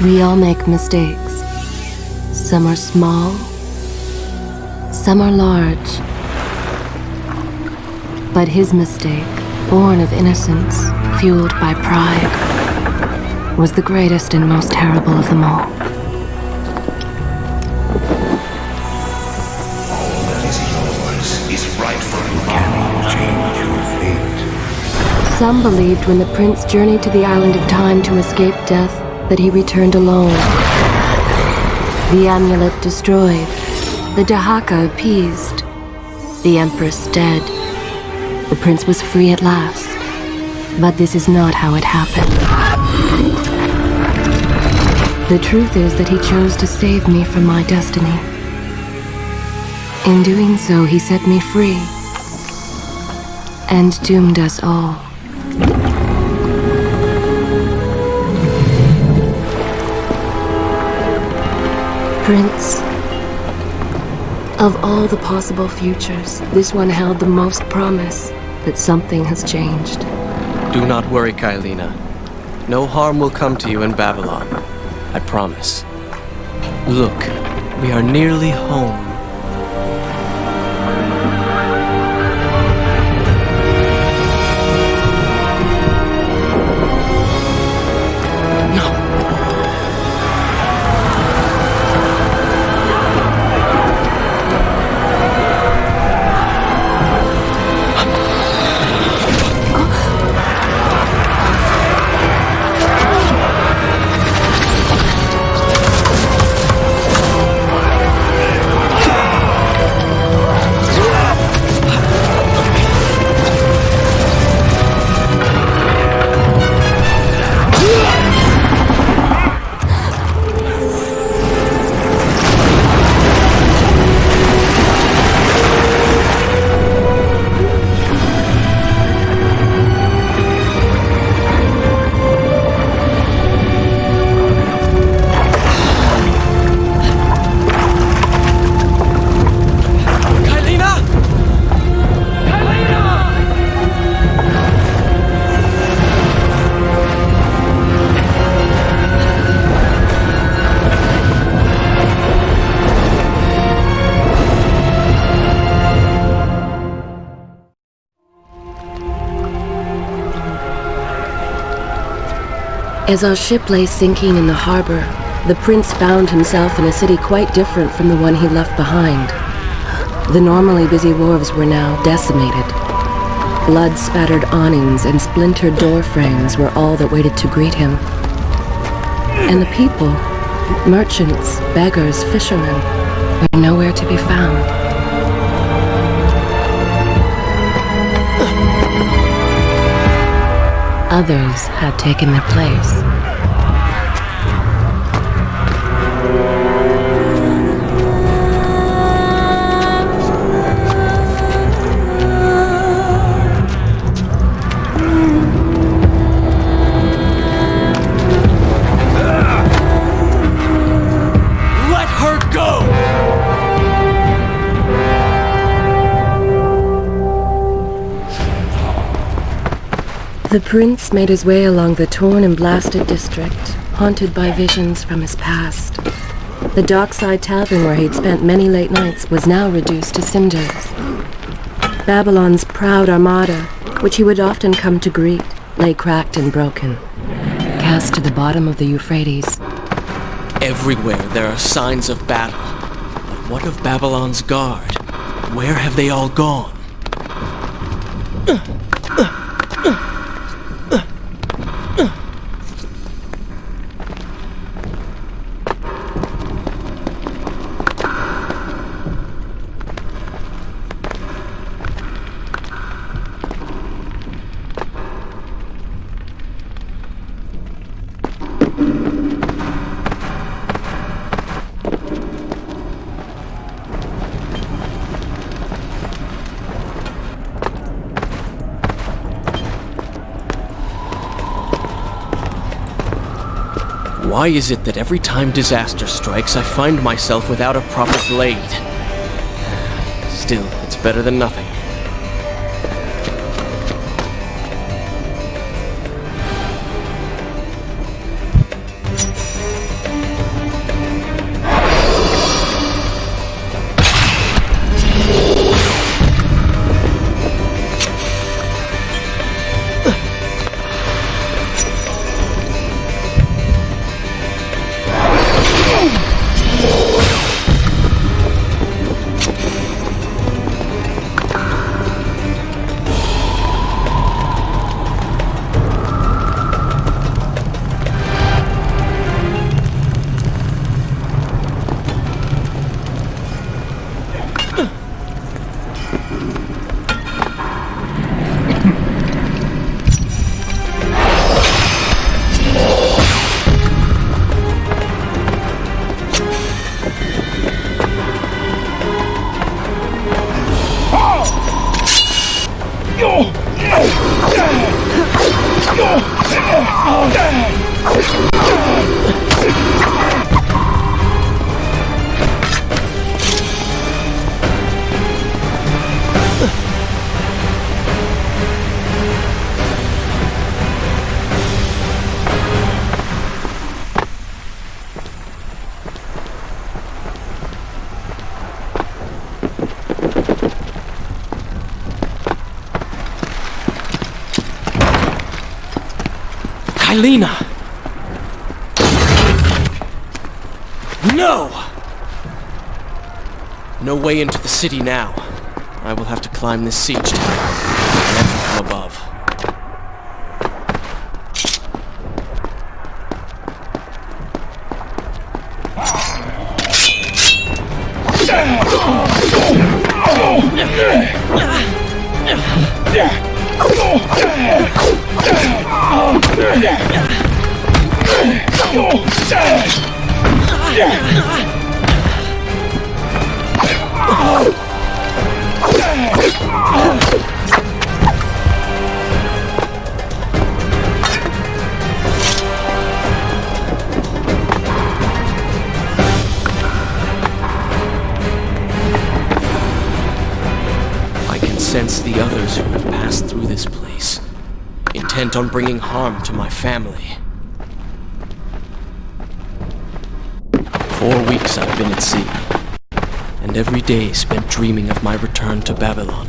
We all make mistakes. Some are small, some are large. But his mistake, born of innocence, fueled by pride, was the greatest and most terrible of them all. All that is yours is rightfully can change your fate. Some believed when the prince journeyed to the island of time to escape death that he returned alone. The amulet destroyed, the Dahaka appeased, the empress dead. The prince was free at last. But this is not how it happened. The truth is that he chose to save me from my destiny. In doing so, he set me free and doomed us all. Prince, of all the possible futures, this one held the most promise that something has changed. Do not worry, Kailina. No harm will come to you in Babylon. I promise. Look, we are nearly home. As our ship lay sinking in the harbor, the prince found himself in a city quite different from the one he left behind. The normally busy wharves were now decimated. Blood-spattered awnings and splintered door frames were all that waited to greet him. And the people, merchants, beggars, fishermen, were nowhere to be found. Others had taken their place. Let her go! The prince made his way along the torn and blasted district, haunted by visions from his past. The dockside tavern where he'd spent many late nights was now reduced to cinders. Babylon's proud armada, which he would often come to greet, lay cracked and broken, cast to the bottom of the Euphrates. Everywhere there are signs of battle. But what of Babylon's guard? Where have they all gone? Why is it that every time disaster strikes, I find myself without a proper blade? Still, it's better than nothing. Kylina! No! No way into the city now. I will have to climb this siege tower and enter from above. I can sense the others who have passed through this place, intent on bringing harm to my family. 4 weeks I've been at sea, and every day spent dreaming of my return to Babylon.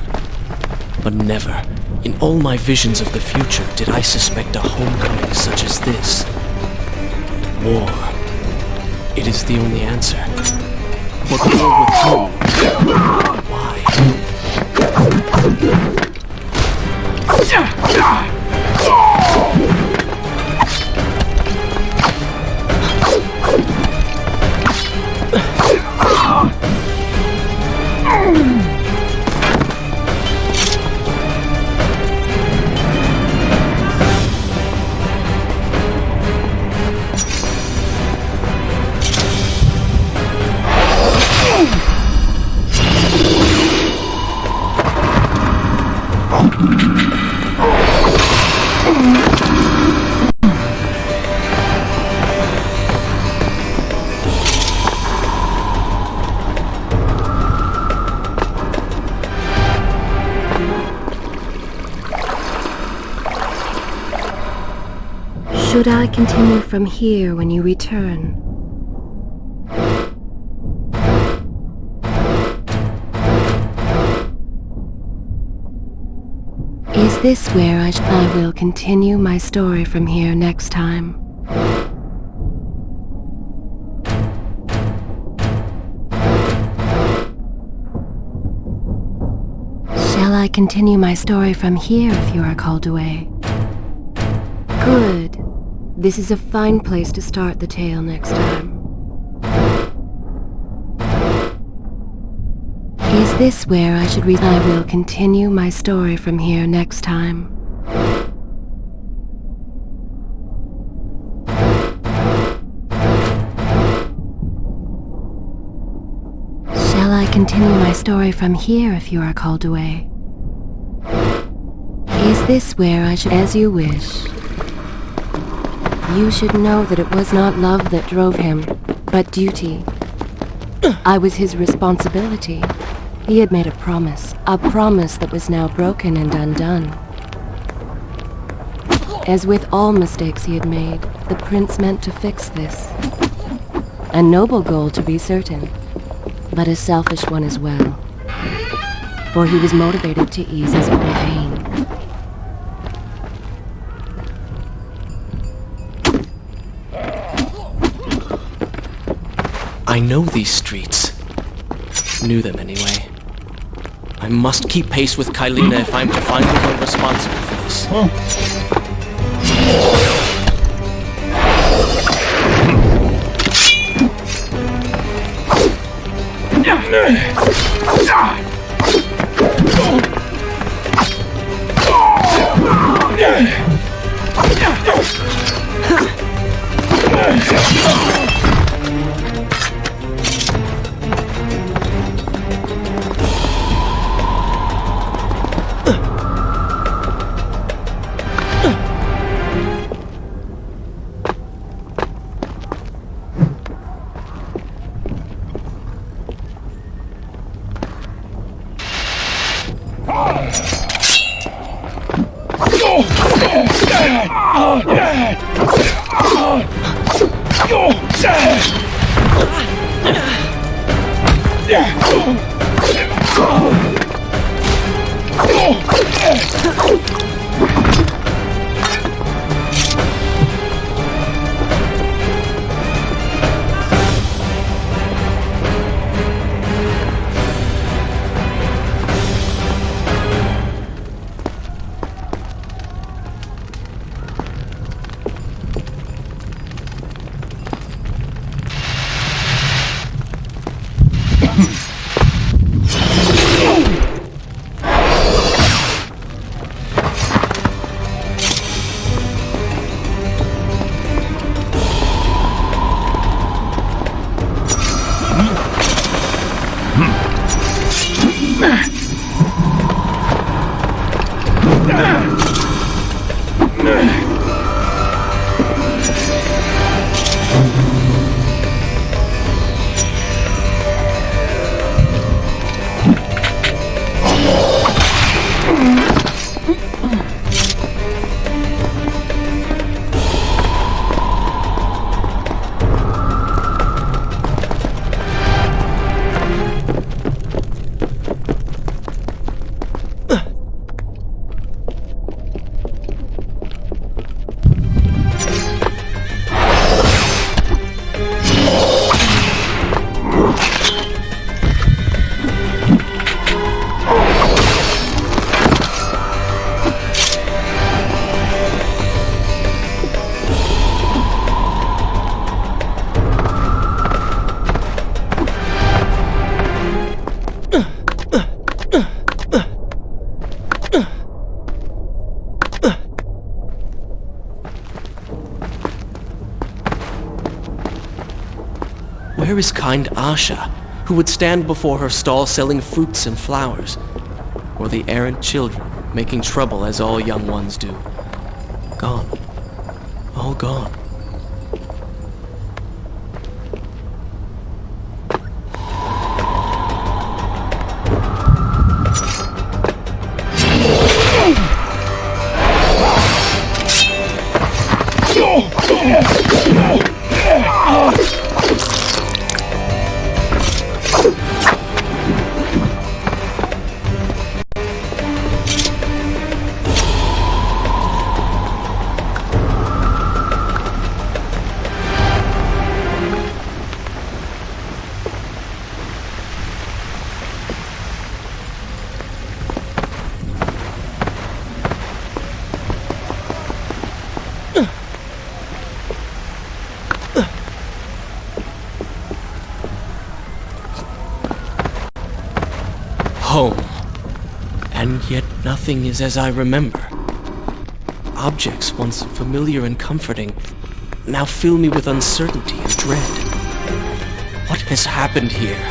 But never, in all my visions of the future, did I suspect a homecoming such as this. War. It is the only answer. But war with whom? Why? Should I continue from here when you return? Is this where I will continue my story from here next time? Shall I continue my story from here if you are called away? Good. This is a fine place to start the tale next time. Is this where I should read? I will continue my story from here next time. Shall I continue my story from here if you are called away? Is this where I should? As you wish. You should know that it was not love that drove him, but duty. I was his responsibility. He had made a promise that was now broken and undone. As with all mistakes he had made, the prince meant to fix this. A noble goal to be certain, but a selfish one as well. For he was motivated to ease his own pain. I know these streets. Knew them anyway. I must keep pace with Kylina if I'm to find the one responsible for this. Where is kind Asha, who would stand before her stall selling fruits and flowers? Or the errant children, making trouble as all young ones do? Gone. All gone. Home. And yet nothing is as I remember. Objects once familiar and comforting now fill me with uncertainty and dread. What has happened here?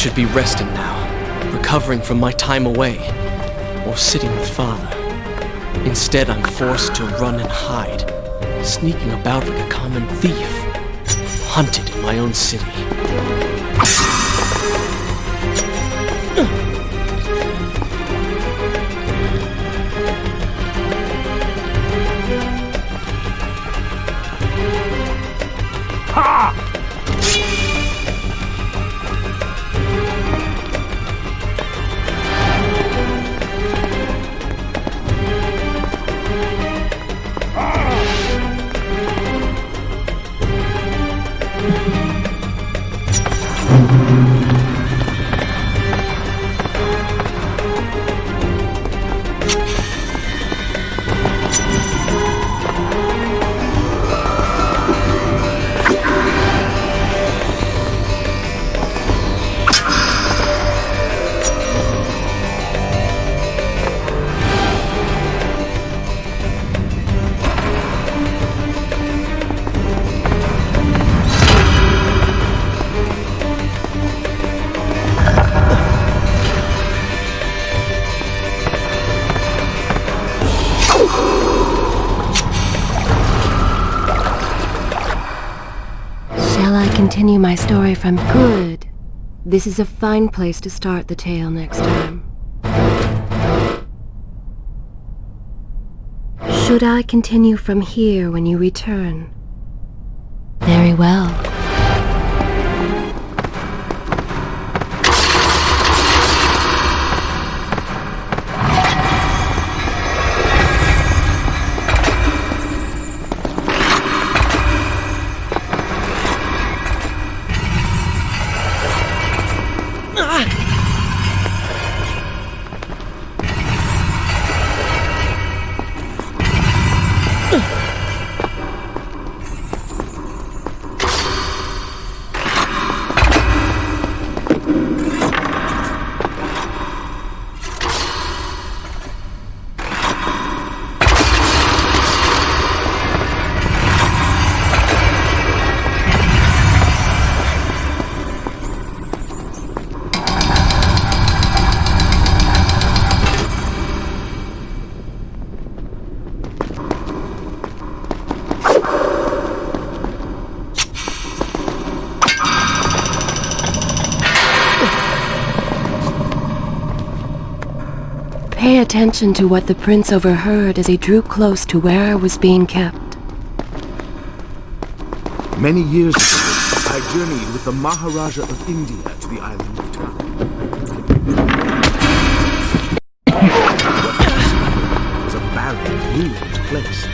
should be resting now, recovering from my time away, or sitting with Father. Instead, I'm forced to run and hide, sneaking about like a common thief, hunted in my own city. Continue my story from good. This is a fine place to start the tale next time. Should I continue from here when you return? Very well. Pay attention to what the prince overheard as he drew close to where I was being kept. Many years ago, I journeyed with the Maharaja of India to the island of Time. It was a barren, ruined place.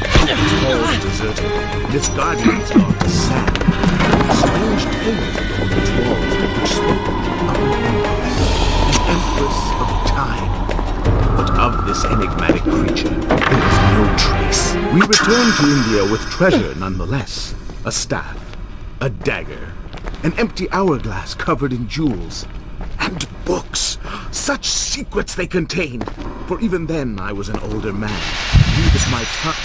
All deserted, and its guardians gone to sand. Strange things upon its walls which spoke of an empress of time. But of this enigmatic creature, there was no trace. We returned to India with treasure nonetheless. A staff, a dagger, an empty hourglass covered in jewels, and books. Such secrets they contained. For even then I was an older man. Needed my time.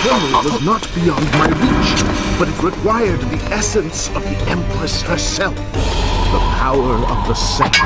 Memory was not beyond my reach, but it required the essence of the Empress herself. The power of the sand.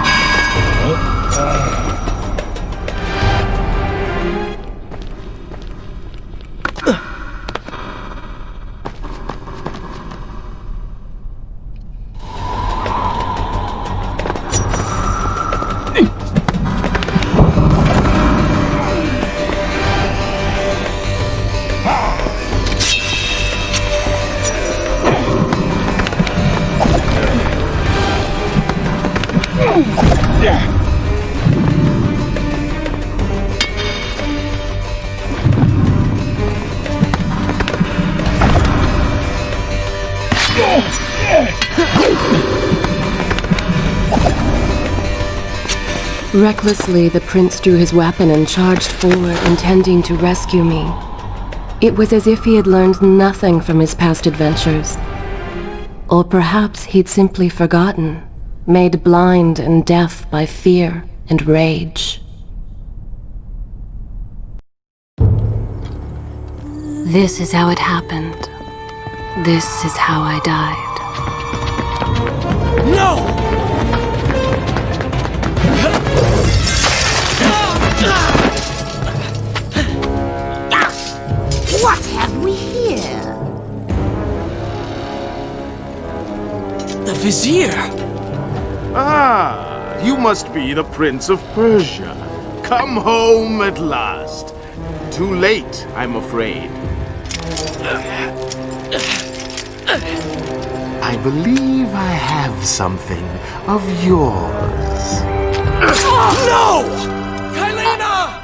Recklessly, the prince drew his weapon and charged forward, intending to rescue me. It was as if he had learned nothing from his past adventures. Or perhaps he'd simply forgotten, made blind and deaf by fear and rage. This is how it happened. This is how I died. What have we here? The Vizier! Ah, you must be the Prince of Persia. Come home at last. Too late, I'm afraid. I believe I have something of yours. No! Kylena!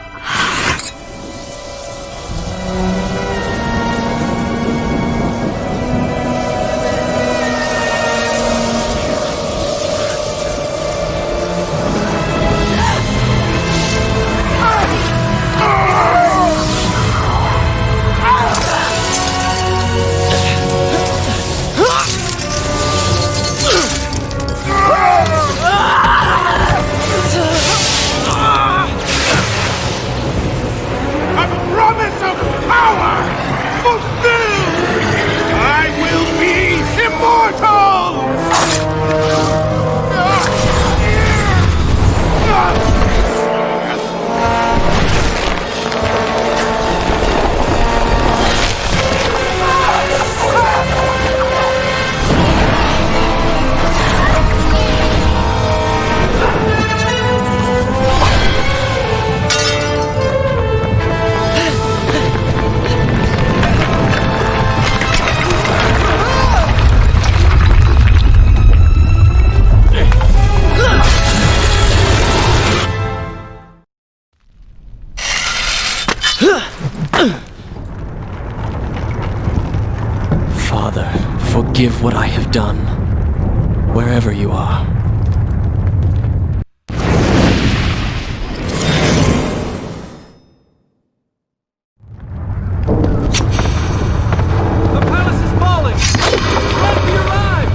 Father, forgive what I have done, wherever you are. The palace is falling! Let me arrive!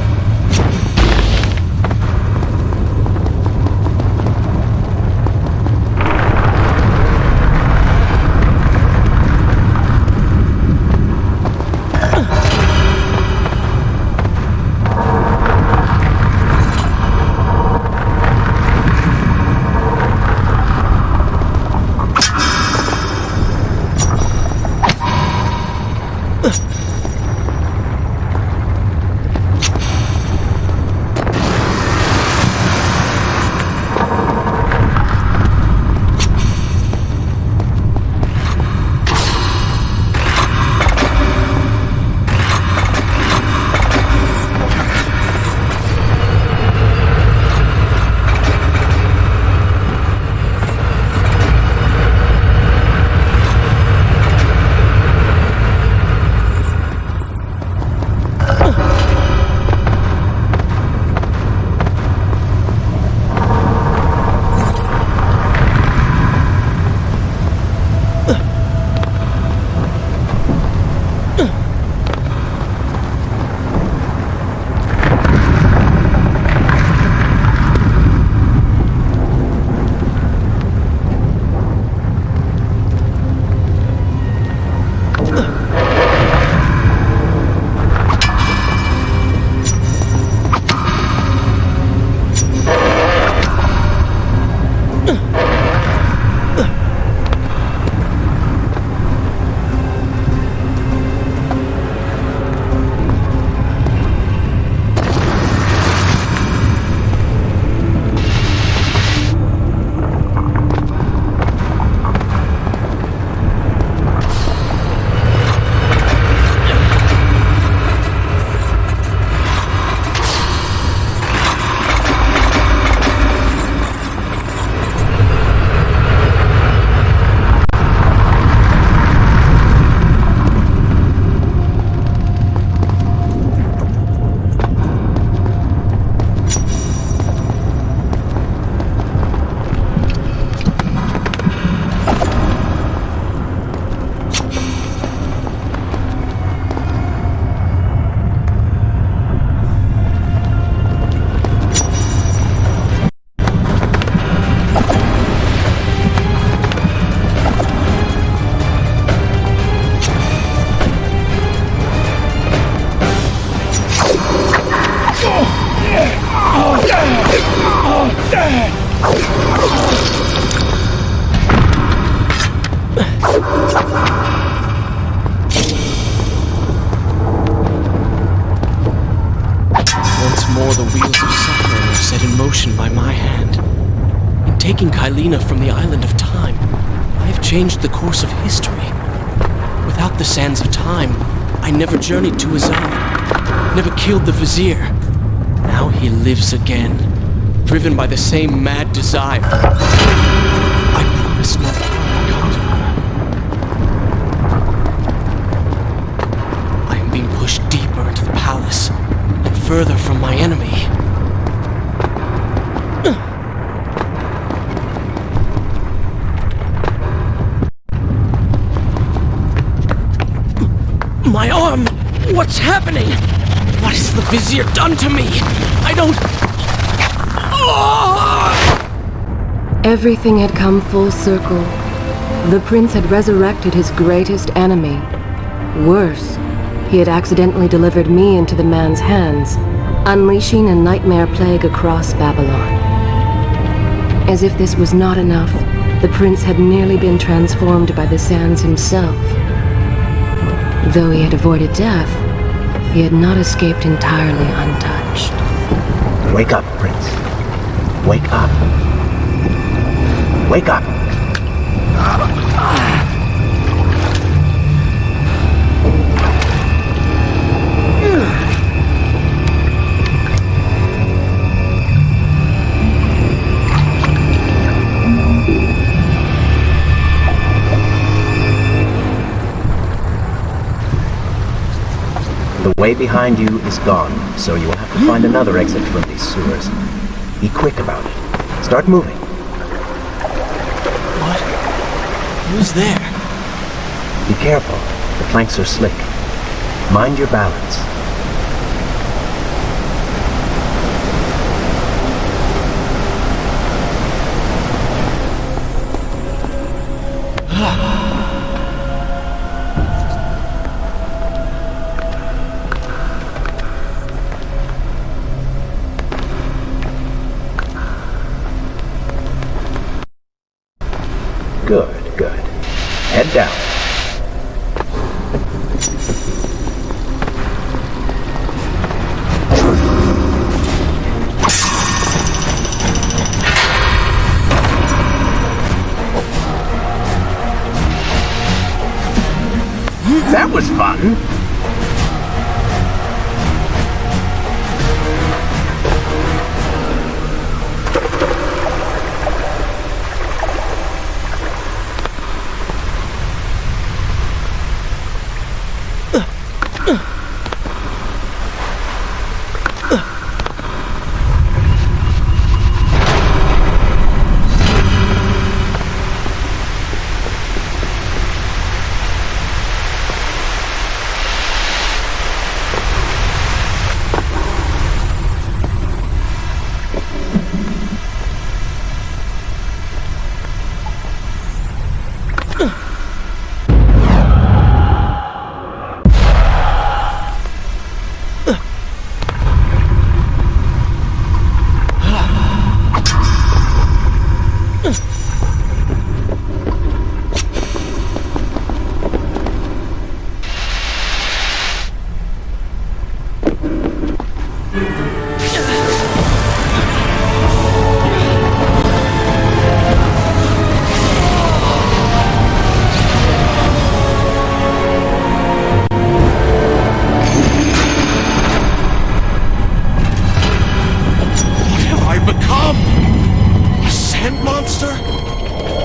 more the wheels of suffering are set in motion by my hand. In taking Kylina from the island of time, I have changed the course of history. Without the sands of time, I never journeyed to Zerar, never killed the vizier. Now he lives again, driven by the same mad desire. I promise no harm will come to her. I am being pushed deeper into the palace, and further from my enemy. My arm! What's happening? What has the vizier done to me? I don't... Everything had come full circle. The prince had resurrected his greatest enemy. Worse, he had accidentally delivered me into the man's hands, unleashing a nightmare plague across Babylon. As if this was not enough, the prince had nearly been transformed by the sands himself. Though he had avoided death, he had not escaped entirely untouched. Wake up, Prince. Wake up. Wake up. The way behind you is gone, so you will have to find another exit from these sewers. Be quick about it. Start moving. What? Who's there? Be careful. The planks are slick. Mind your balance. Good, good. Head down. That was fun.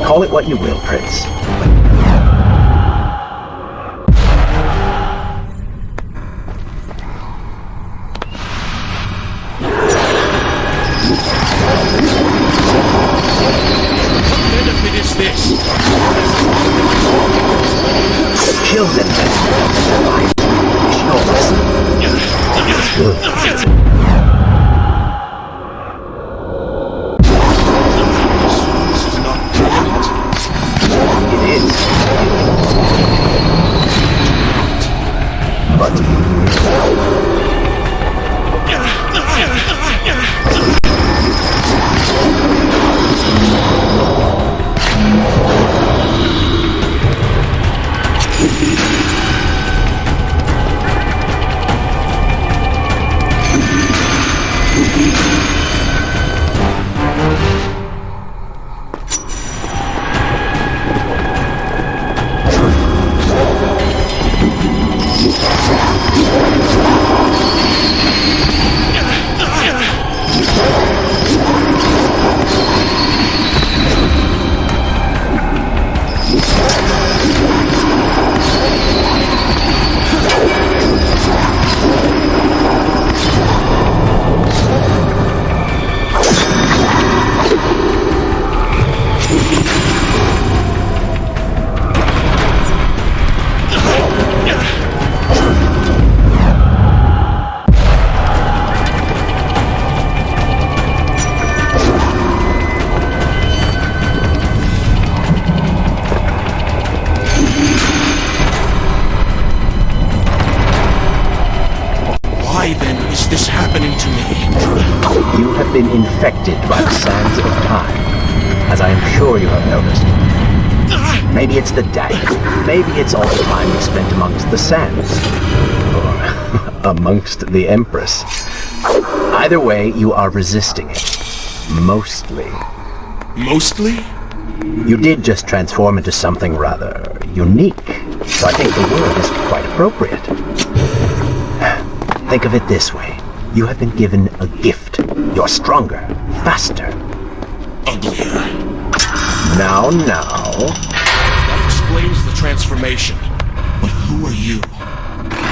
Call it what you will, Prince. What benefit is this? Kill them then. It's good. Why then is this happening to me? You have been infected by the sands of time, as I am sure you have noticed. Maybe it's the dagger. Maybe it's all the time you spent amongst the sands. Or amongst the Empress. Either way, you are resisting it. Mostly. Mostly? You did just transform into something rather unique, so I think the word is quite appropriate. Think of it this way. You have been given a gift. You're stronger, faster. Uglier. Now. That explains the transformation. But who are you?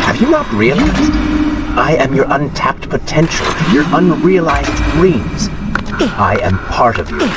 Have you not realized? I am your untapped potential, your unrealized dreams. I am part of you.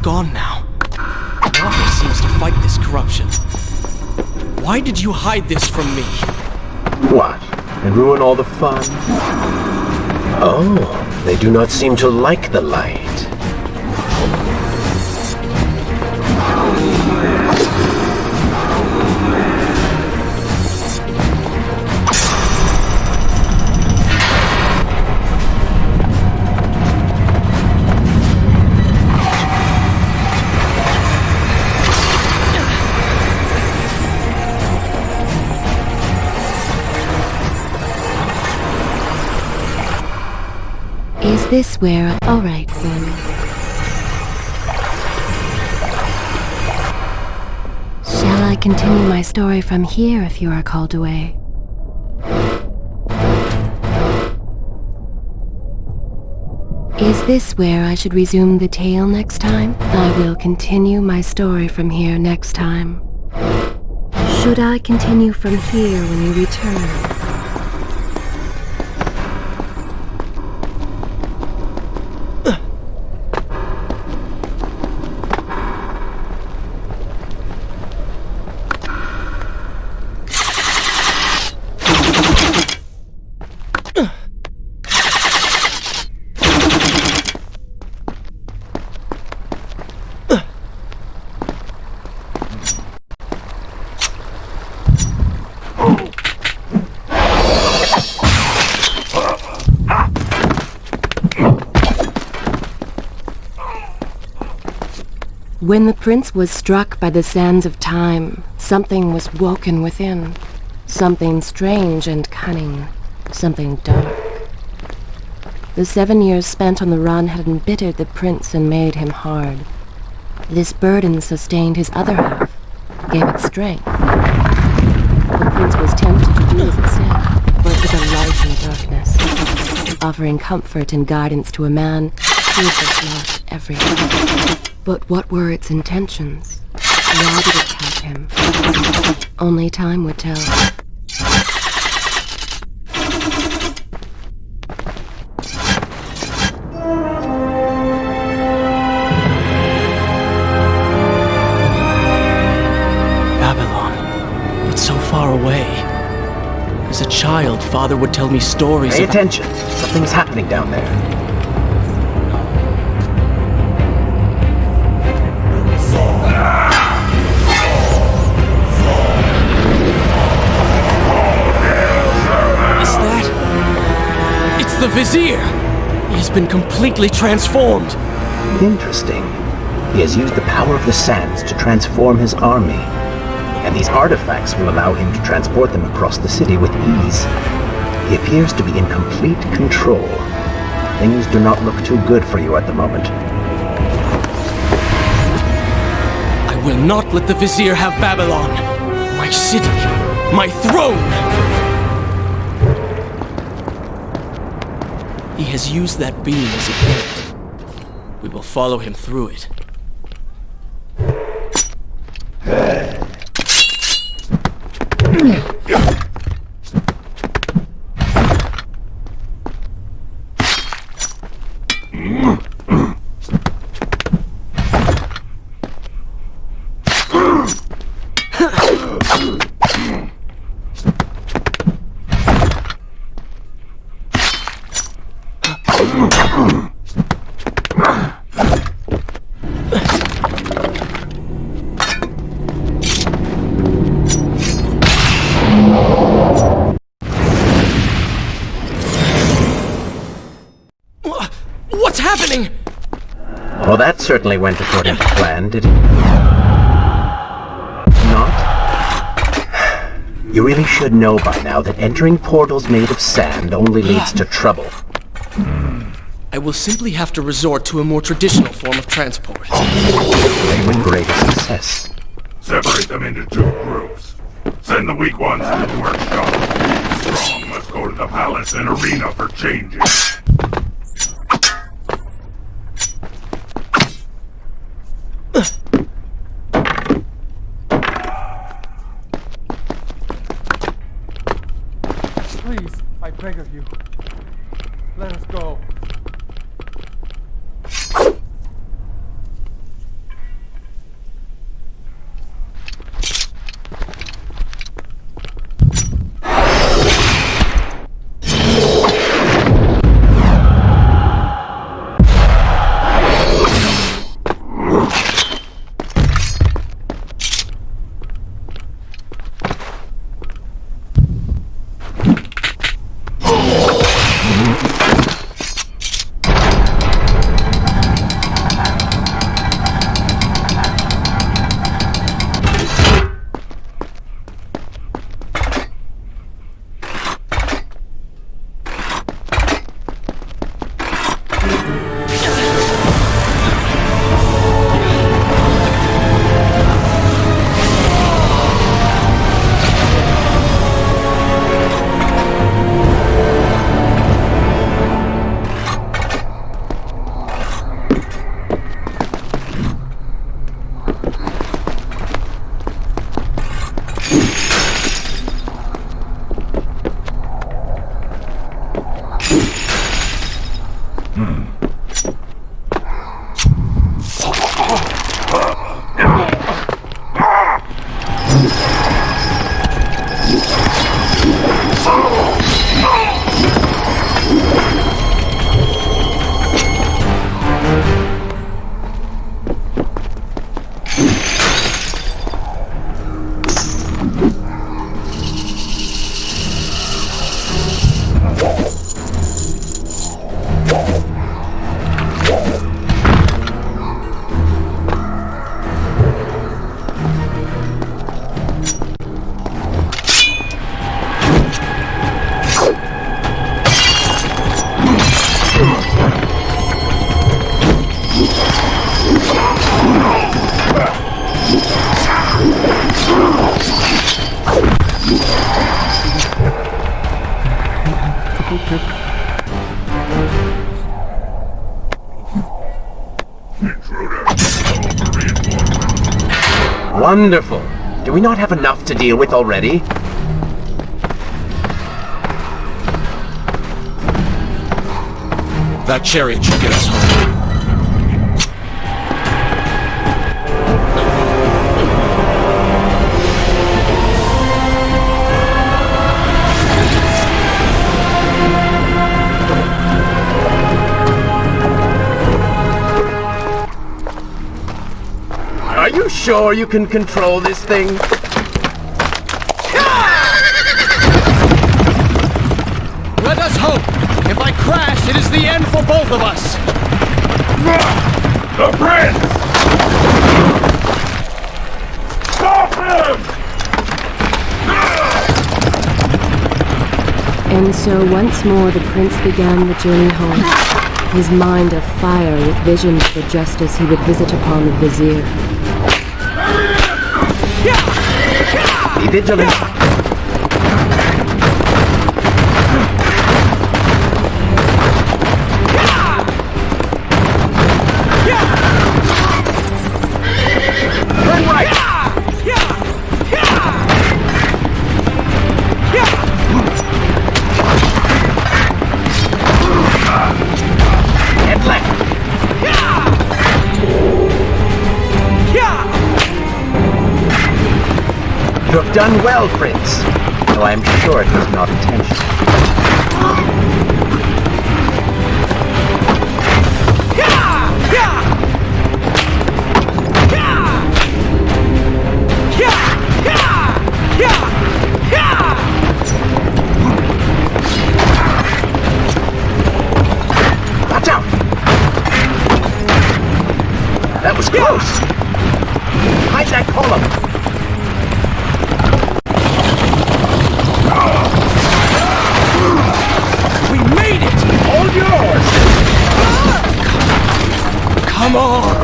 Gone now. Nothing seems to fight this corruption. Why did you hide this from me? What? And ruin all the fun? Oh, they do not seem to like the light. Is this where... Alright, then. Shall I continue my story from here if you are called away? Is this where I should resume the tale next time? I will continue my story from here next time. Should I continue from here when you return? When the prince was struck by the sands of time, something was woken within. Something strange and cunning. Something dark. The 7 years spent on the run had embittered the prince and made him hard. This burden sustained his other half, gave it strength. The prince was tempted to do as it said, for it was a light in the darkness, offering comfort and guidance to a man who had just lost everything. But what were its intentions? Why did it tempt him? Only time would tell. Babylon, but so far away. As a child, Father would tell me stories Pay of... attention. Something's happening down there. the Vizier! He has been completely transformed. Interesting. He has used the power of the sands to transform his army. And these artifacts will allow him to transport them across the city with ease. He appears to be in complete control. Things do not look too good for you at the moment. I will not let the Vizier have Babylon. My city. My throne! He has used that beam as a pivot. We will follow him through it. What's happening? Well, that certainly went according to plan, did it? Not? You really should know by now that entering portals made of sand only leads to trouble. I will simply have to resort to a more traditional form of transport. With greater success. Separate them into 2 groups. Send the weak ones to the workshop. The strong must go to the palace and arena for changes. Please, I beg of you. Let us go. Wonderful. Do we not have enough to deal with already? That chariot should get us home. Are you sure you can control this thing? Let us hope! If I I crash, it is the end for both of us! The prince! Stop him! And so once more the prince began the journey home, his mind afire with visions for justice he would visit upon the vizier. Be vigilant. Turn right. And left. You have done well, Prince, though I am sure it was not intentional. Watch out! That was close! Hide that column! Hold yours! Come on!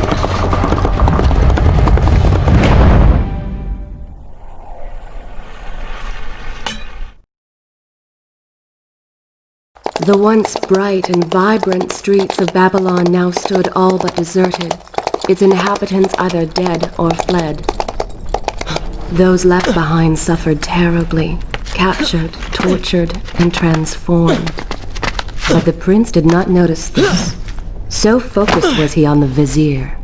The once bright and vibrant streets of Babylon now stood all but deserted, its inhabitants either dead or fled. Those left behind suffered terribly, captured, tortured, and transformed. But the prince did not notice this. So focused was he on the vizier.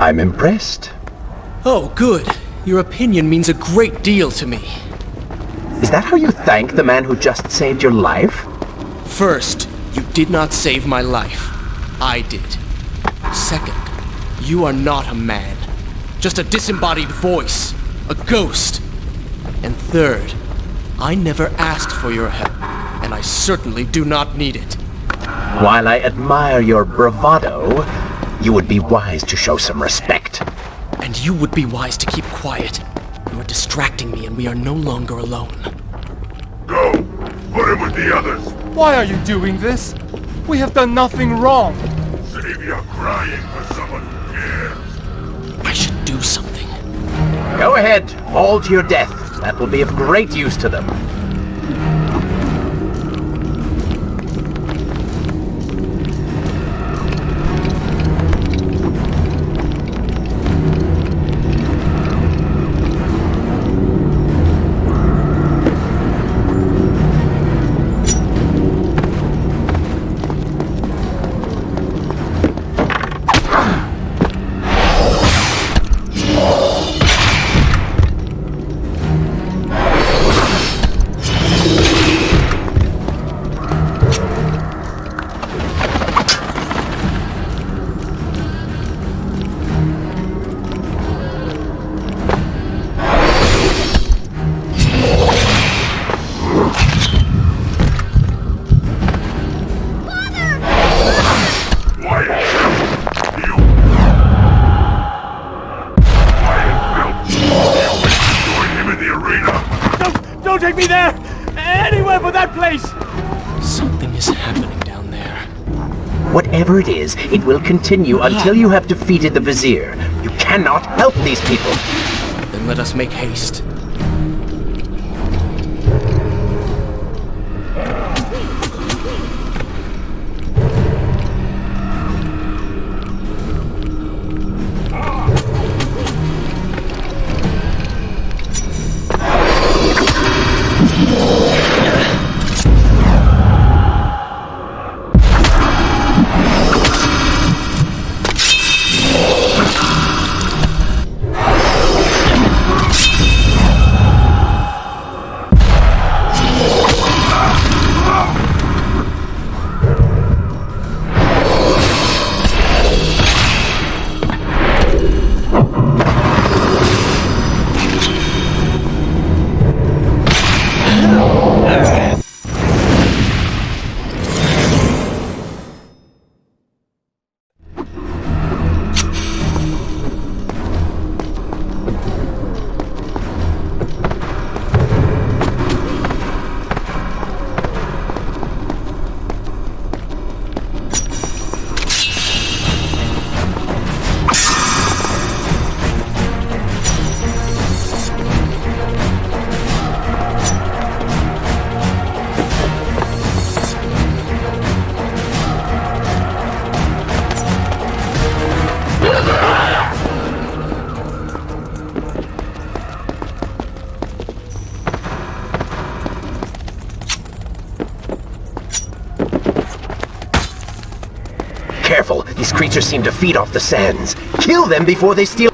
I'm impressed. Oh, good. Your opinion means a great deal to me. Is that how you thank the man who just saved your life? First, you did not save my life. I did. Second, you are not a man. Just a disembodied voice. A ghost. And third, I never asked for your help, and I certainly do not need it. While I admire your bravado, you would be wise to show some respect. And you would be wise to keep quiet. You are distracting me and we are no longer alone. Go! Put him with the others! Why are you doing this? We have done nothing wrong. Save your crying for someone who cares. I should do something. Go ahead, fall to your death. That will be of great use to them. Don't take me there! Anywhere but that place! Something is happening down there. Whatever it is, it will continue until you have defeated the Vizier. You cannot help these people. Then let us make haste. careful. These creatures seem to feed off the sands. Kill them before they steal...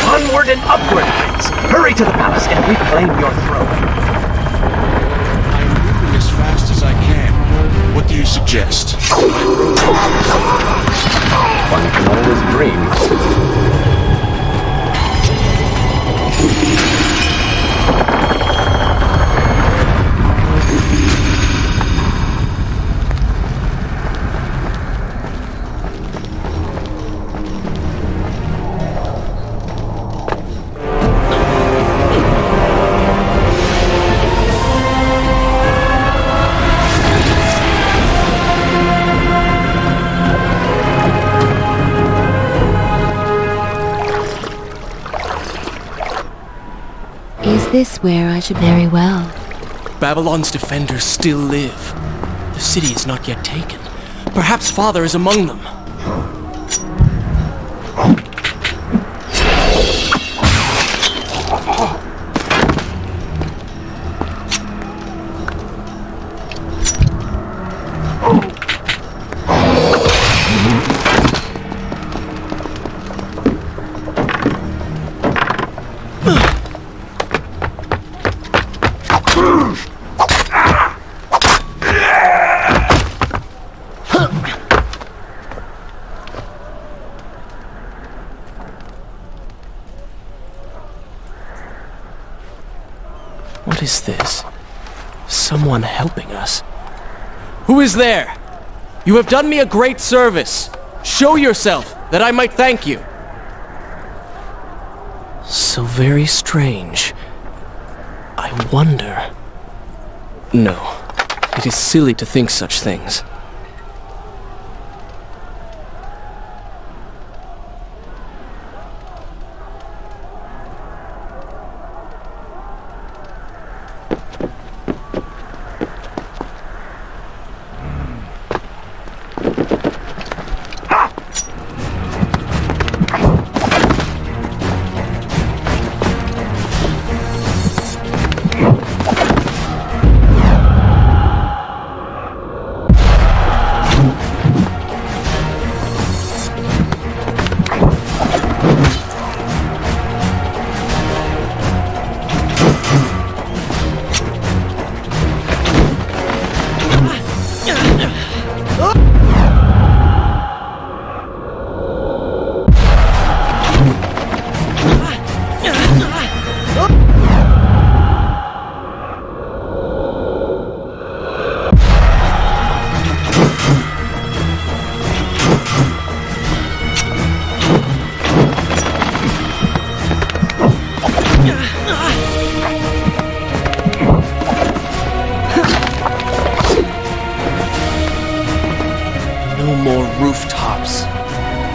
Onward and upward, Prince! Hurry to the palace and reclaim your throne. I'm moving as fast as I can. What do you suggest? One can always dream. Is this where I should... Very well. Babylon's defenders still live. The city is not yet taken. Perhaps Father is among them. What is this? Someone helping us. Who is there? You have done me a great service. Show yourself, that I might thank you. So very strange. I wonder... No, it is silly to think such things.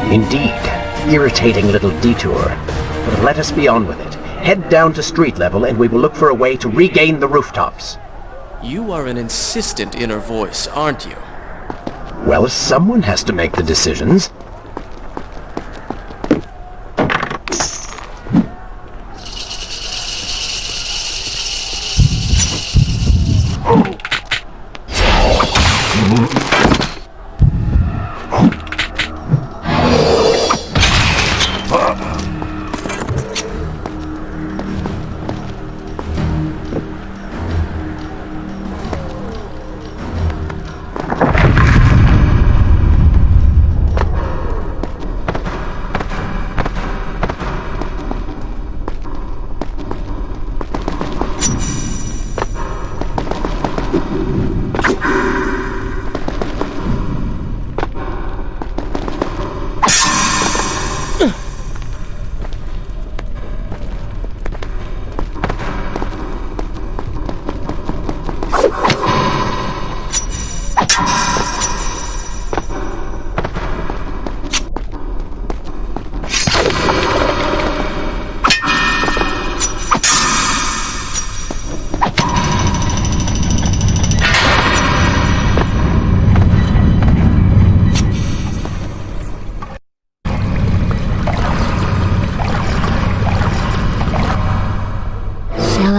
Indeed. Irritating little detour. But let us be on with it. Head down to street level and we will look for a way to regain the rooftops. You are an insistent inner voice, aren't you? Well, someone has to make the decisions.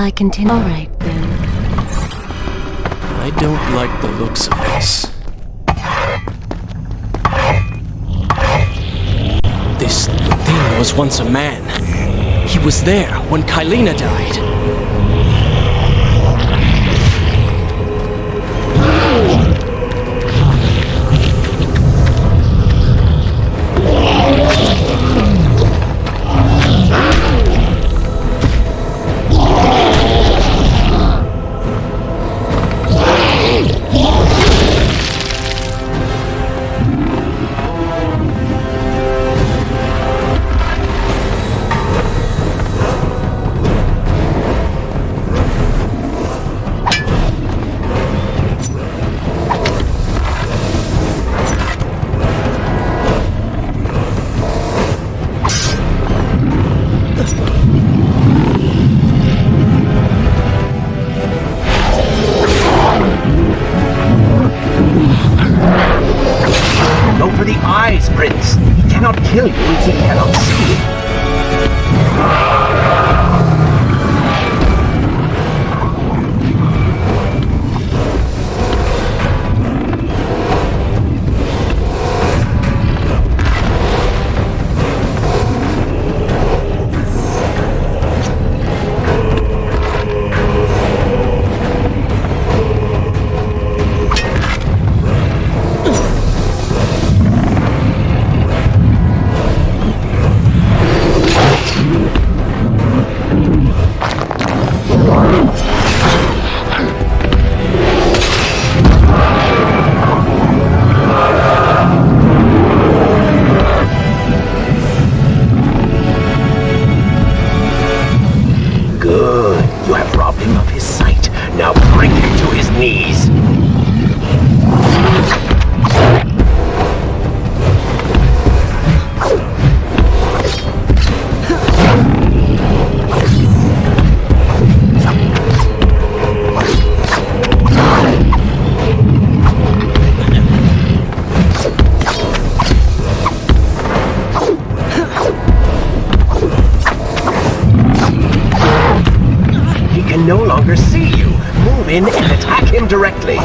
I continue? All right, then. I don't like the looks of this. This thing was once a man. He was there when Kylina died. Kill you if he cannot see you. No longer see you. Move in and attack him directly.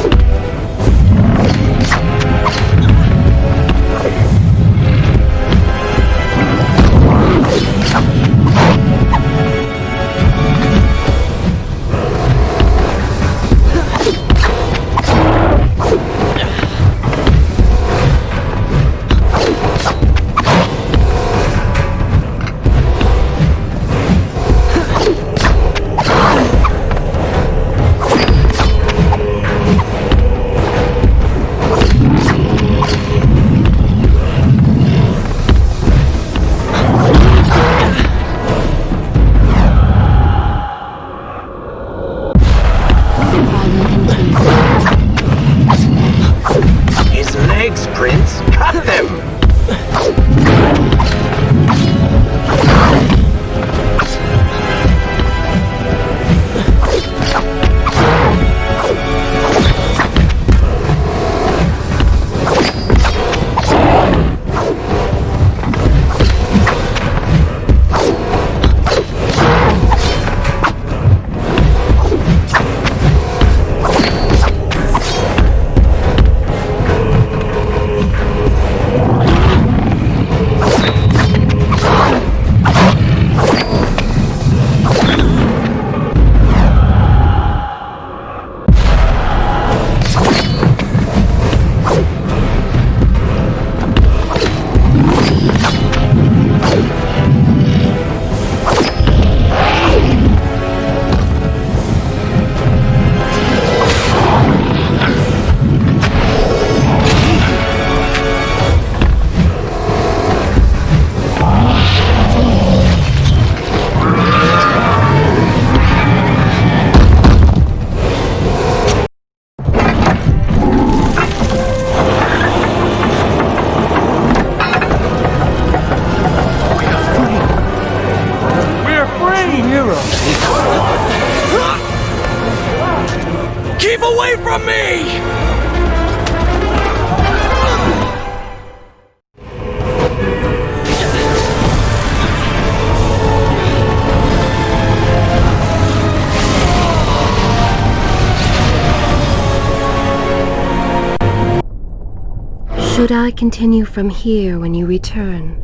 Should I continue from here when you return?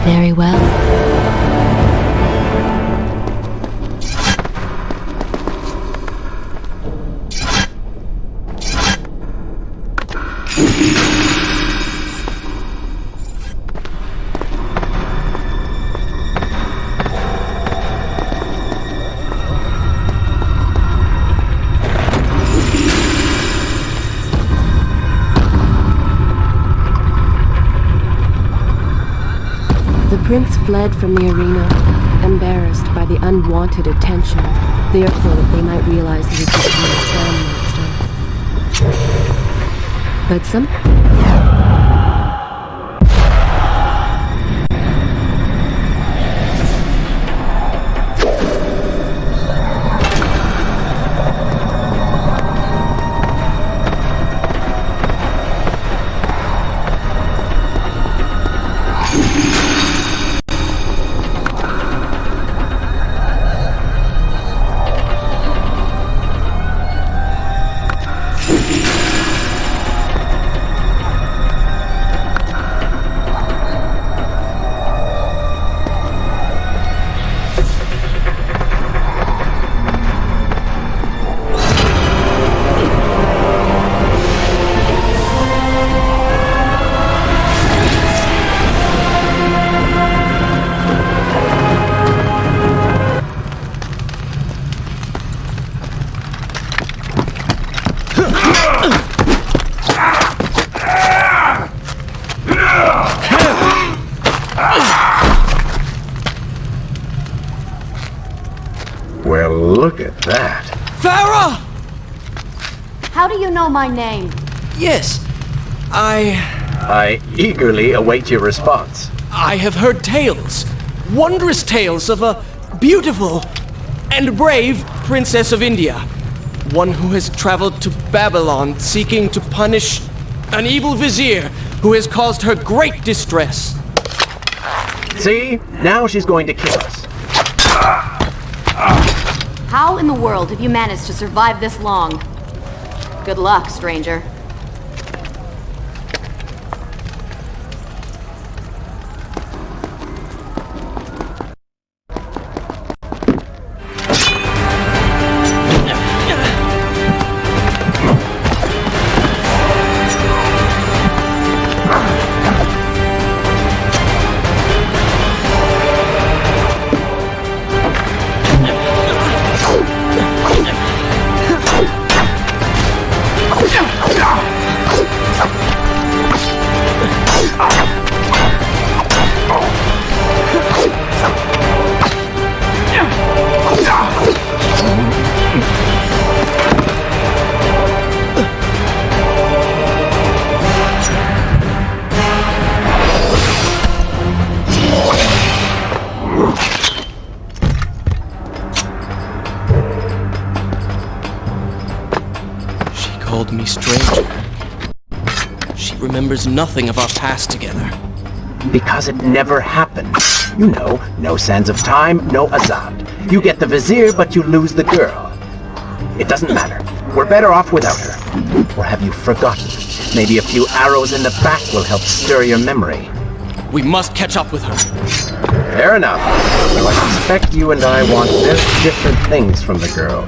Very well. The prince fled from the arena, embarrassed by the unwanted attention, fearful that they might realize he was becoming a sand monster. But some... Well, look at that. Farah! How do you know my name? Yes, I eagerly await your response. I have heard tales, wondrous tales of a beautiful and brave princess of India. One who has traveled to Babylon seeking to punish an evil vizier who has caused her great distress. See? Now she's going to kill us. How in the world have you managed to survive this long? Good luck, stranger. Called me stranger. She remembers nothing of our past together. Because it never happened. You know, no sands of time, no Azad. You get the vizier, but you lose the girl. It doesn't matter. We're better off without her. Or have you forgotten? Maybe a few arrows in the back will help stir your memory. We must catch up with her. Fair enough. Though I suspect you and I want very different things from the girl.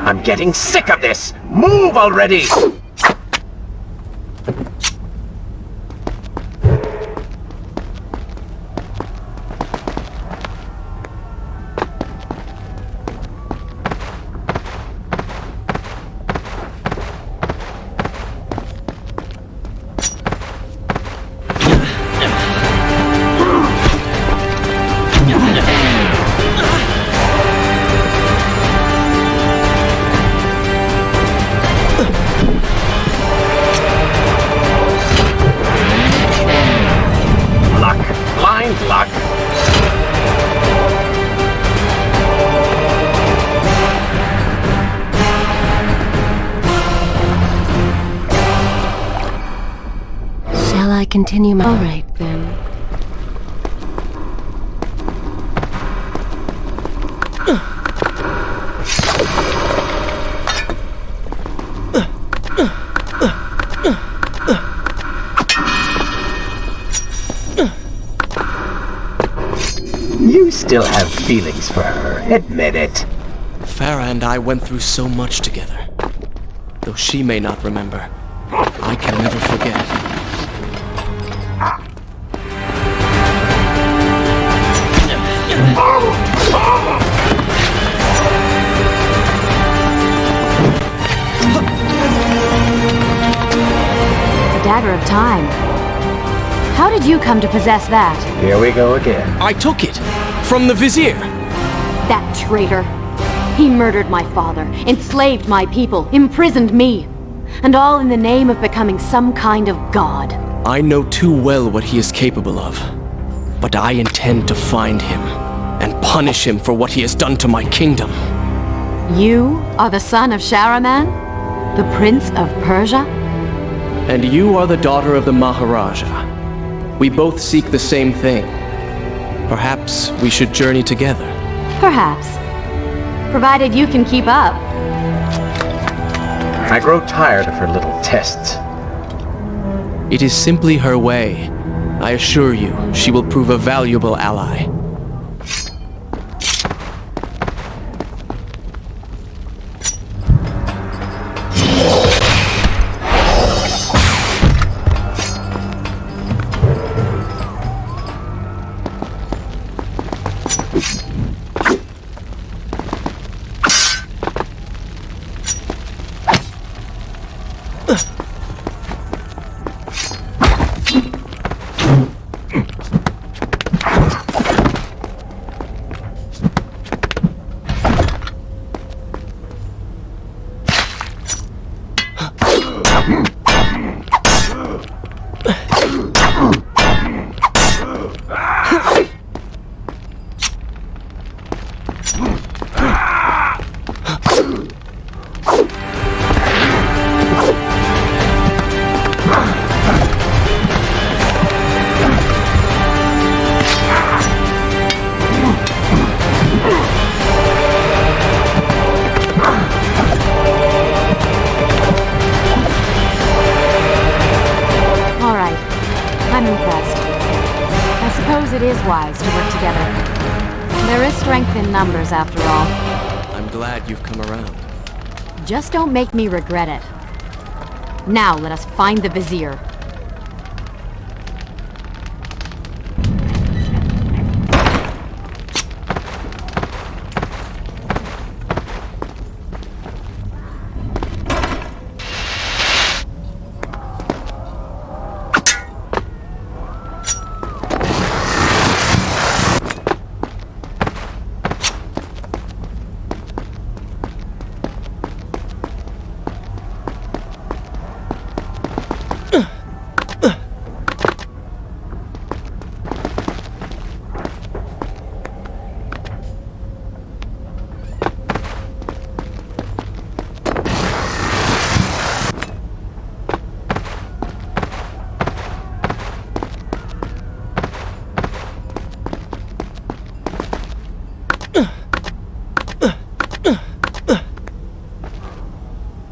I'm getting sick of this! Move already! Continue my... All right, then. You still have feelings for her, admit it. Farah and I went through so much together. Though she may not remember, I can never forget. Dagger of Time. How did you come to possess that? Here we go again. I took it! From the Vizier! That traitor. He murdered my father, enslaved my people, imprisoned me. And all in the name of becoming some kind of god. I know too well what he is capable of. But I intend to find him and punish him for what he has done to my kingdom. You are the son of Shahraman? The Prince of Persia? And you are the daughter of the Maharaja. We both seek the same thing. Perhaps we should journey together. Perhaps. Provided you can keep up. I grow tired of her little tests. It is simply her way. I assure you, she will prove a valuable ally. it is wise to work together. There is strength in numbers, after all. I'm glad you've come around. Just don't make me regret it. Now let us find the Vizier.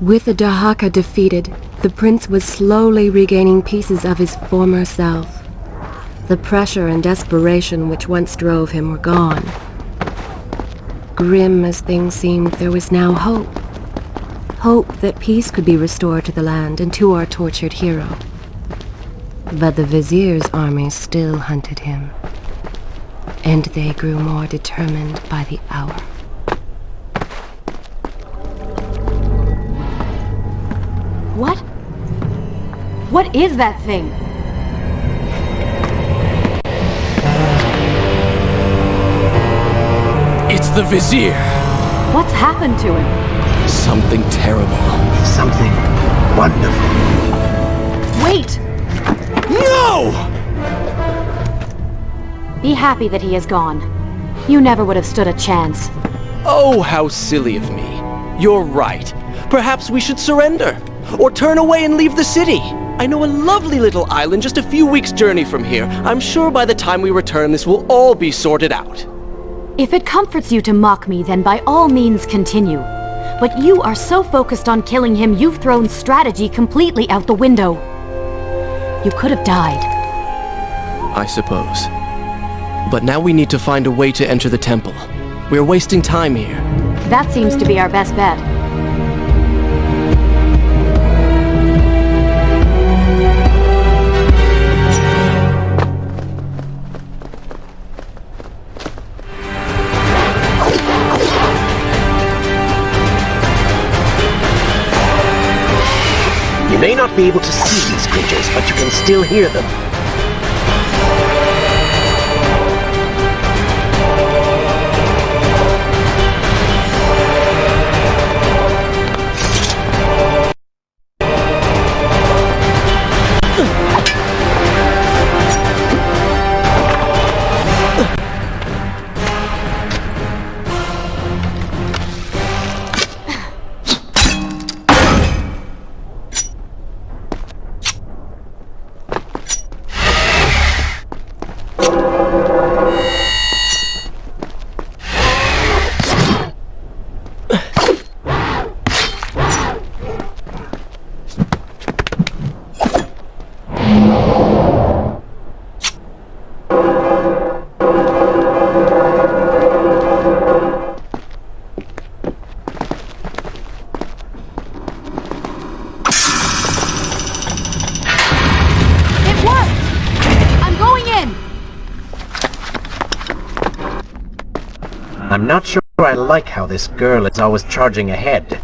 With the Dahaka defeated, the prince was slowly regaining pieces of his former self. The pressure and desperation which once drove him were gone. Grim as things seemed, there was now hope. Hope that peace could be restored to the land and to our tortured hero. But the Vizier's army still hunted him, and they grew more determined by the hour. What? What is that thing? It's the Vizier! What's happened to him? Something terrible. Something wonderful. Wait! No! Be happy that he is gone. You never would have stood a chance. Oh, how silly of me. You're right. Perhaps we should surrender. Or turn away and leave the city. I know a lovely little island just a few weeks' journey from here. I'm sure by the time we return this will all be sorted out. If it comforts you to mock me, then by all means continue. But you are so focused on killing him, you've thrown strategy completely out the window. You could have died. I suppose. But now we need to find a way to enter the temple. We're wasting time here. That seems to be our best bet. You may not be able to see these creatures, but you can still hear them. I'm not sure I like how this girl is always charging ahead.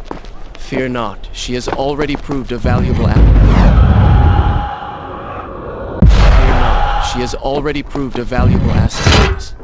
Fear not, she has already proved a valuable ally. Fear not, she has already proved a valuable asset.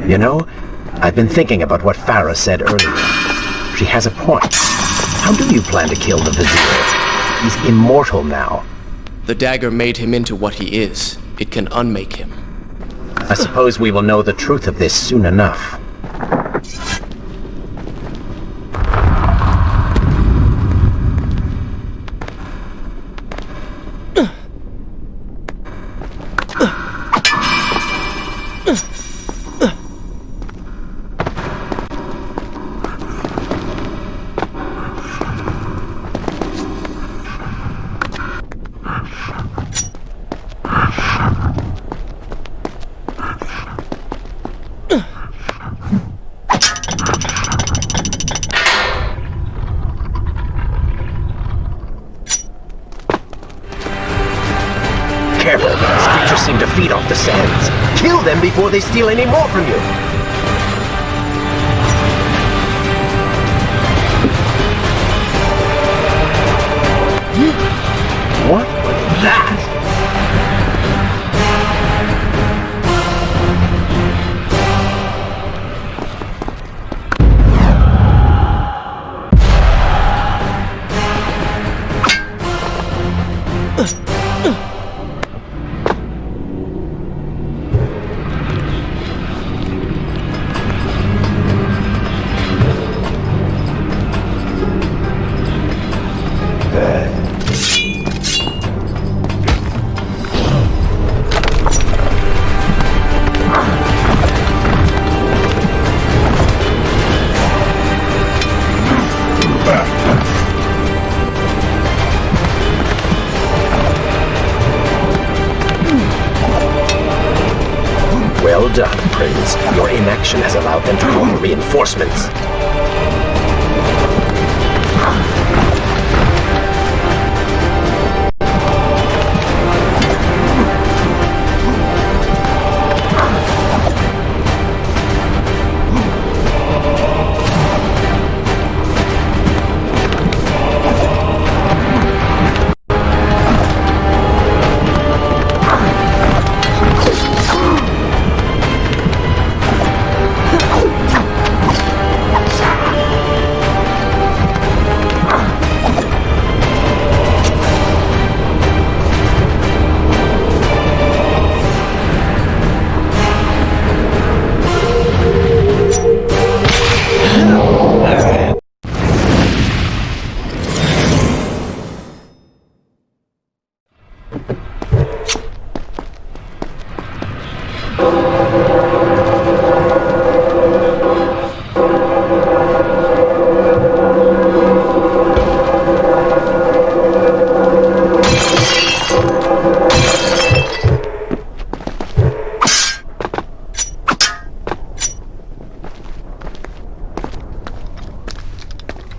You know, I've been thinking about what Farah said earlier. She has a point. How do you plan to kill the Vizier? He's immortal now. The dagger made him into what he is. It can unmake him. I suppose we will know the truth of this soon enough. Careful, these creatures seem to feed off the sands. Kill them before they steal any more from you. What was that? Well done, Prince. Your inaction has allowed them to call for reinforcements.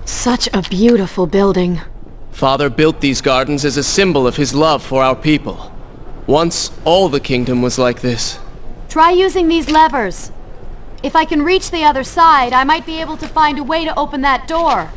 Such a beautiful building. Father built these gardens as a symbol of his love for our people. Once, all the kingdom was like this. Try using these levers. If I can reach the other side, I might be able to find a way to open that door.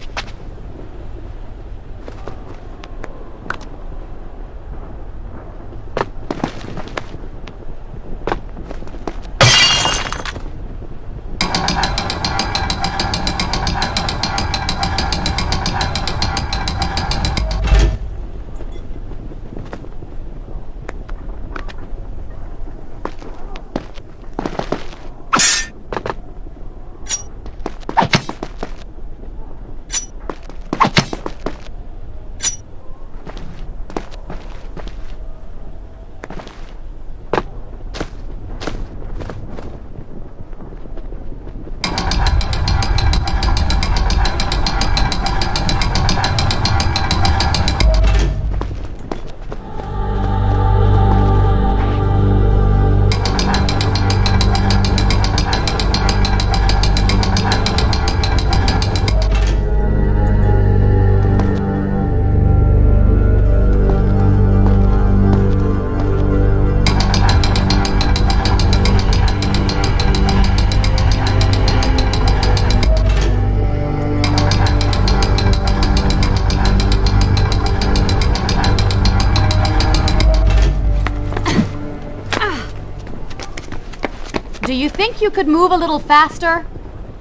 Do you think you could move a little faster?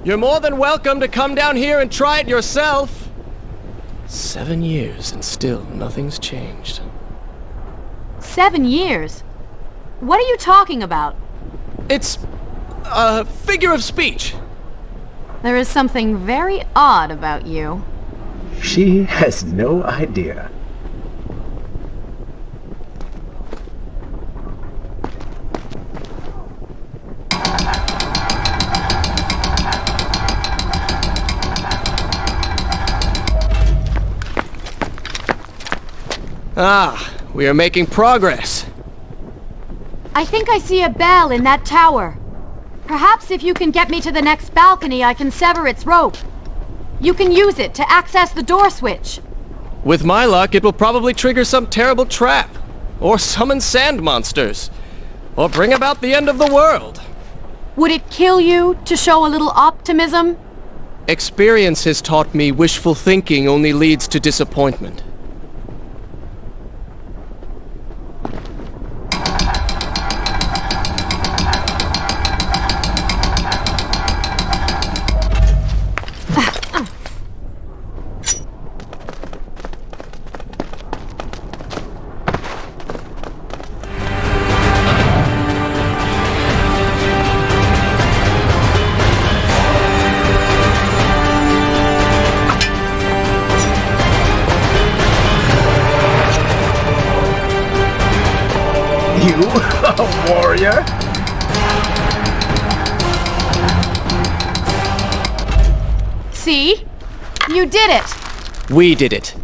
You're more than welcome to come down here and try it yourself. 7 years and still nothing's changed. 7 years? What are you talking about? It's a figure of speech. There is something very odd about you. She has no idea. Ah, we are making progress. I think I see a bell in that tower. Perhaps if you can get me to the next balcony, I can sever its rope. You can use it to access the door switch. With my luck, it will probably trigger some terrible trap. Or summon sand monsters. Or bring about the end of the world. Would it kill you to show a little optimism? Experience has taught me wishful thinking only leads to disappointment. A warrior? See? You did it! We did it.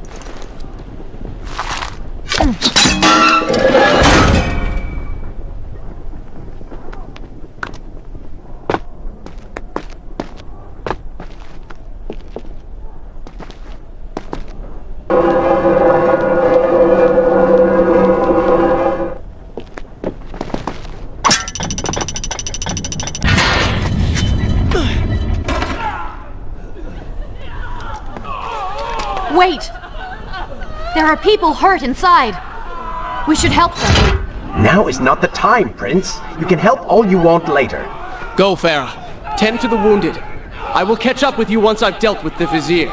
Wait! There are people hurt inside. We should help them. Now is not the time, Prince. You can help all you want later. Go, Farah. Tend to the wounded. I will catch up with you once I've dealt with the Vizier.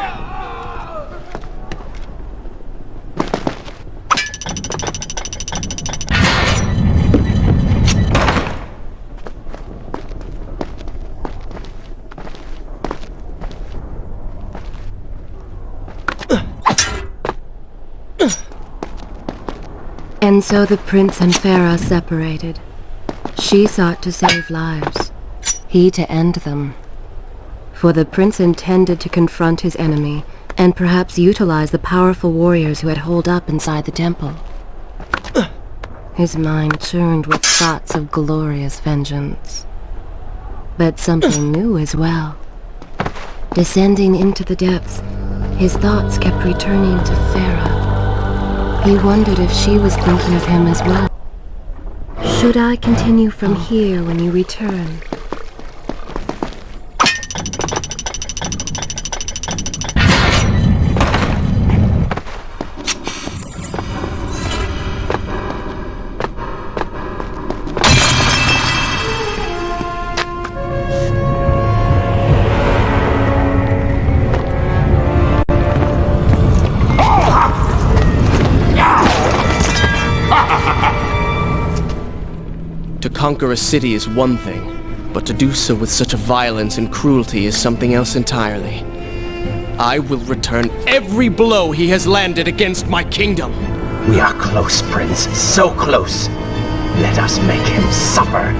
And so the prince and Farah separated. She sought to save lives, he to end them. For the prince intended to confront his enemy, and perhaps utilize the powerful warriors who had holed up inside the temple. His mind churned with thoughts of glorious vengeance. But something new as well. Descending into the depths, his thoughts kept returning to Farah. He wondered if she was thinking of him as well. Should I continue from here when you return? To conquer a city is one thing, but to do so with such a violence and cruelty is something else entirely. I will return every blow he has landed against my kingdom. We are close, Prince. So close. Let us make him suffer.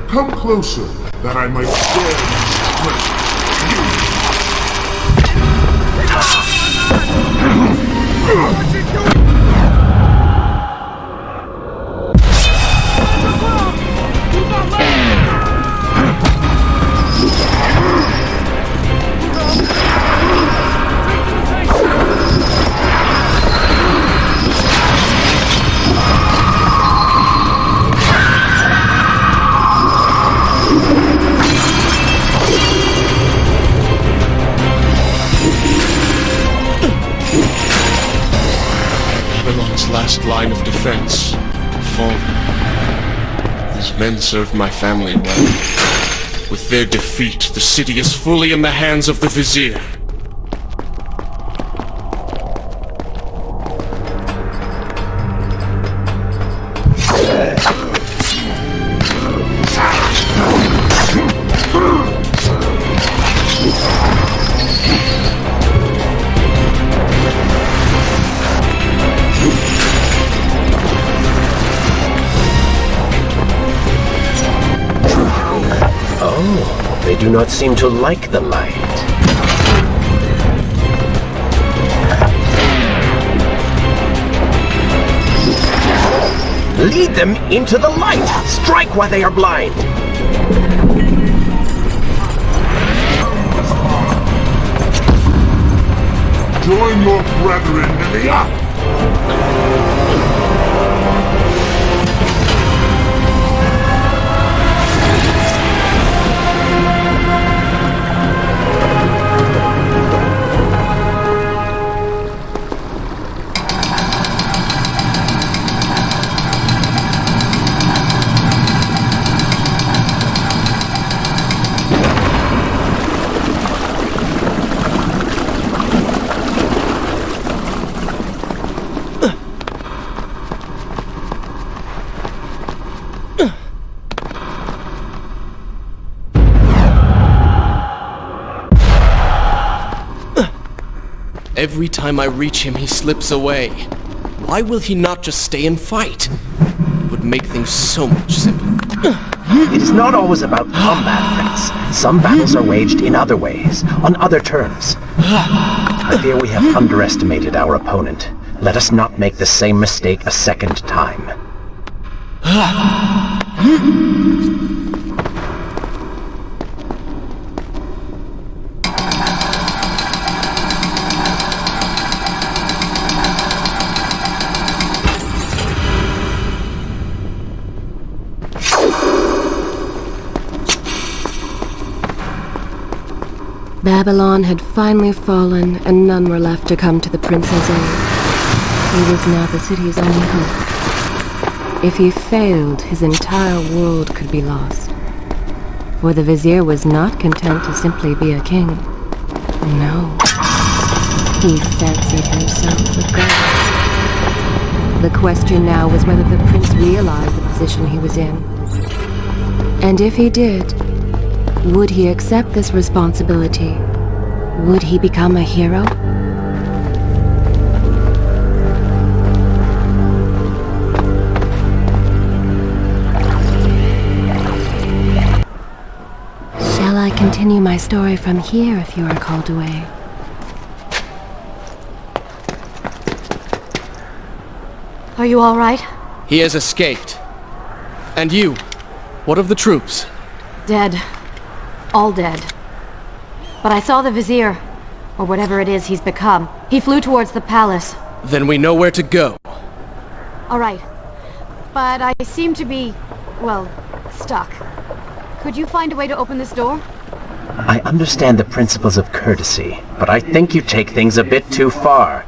Come closer, that I might share your Last line of defense. Fallen. These men served my family well. With their defeat, the city is fully in the hands of the Vizier. They do not seem to like the light. Lead them into the light! Strike while they are blind! Join your brethren in the up! Every time I reach him, he slips away. Why will he not just stay and fight? It would make things so much simpler. It is not always about combat, Prince. Some battles are waged in other ways, on other terms. I fear we have underestimated our opponent. Let us not make the same mistake a second time. Babylon had finally fallen, and none were left to come to the prince's aid. He was now the city's only hope. If he failed, his entire world could be lost. For the vizier was not content to simply be a king. No. He fancied himself a god. The question now was whether the prince realized the position he was in. And if he did, would he accept this responsibility? Would he become a hero? Shall I continue my story from here if you are called away? Are you all right? He has escaped. And you? What of the troops? Dead. All dead. But I saw the Vizier, or whatever it is he's become. He flew towards the palace. Then we know where to go. All right. But I seem to be, well, stuck. Could you find a way to open this door? I understand the principles of courtesy, but I think you take things a bit too far.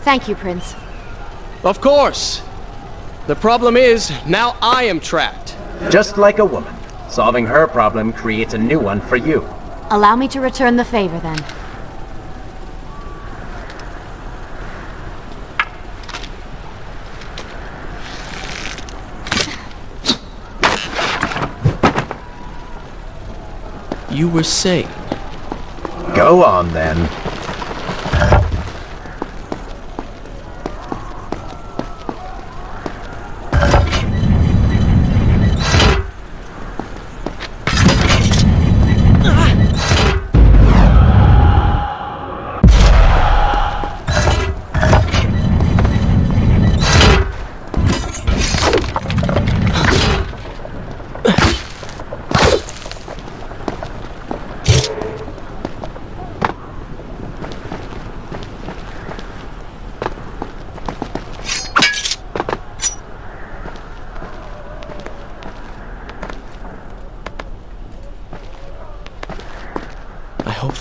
Thank you, Prince. Of course. The problem is, now I am trapped. Just like a woman. Solving her problem creates a new one for you. Allow me to return the favor, then. You were saying? Go on, then.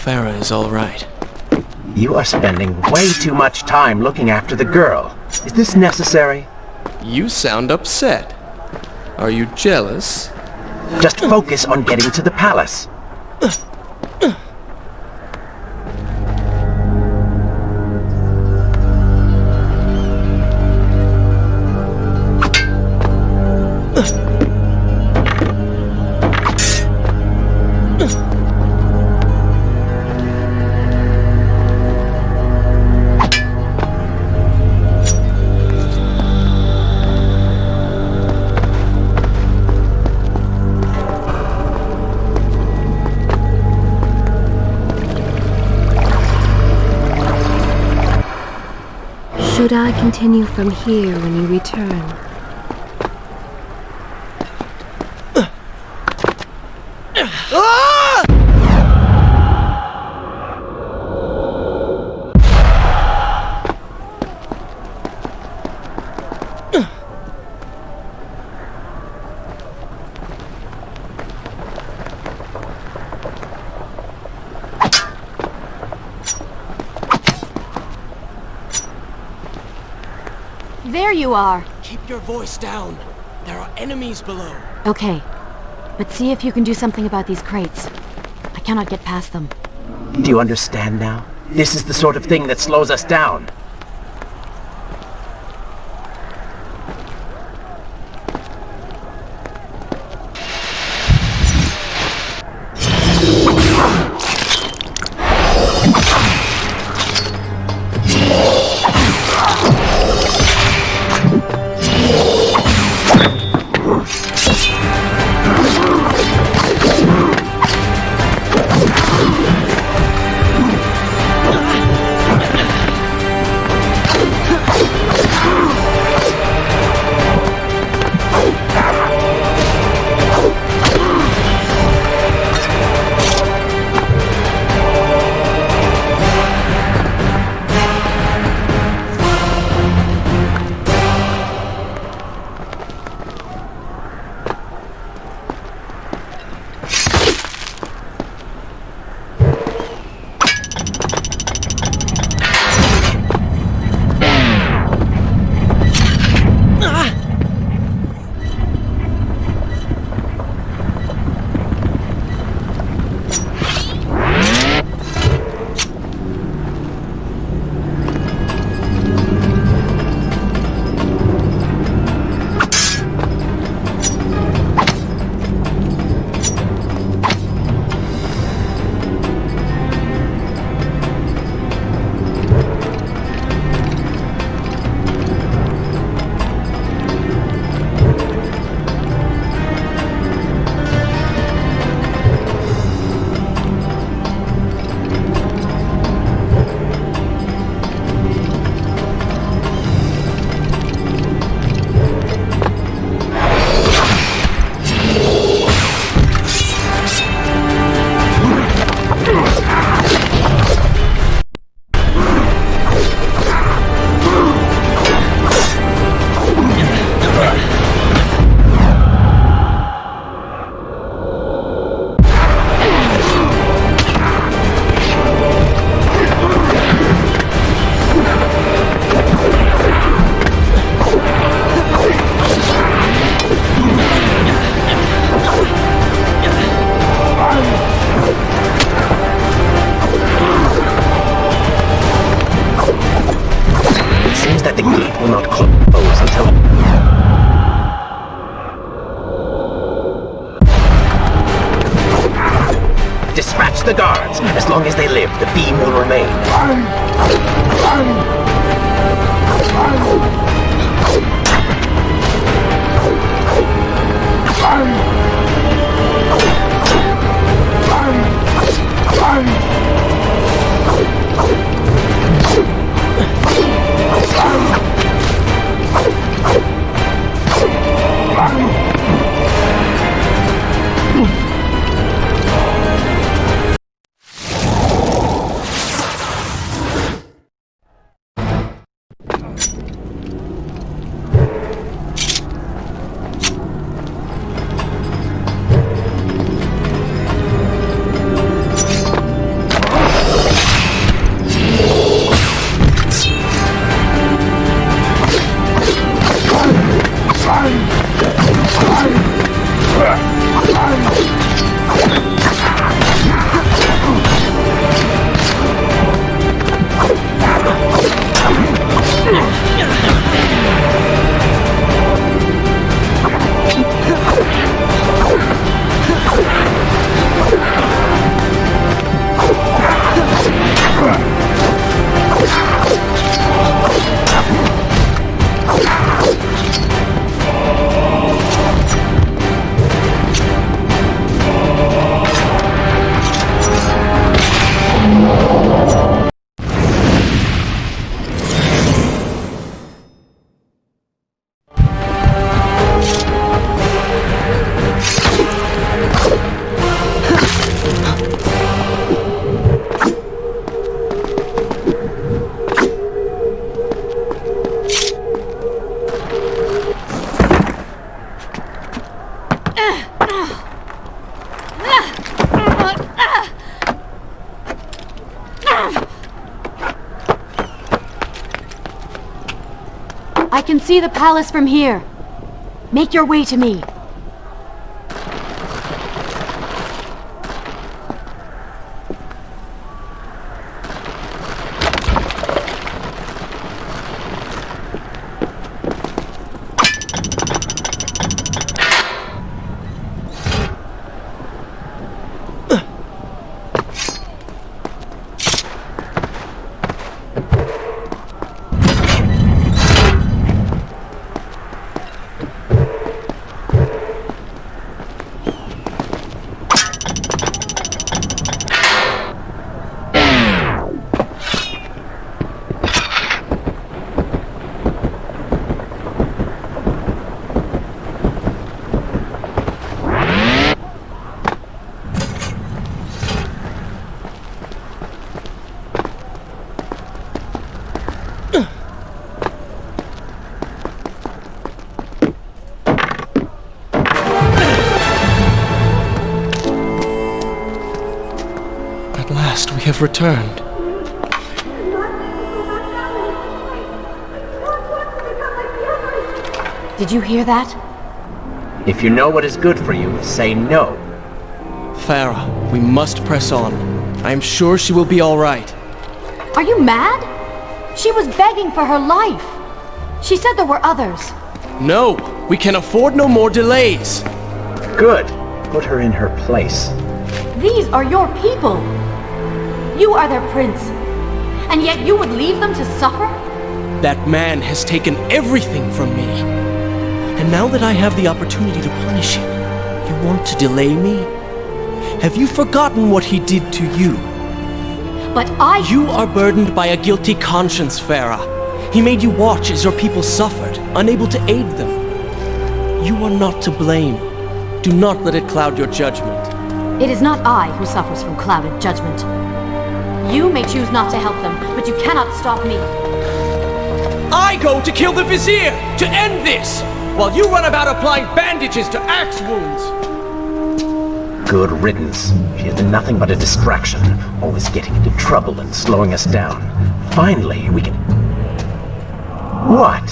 Farah is all right. You are spending way too much time looking after the girl. Is this necessary? You sound upset. Are you jealous? Just focus on getting to the palace. Should I continue from here when you return? There you are. Keep your voice down. There are enemies below. Okay. But see if you can do something about these crates. I cannot get past them. Do you understand now? This is the sort of thing that slows us down. Dispatch the guards. As long as they live, the beam will remain. I can see the palace from here. Make your way to me. We have returned. Did you hear that? If you know what is good for you, say no. Farah, we must press on. I am sure she will be all right. Are you mad? She was begging for her life. She said there were others. No, we can afford no more delays. Good. Put her in her place. These are your people. You are their prince. And yet you would leave them to suffer? That man has taken everything from me. And now that I have the opportunity to punish him, you want to delay me? Have you forgotten what he did to you? But You are burdened by a guilty conscience, Farah. He made you watch as your people suffered, unable to aid them. You are not to blame. Do not let it cloud your judgment. It is not I who suffers from clouded judgment. You may choose not to help them, but you cannot stop me. I go to kill the Vizier, to end this, while you run about applying bandages to axe wounds. Good riddance. She has been nothing but a distraction, always getting into trouble and slowing us down. Finally, we can... What?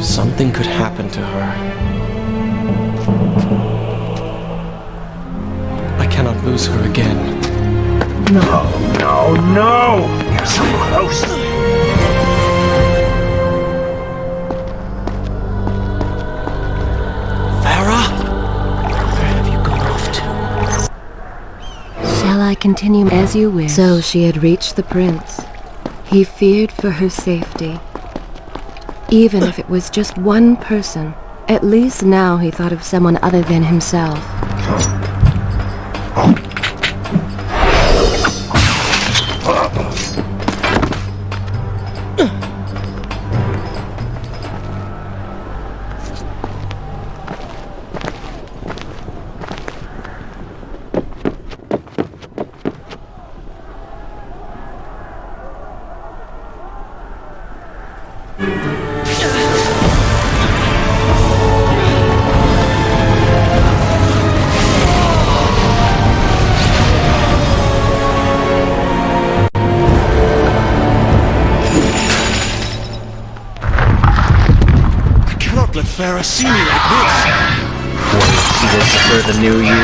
Something could happen to her. I cannot lose her again. No, no, no! You're so close! Farah? Where have you gone off to? Shall I continue as you wish? So she had reached the prince. He feared for her safety. Even if it was just one person, at least now he thought of someone other than himself. Farah see me like this? She will prefer the new you?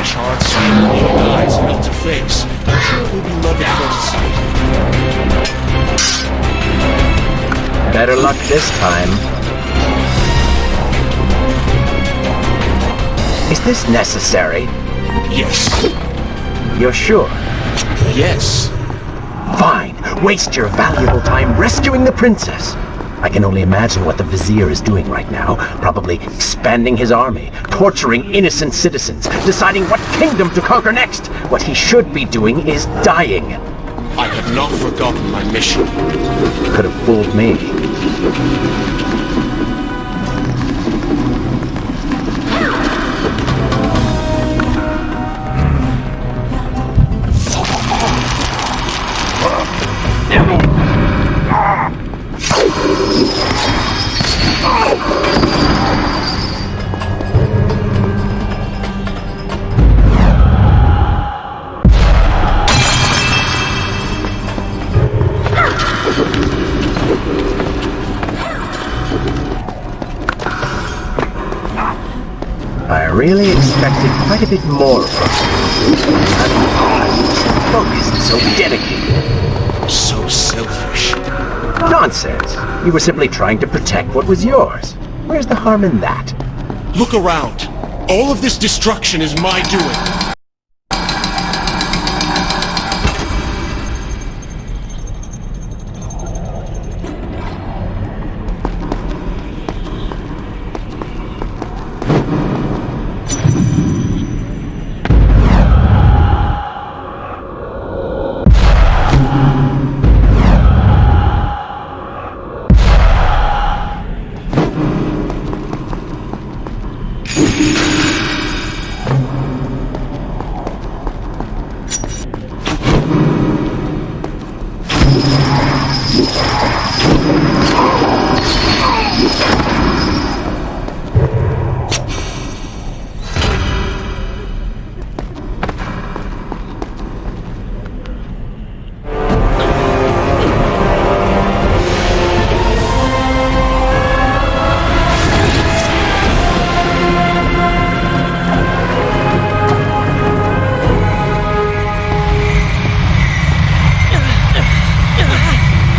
Charred skin in your eyes, melt to face. I'm sure it will be love at first sight. Better luck this time. Is this necessary? Yes. You're sure? Yes. Fine. Waste your valuable time rescuing the princess. I can only imagine what the Vizier is doing right now. Probably expanding his army, torturing innocent citizens, deciding what kingdom to conquer next. What he should be doing is dying. I have not forgotten my mission. Could have fooled me. really expected quite a bit more from you. So focused, so dedicated. So selfish. Nonsense. You were simply trying to protect what was yours. Where's the harm in that? Look around. All of this destruction is my doing.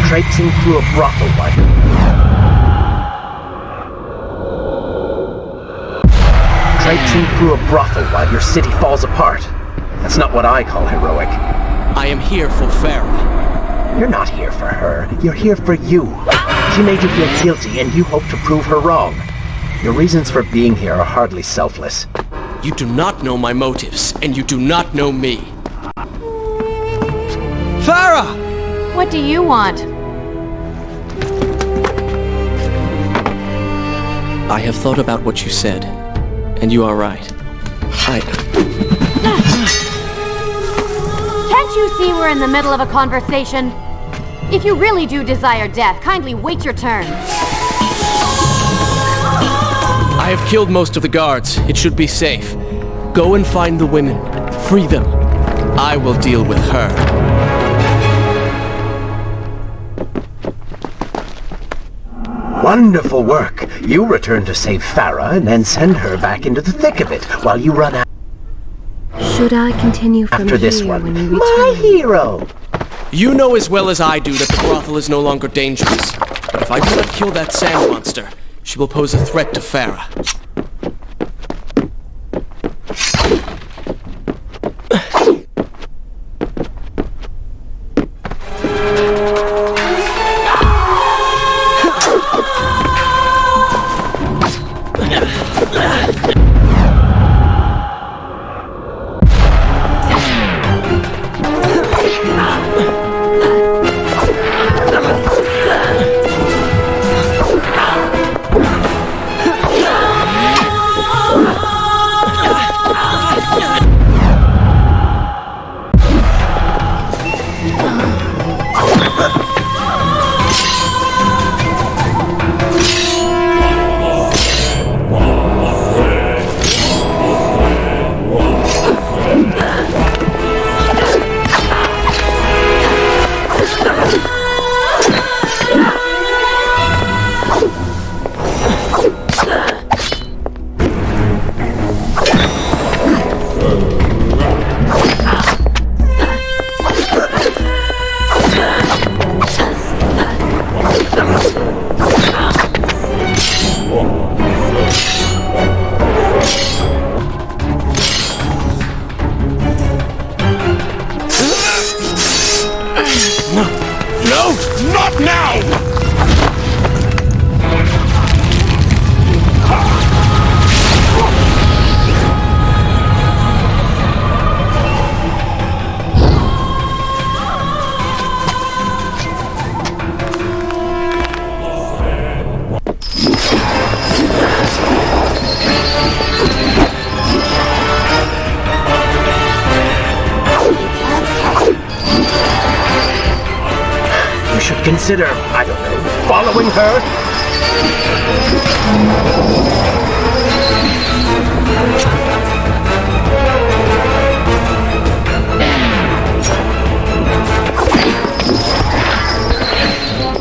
Traipsing through a brothel while your city falls apart. That's not what I call heroic. I am here for Farah. You're not here for her. You're here for you. She made you feel guilty, and you hope to prove her wrong. Your reasons for being here are hardly selfless. You do not know my motives, and you do not know me. Farah! What do you want? I have thought about what you said, and you are right. Can't you see we're in the middle of a conversation? If you really do desire death, kindly wait your turn. I have killed most of the guards. It should be safe. Go and find the women. Free them. I will deal with her. Wonderful work. You return to save Farah and then send her back into the thick of it while you run out. Should I continue from After this here one, when you my return? hero! You know as well as I do that the brothel is no longer dangerous. But if I do not kill that sand monster, she will pose a threat to Farah. Not now! Consider, I don't know, following her?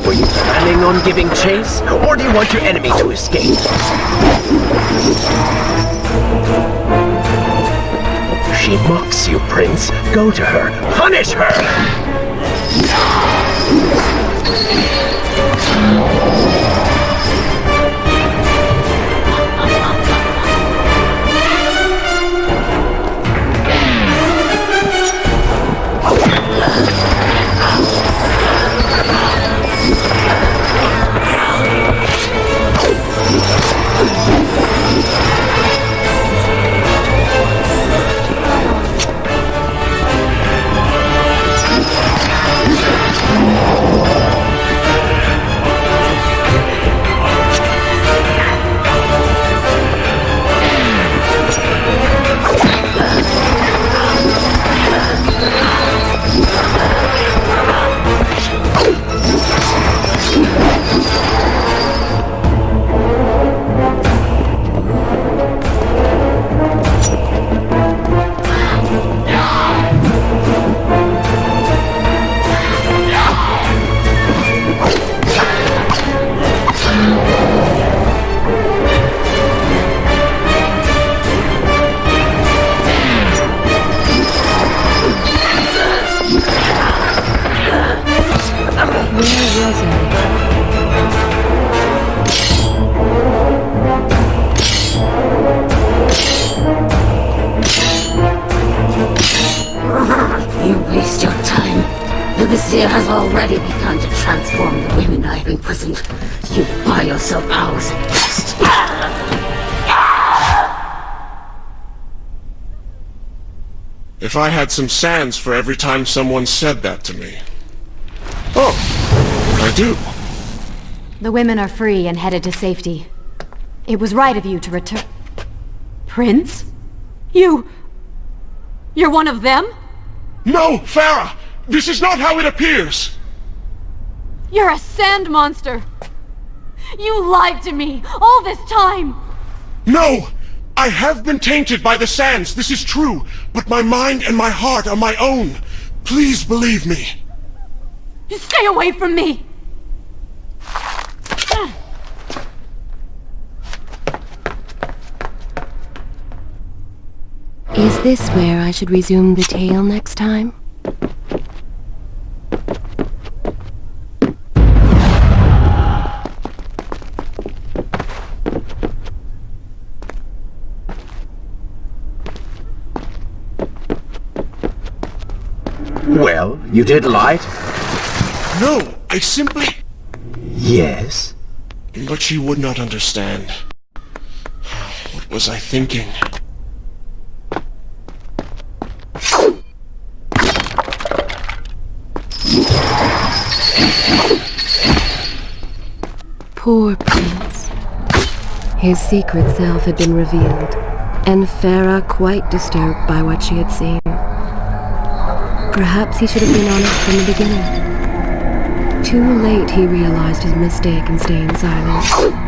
Were you planning on giving chase, or do you want your enemy to escape? She mocks you, Prince. Go to her. Punish her! You waste your time. The Vizier has already begun to transform the women I've imprisoned. You buy yourself hours at best. If I had some sands for every time someone said that to me. Oh, I do. The women are free and headed to safety. It was right of you to return... Prince? You're one of them? No, Farah! This is not how it appears! You're a sand monster! You lied to me all this time! No! I have been tainted by the sands, this is true, but my mind and my heart are my own. Please believe me. Stay away from me! Is this where I should resume the tale next time? Well, you did lie? No, I simply... Yes? But she would not understand. What was I thinking? Poor Prince. His secret self had been revealed, and Farah quite disturbed by what she had seen. Perhaps he should have been honest from the beginning. Too late he realized his mistake and staying silent.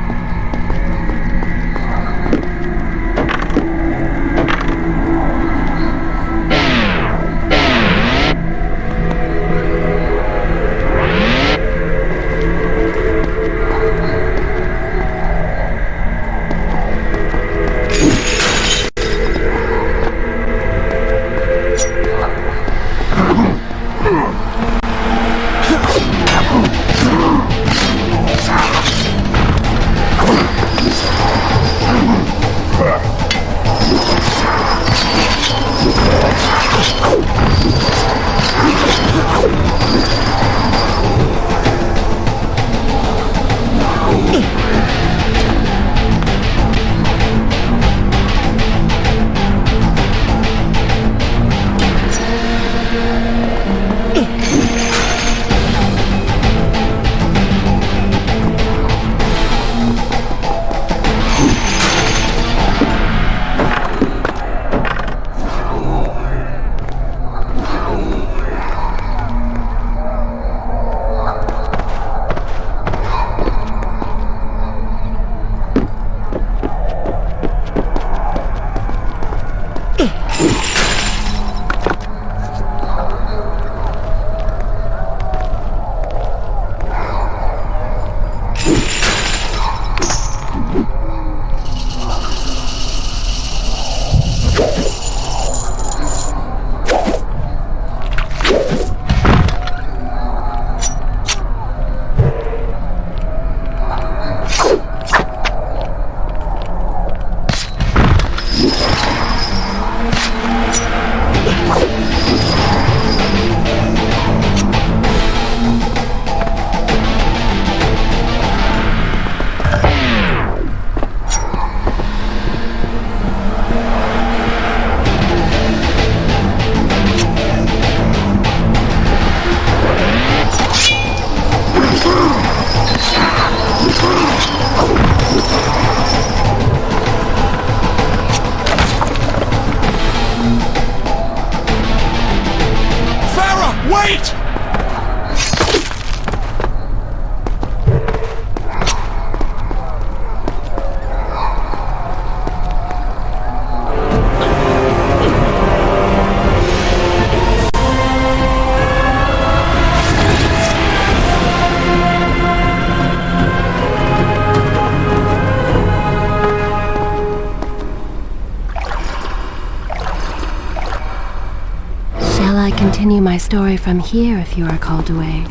continue my story from here if you are called away.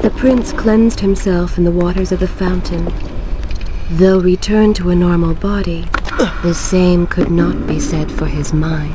The prince cleansed himself in the waters of the fountain. Though returned to a normal body, the same could not be said for his mind.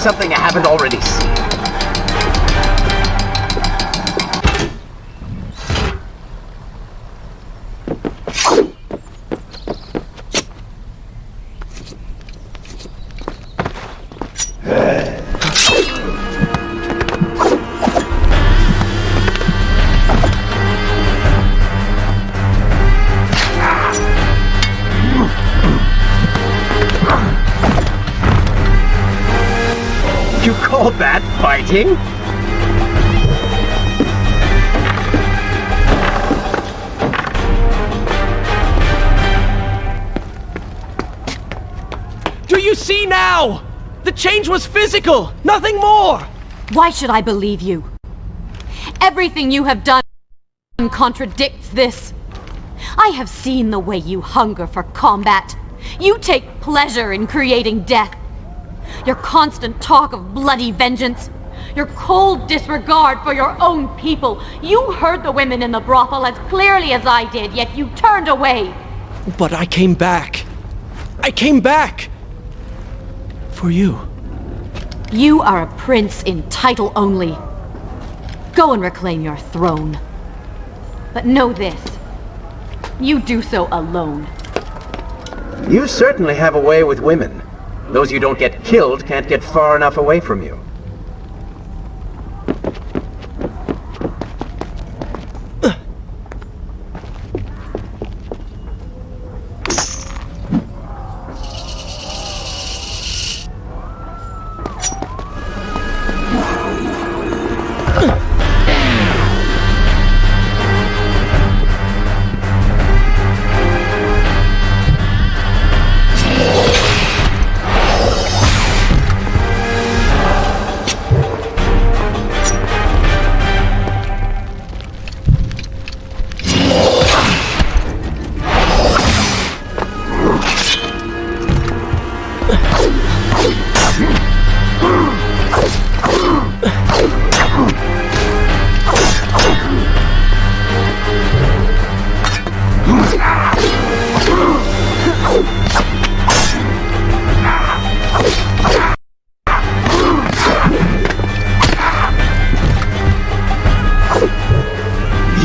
Something I haven't already seen. You call that fighting? Do you see now? The change was physical, nothing more! Why should I believe you? Everything you have done contradicts this. I have seen the way you hunger for combat. You take pleasure in creating death. Your constant talk of bloody vengeance. Your cold disregard for your own people. You heard the women in the brothel as clearly as I did, yet you turned away. But I came back. I came back! For you. You are a prince in title only. Go and reclaim your throne. But know this. You do so alone. You certainly have a way with women. Those you don't get killed can't get far enough away from you.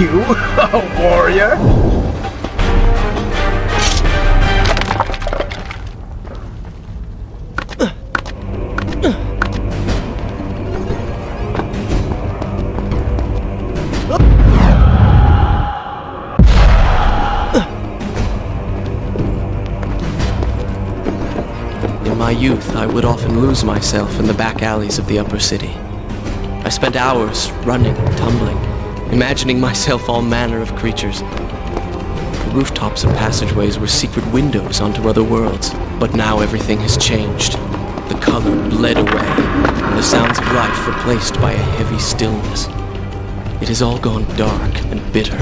you, a warrior? In my youth, I would often lose myself in the back alleys of the upper city. I spent hours running, tumbling, imagining myself all manner of creatures. The rooftops and passageways were secret windows onto other worlds, but now everything has changed. The color bled away, and the sounds of life replaced by a heavy stillness. It has all gone dark and bitter.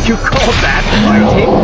You call that fighting?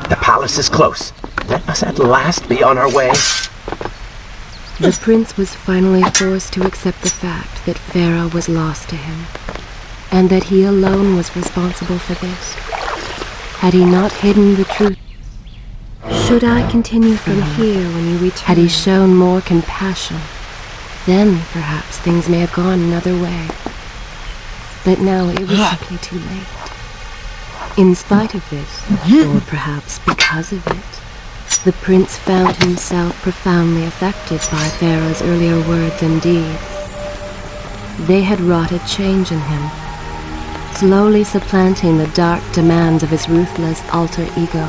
The palace is close. Let us at last be on our way. The prince was finally forced to accept the fact that Farah was lost to him, and that he alone was responsible for this. Had he not hidden the truth? Should I continue from here when you return? Had he shown more compassion? Then, perhaps, things may have gone another way. But now it was simply too late. In spite of this, or perhaps because of it, the prince found himself profoundly affected by Farah's earlier words and deeds. They had wrought a change in him, slowly supplanting the dark demands of his ruthless alter ego.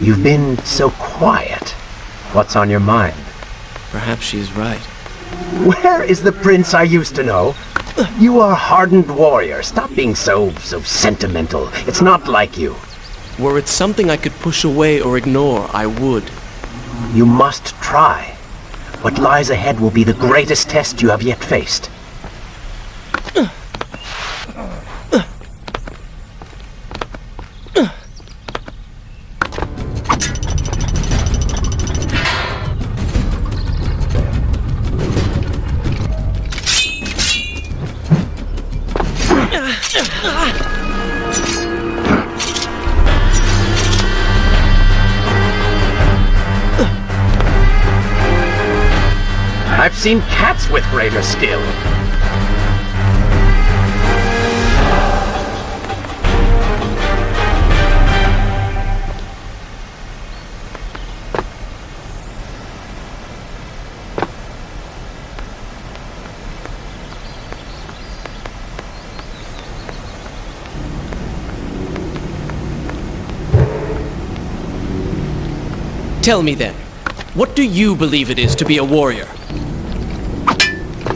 You've been so quiet. What's on your mind? Perhaps she is right. Where is the prince I used to know? You are a hardened warrior. Stop being so sentimental. It's not like you. Were it something I could push away or ignore, I would. You must try. What lies ahead will be the greatest test you have yet faced. I've seen cats with greater skill. Tell me then, what do you believe it is to be a warrior?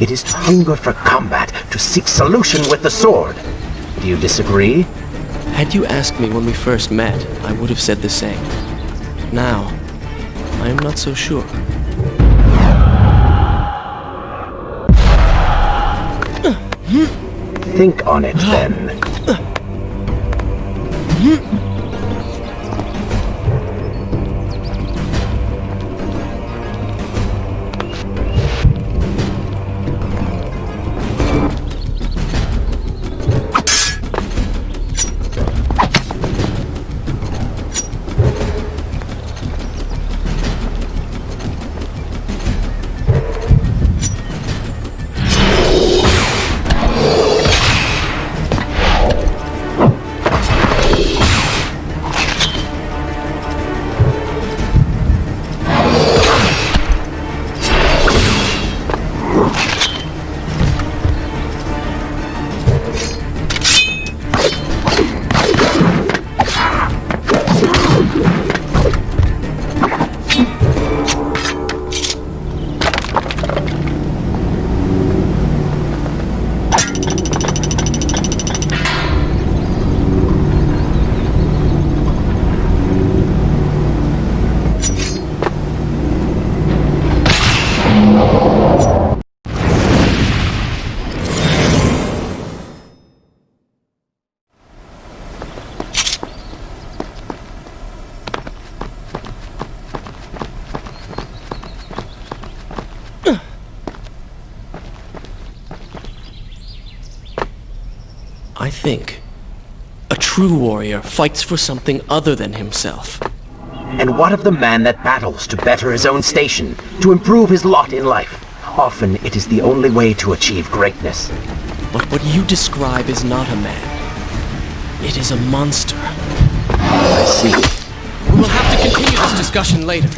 It is to hunger for combat, to seek solution with the sword. Do you disagree? Had you asked me when we first met, I would have said the same. Now, I am not so sure. Think on it then. I think a true warrior fights for something other than himself. And what of the man that battles to better his own station, to improve his lot in life? Often it is the only way to achieve greatness. But what you describe is not a man. It is a monster. I see. We will have to continue this discussion later.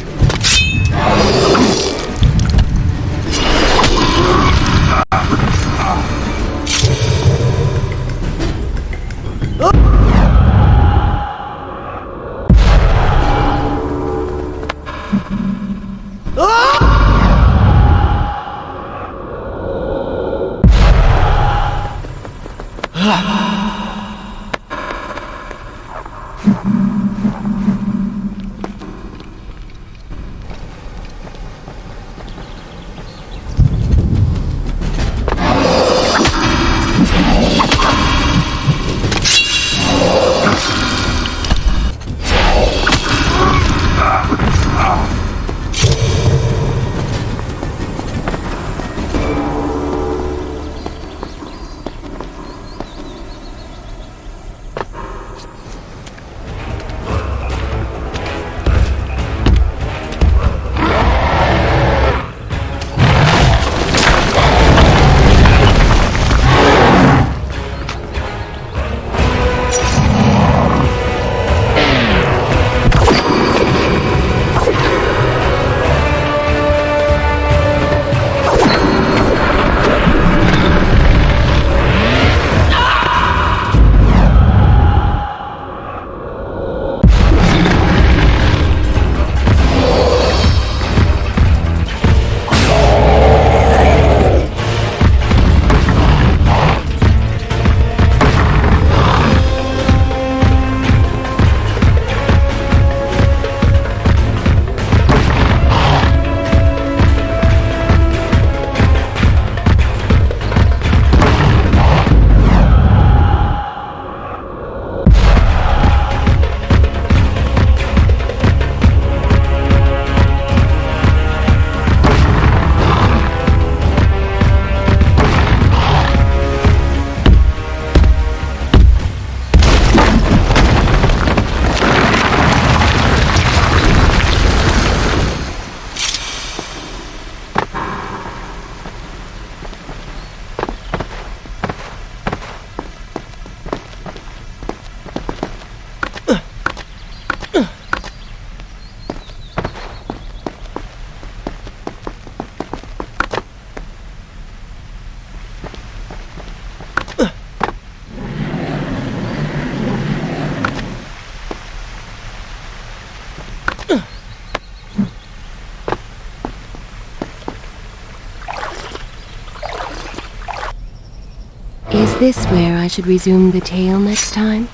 Is this where I should resume the tale next time?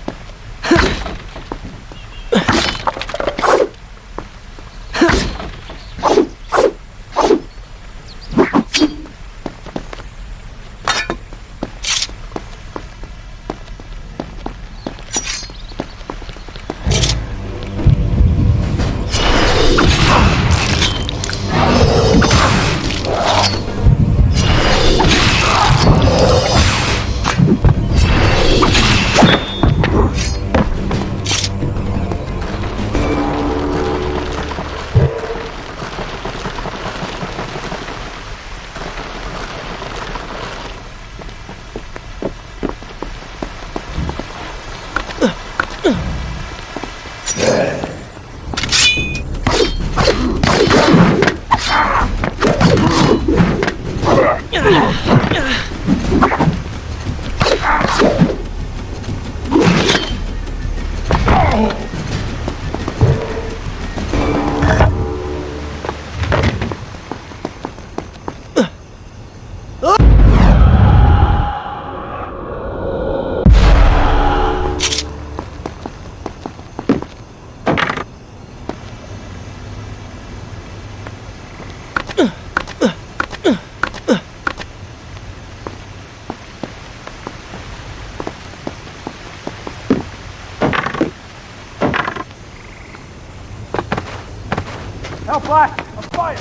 Black! A fire!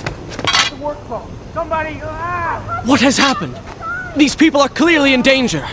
The work phone! Somebody! Ah! What has happened? These people are clearly in danger.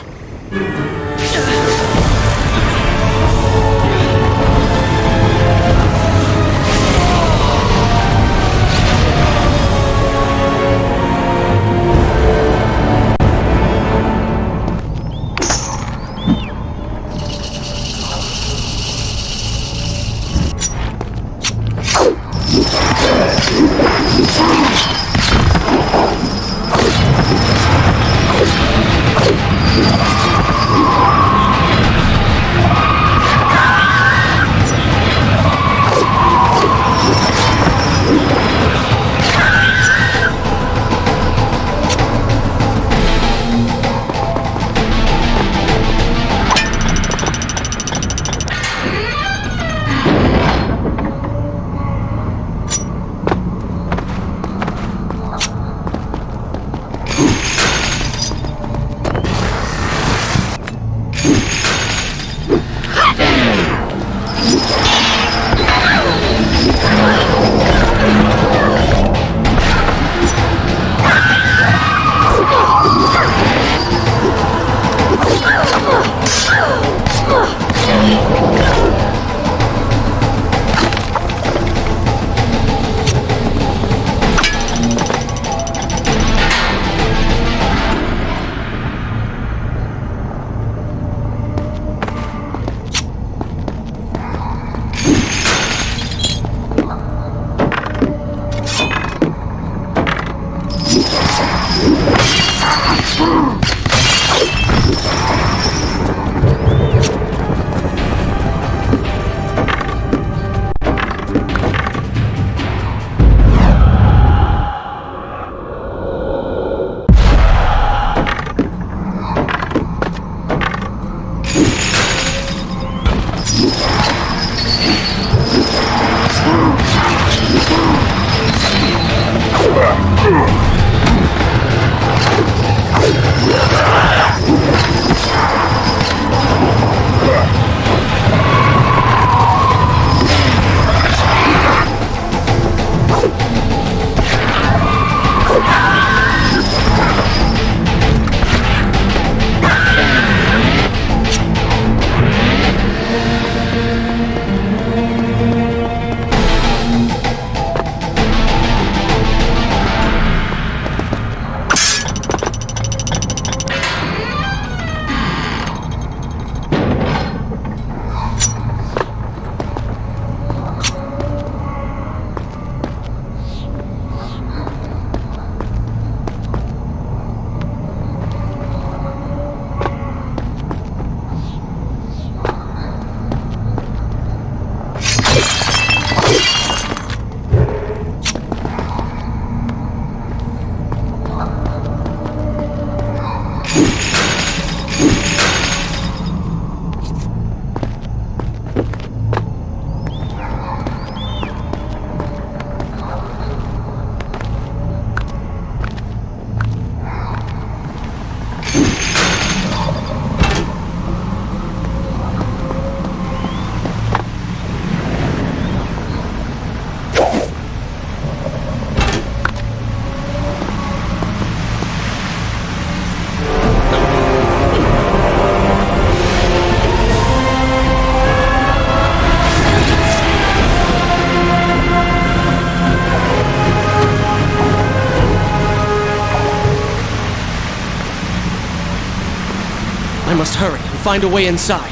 I must hurry and find a way inside.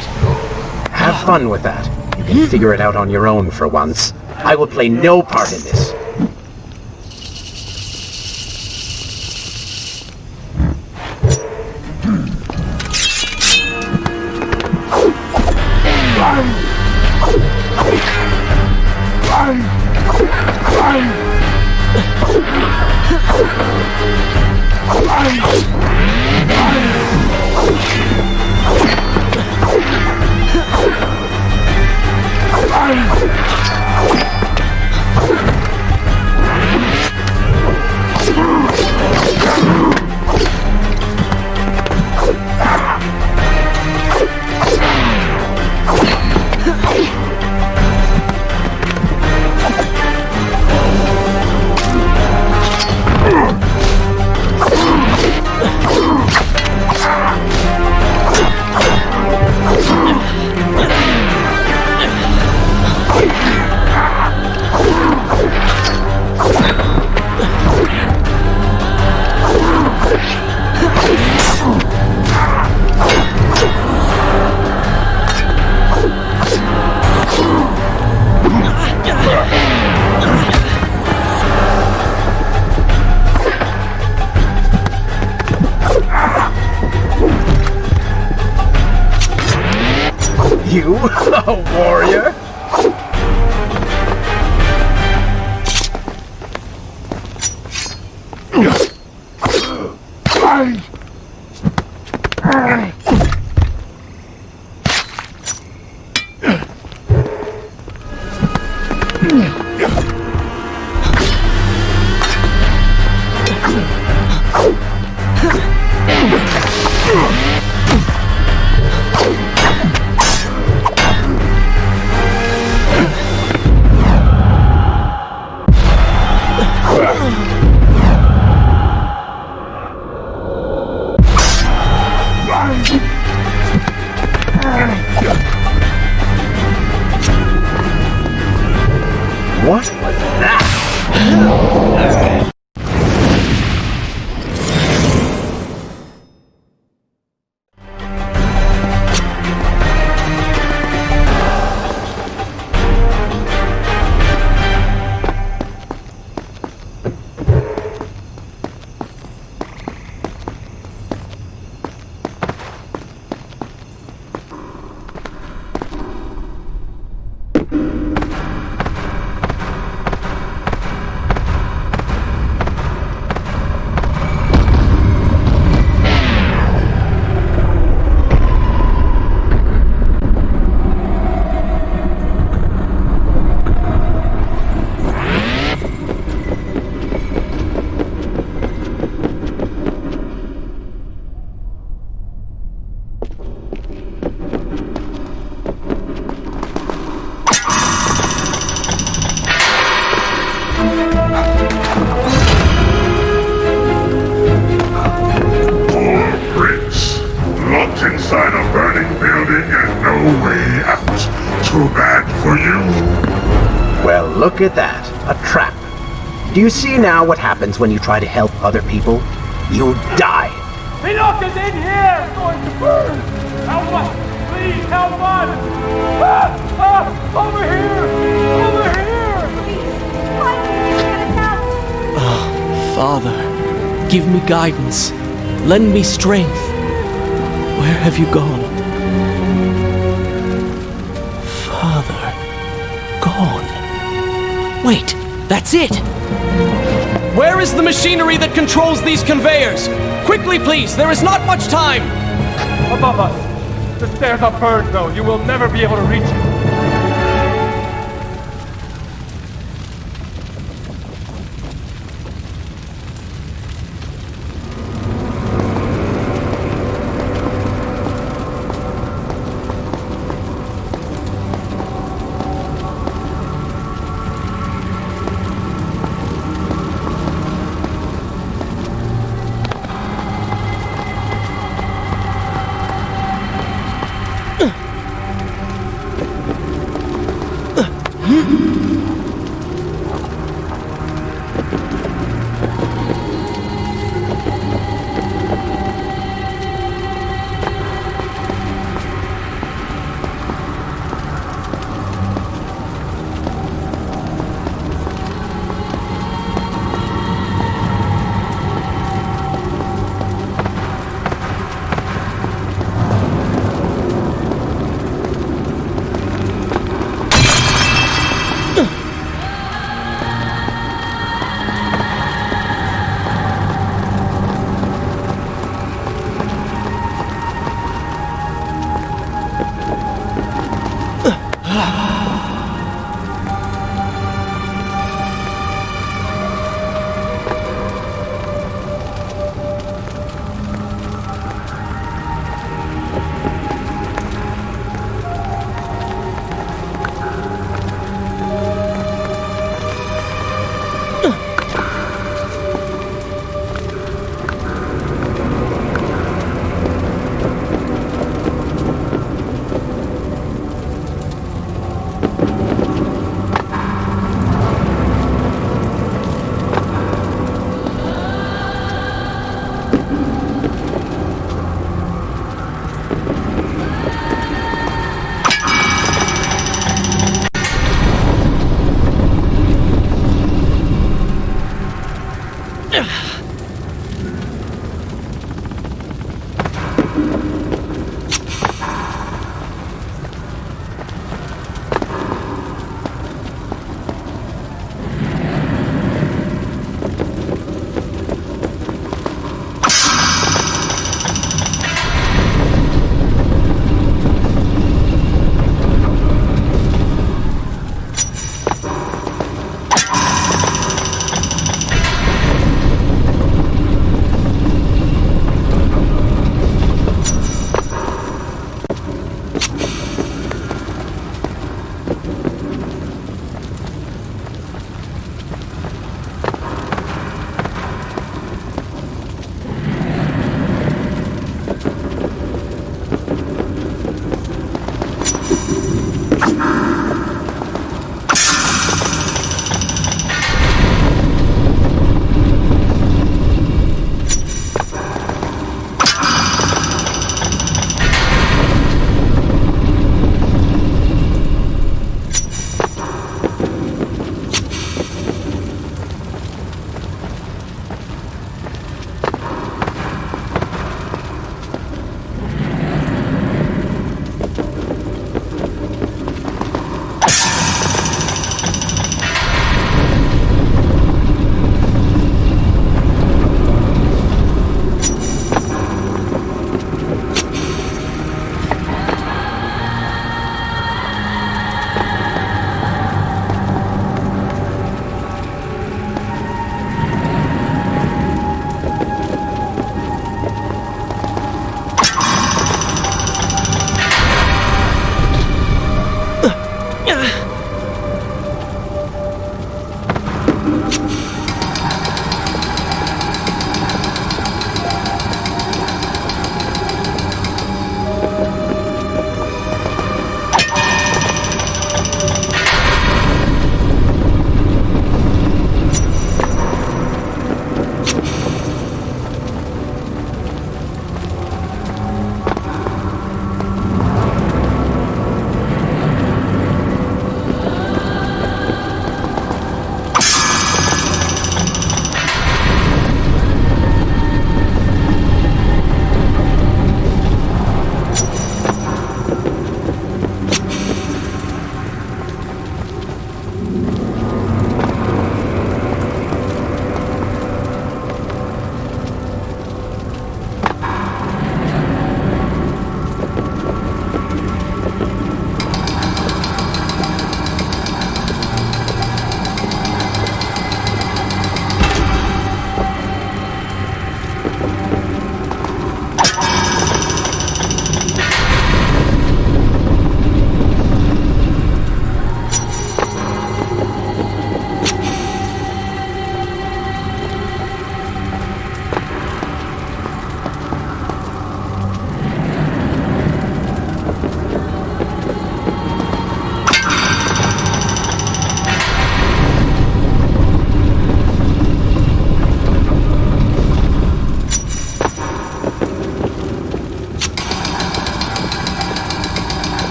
Have fun with that. You can figure it out on your own for once. I will play no part in this. You, a warrior? What was that? Look at that. A trap. Do you see now what happens when you try to help other people? You die. Enoch is in here! It's going to burn! Help us! Please, help us! Over here! Over here! Oh, Father, give me guidance. Lend me strength. Where have you gone? Father, gone. Wait, that's it! Where is the machinery that controls these conveyors? Quickly, please, there is not much time! Above us. The stairs are burned, though. You will never be able to reach it.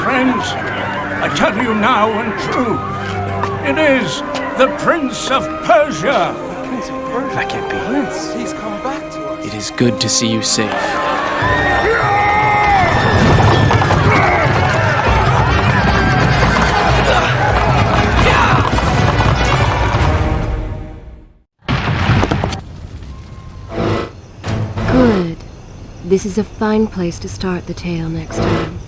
friends. I tell you now and true. It is the Prince of Persia. That can't be. Prince, he's come back to us. It is good to see you safe. Good. This is a fine place to start the tale next time.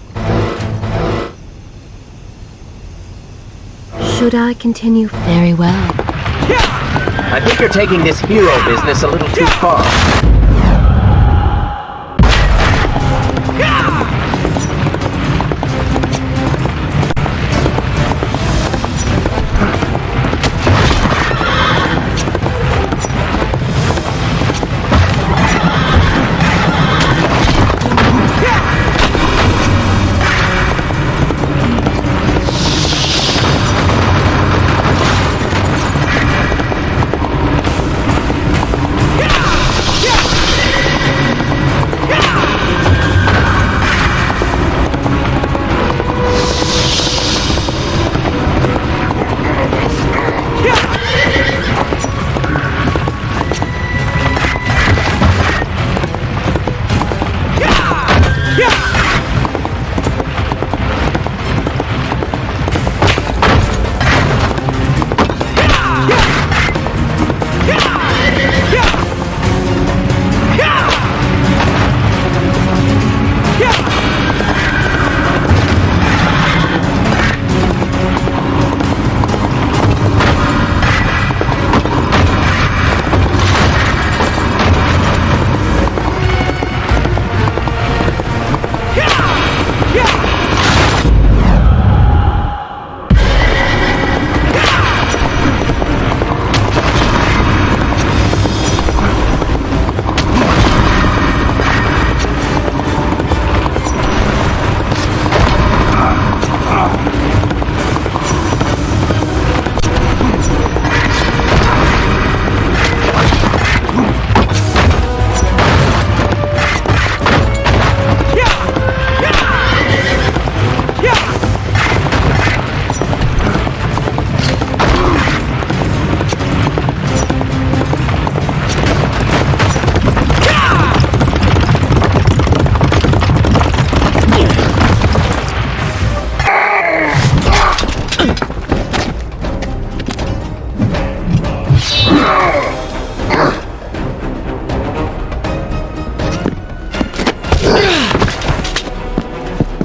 Should I continue? Very well. I think you're taking this hero business a little too far.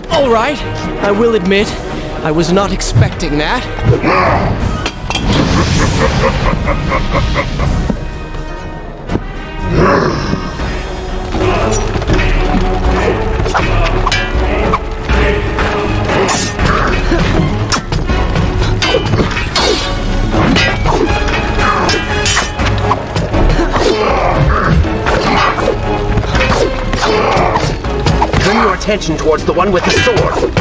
All right, I will admit, I was not expecting that. Turn your attention towards the one with the sword.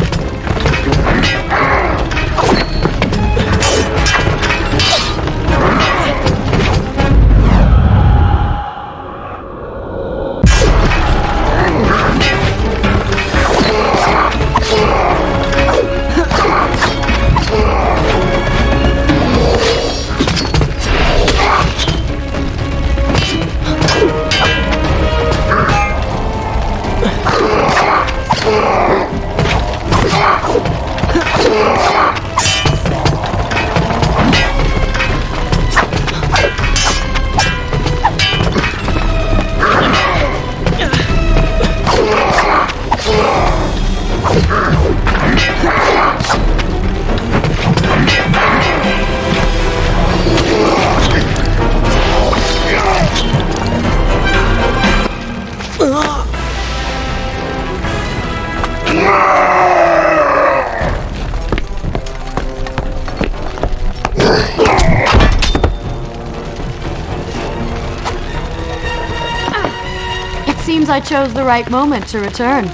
I chose the right moment to return.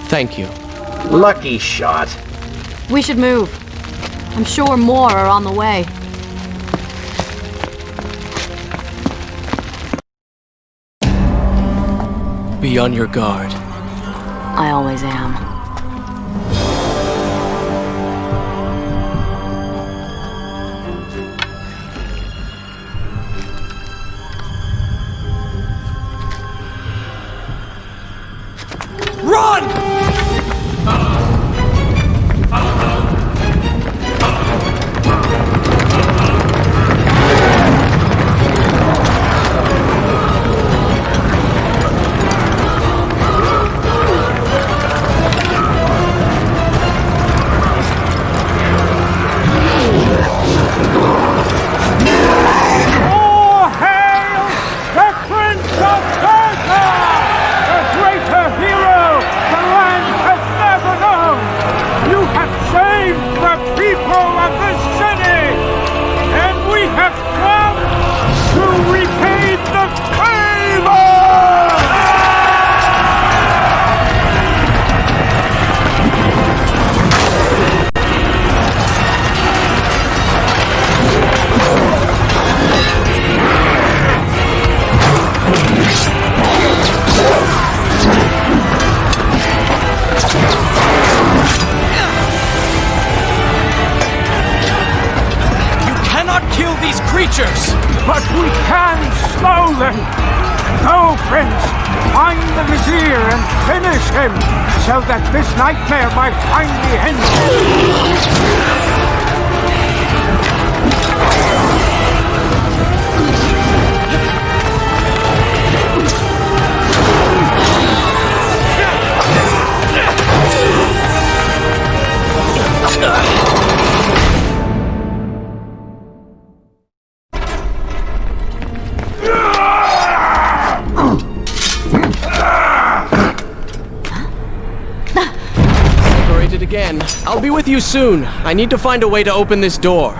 Thank you. Lucky shot. We should move. I'm sure more are on the way. Be on your guard. I always am. creatures! But we can slow them! Go, Prince! Find the Vizier and finish him, so that this nightmare might finally end! Separated again. I'll be with you soon. I need to find a way to open this door.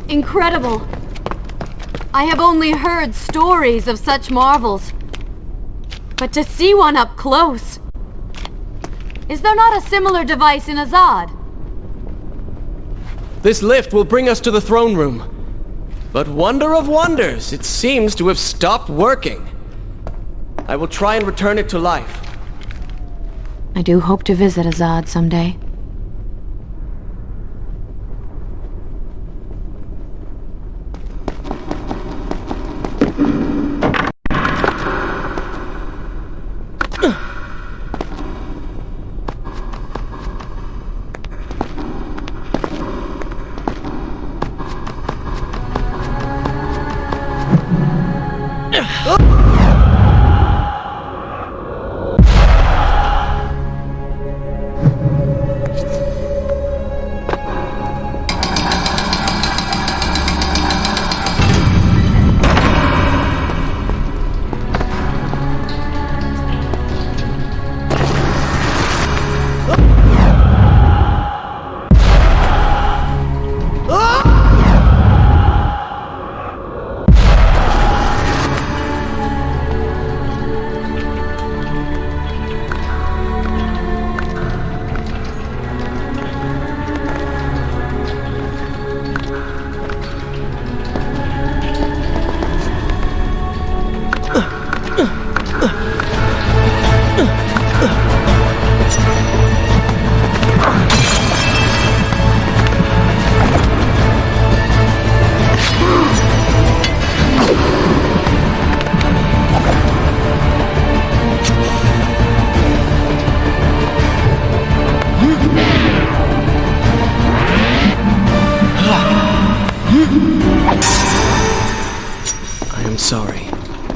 Incredible! I have only heard stories of such marvels. But to see one up close... Is there not a similar device in Azad? This lift will bring us to the throne room. But wonder of wonders, it seems to have stopped working. I will try and return it to life. I do hope to visit Azad someday.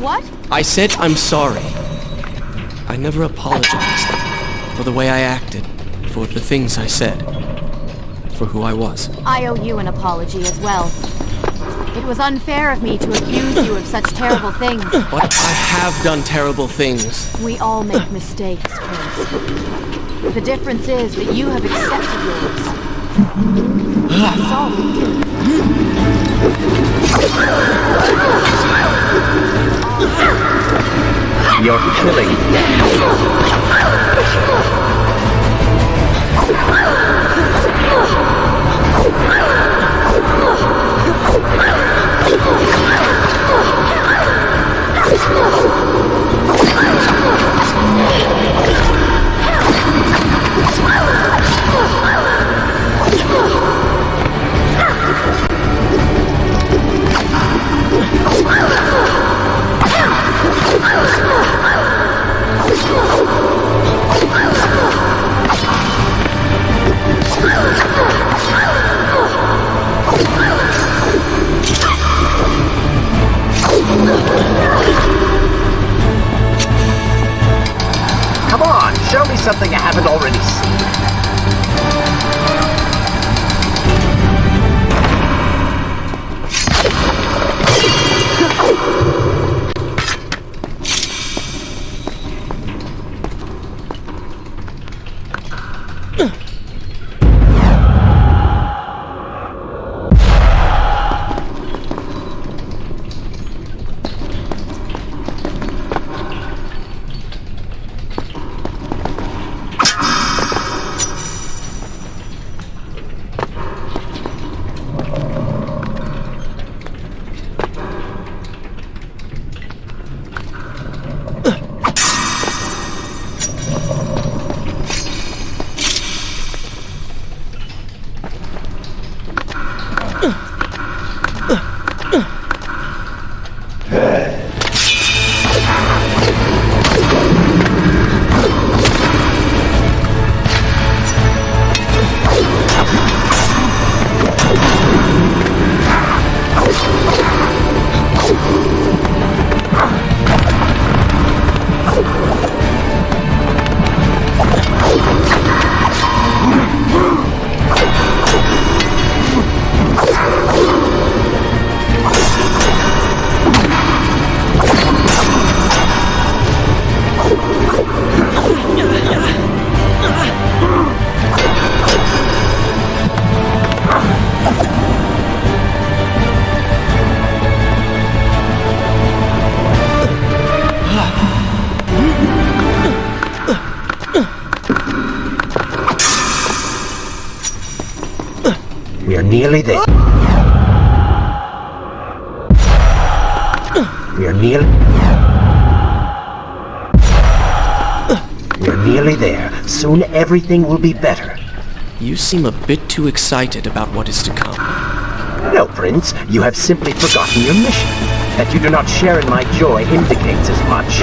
What? I said I'm sorry. I never apologized for the way I acted, for the things I said, for who I was. I owe you an apology as well. It was unfair of me to accuse you of such terrible things. But I have done terrible things. We all make mistakes, Prince. The difference is that you have accepted yours. That's all we do. You're killing Come on, show me something I haven't already seen. We're nearly there. We're nearly there. Soon everything will be better. You seem a bit too excited about what is to come. No, Prince. You have simply forgotten your mission. That you do not share in my joy indicates as much.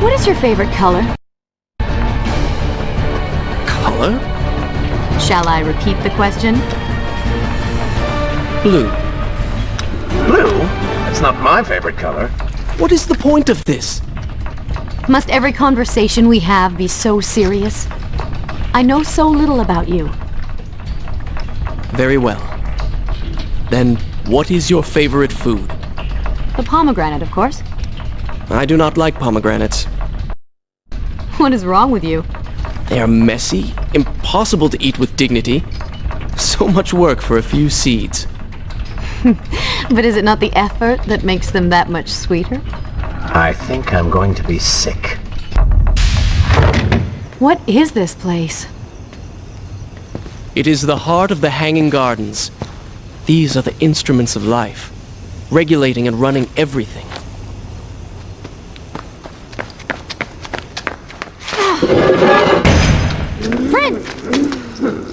What is your favorite color? Color? Shall I repeat the question? Blue. Blue? That's not my favorite color. What is the point of this? Must every conversation we have be so serious? I know so little about you. Very well. Then, what is your favorite food? The pomegranate, of course. I do not like pomegranates. What is wrong with you? They are messy, impossible to eat with dignity. So much work for a few seeds. But is it not the effort that makes them that much sweeter? I think I'm going to be sick. What is this place? It is the heart of the Hanging Gardens. These are the instruments of life, regulating and running everything. Prince!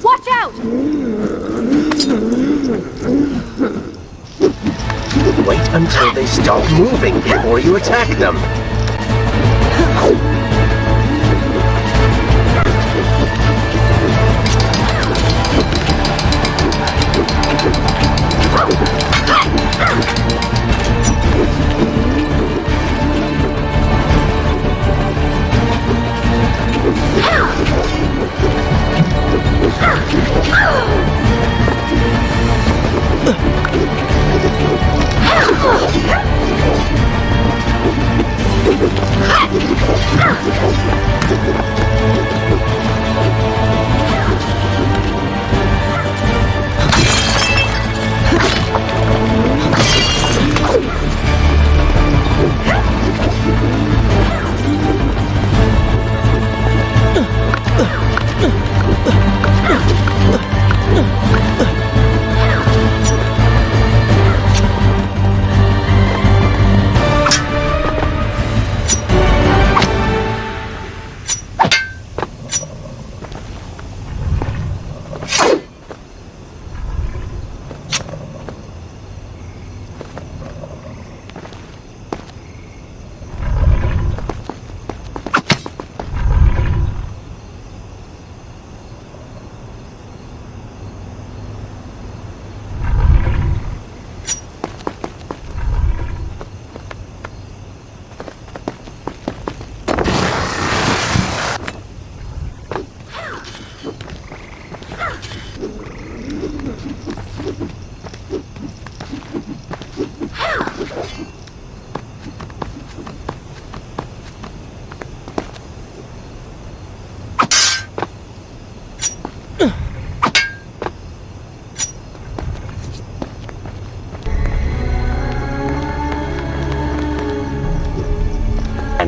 Watch out! Wait, until they stop moving before you attack them.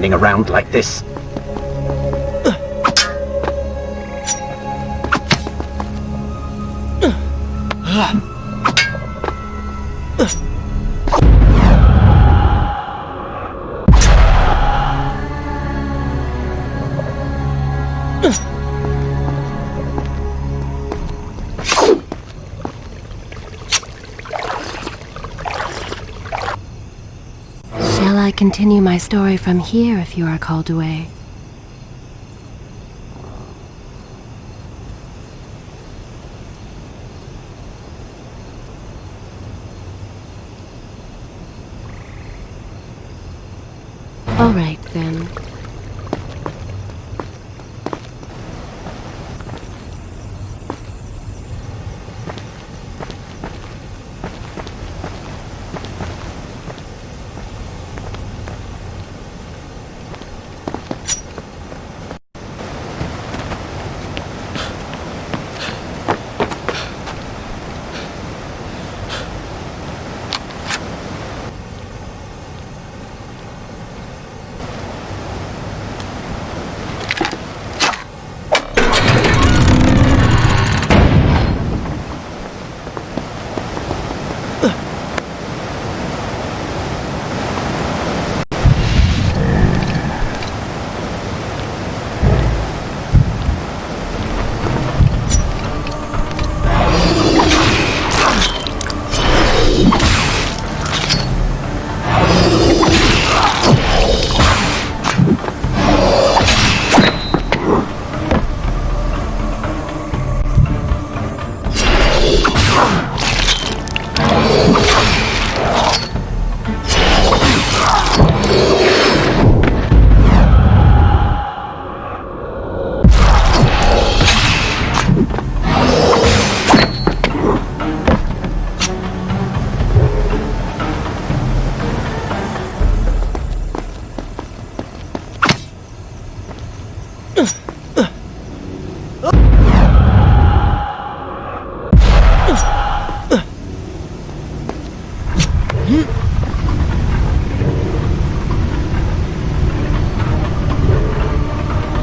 Standing around like this. Shall I continue my story from here if you are called away? All right, then.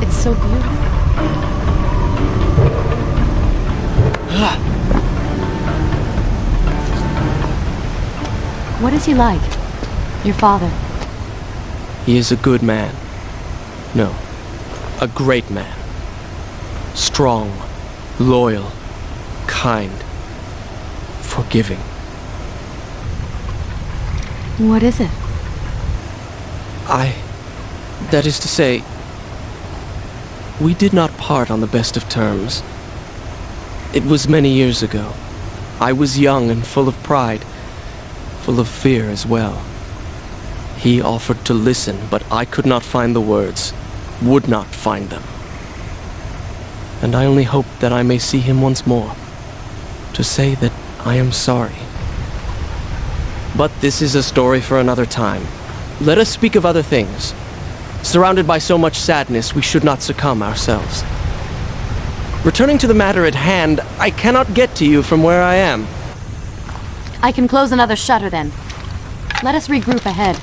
It's so beautiful. What is he like? Your father? He is a good man. No, a great man. Strong, loyal, kind, forgiving. What is it? That is to say, we did not part on the best of terms. It was many years ago. I was young and full of pride, full of fear as well. He offered to listen, but I could not find the words, would not find them. And I only hope that I may see him once more, to say that I am sorry. But this is a story for another time. Let us speak of other things. Surrounded by so much sadness, we should not succumb ourselves. Returning to the matter at hand, I cannot get to you from where I am. I can close another shutter then. Let us regroup ahead.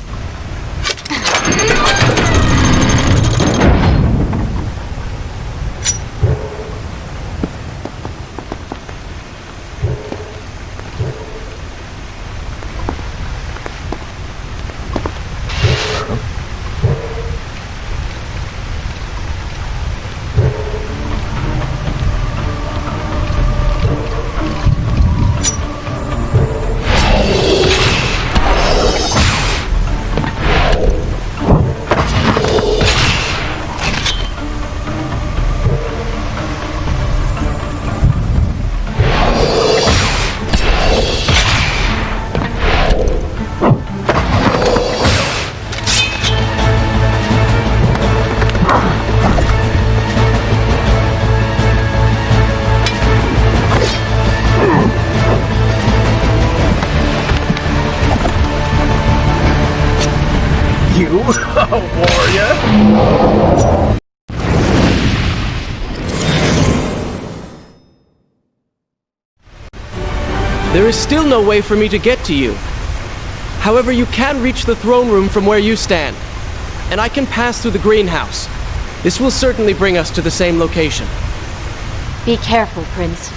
There is still no way for me to get to you. However, you can reach the throne room from where you stand, and I can pass through the greenhouse. This will certainly bring us to the same location. Be careful, Prince.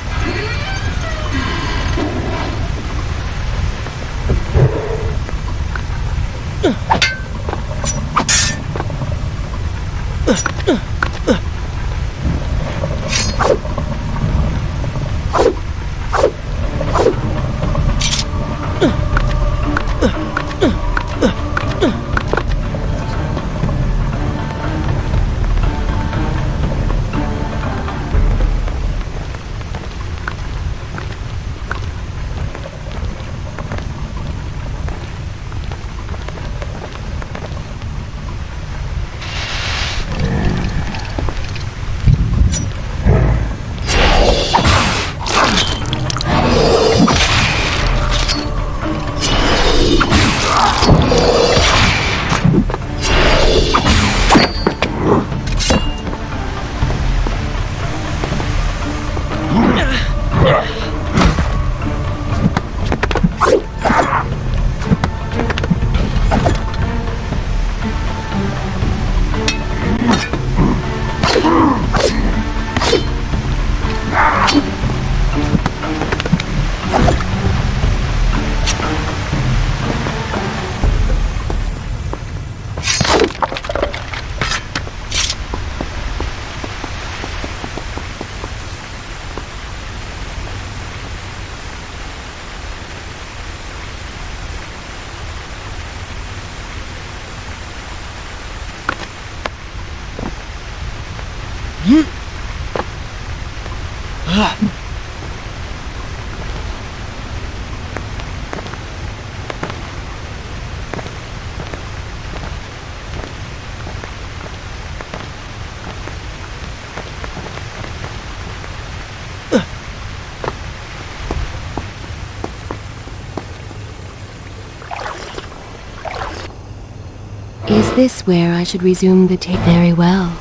Is this where I should resume the tape? Very well.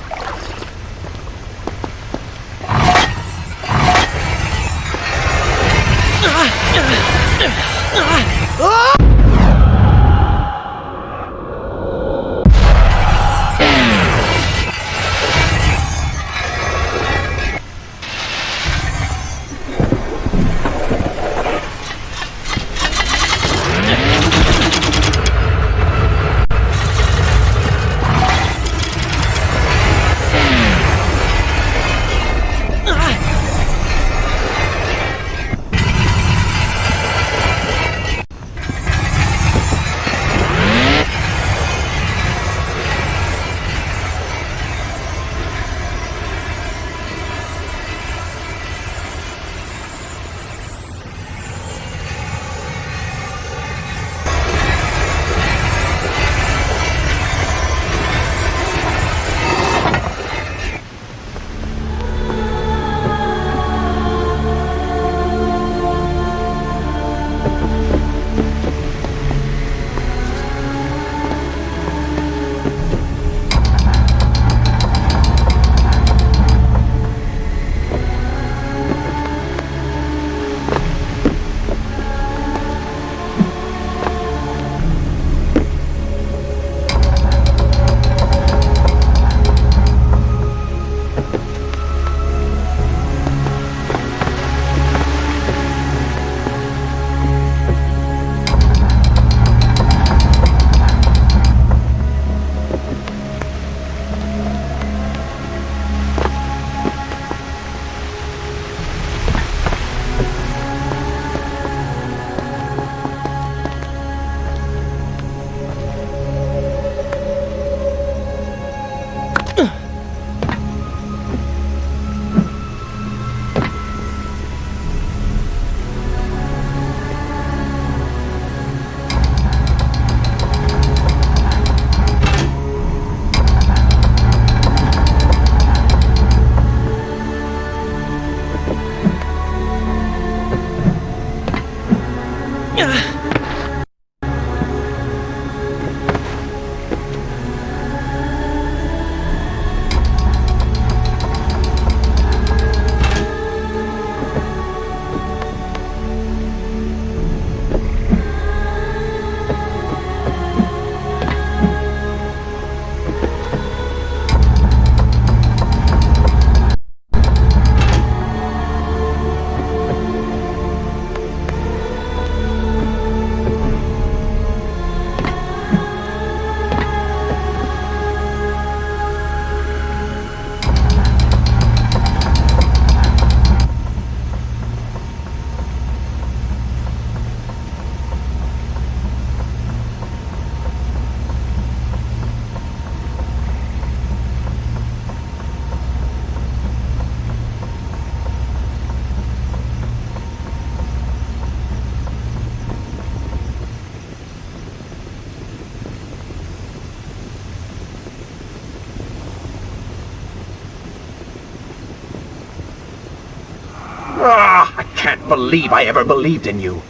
can't believe I ever believed in you.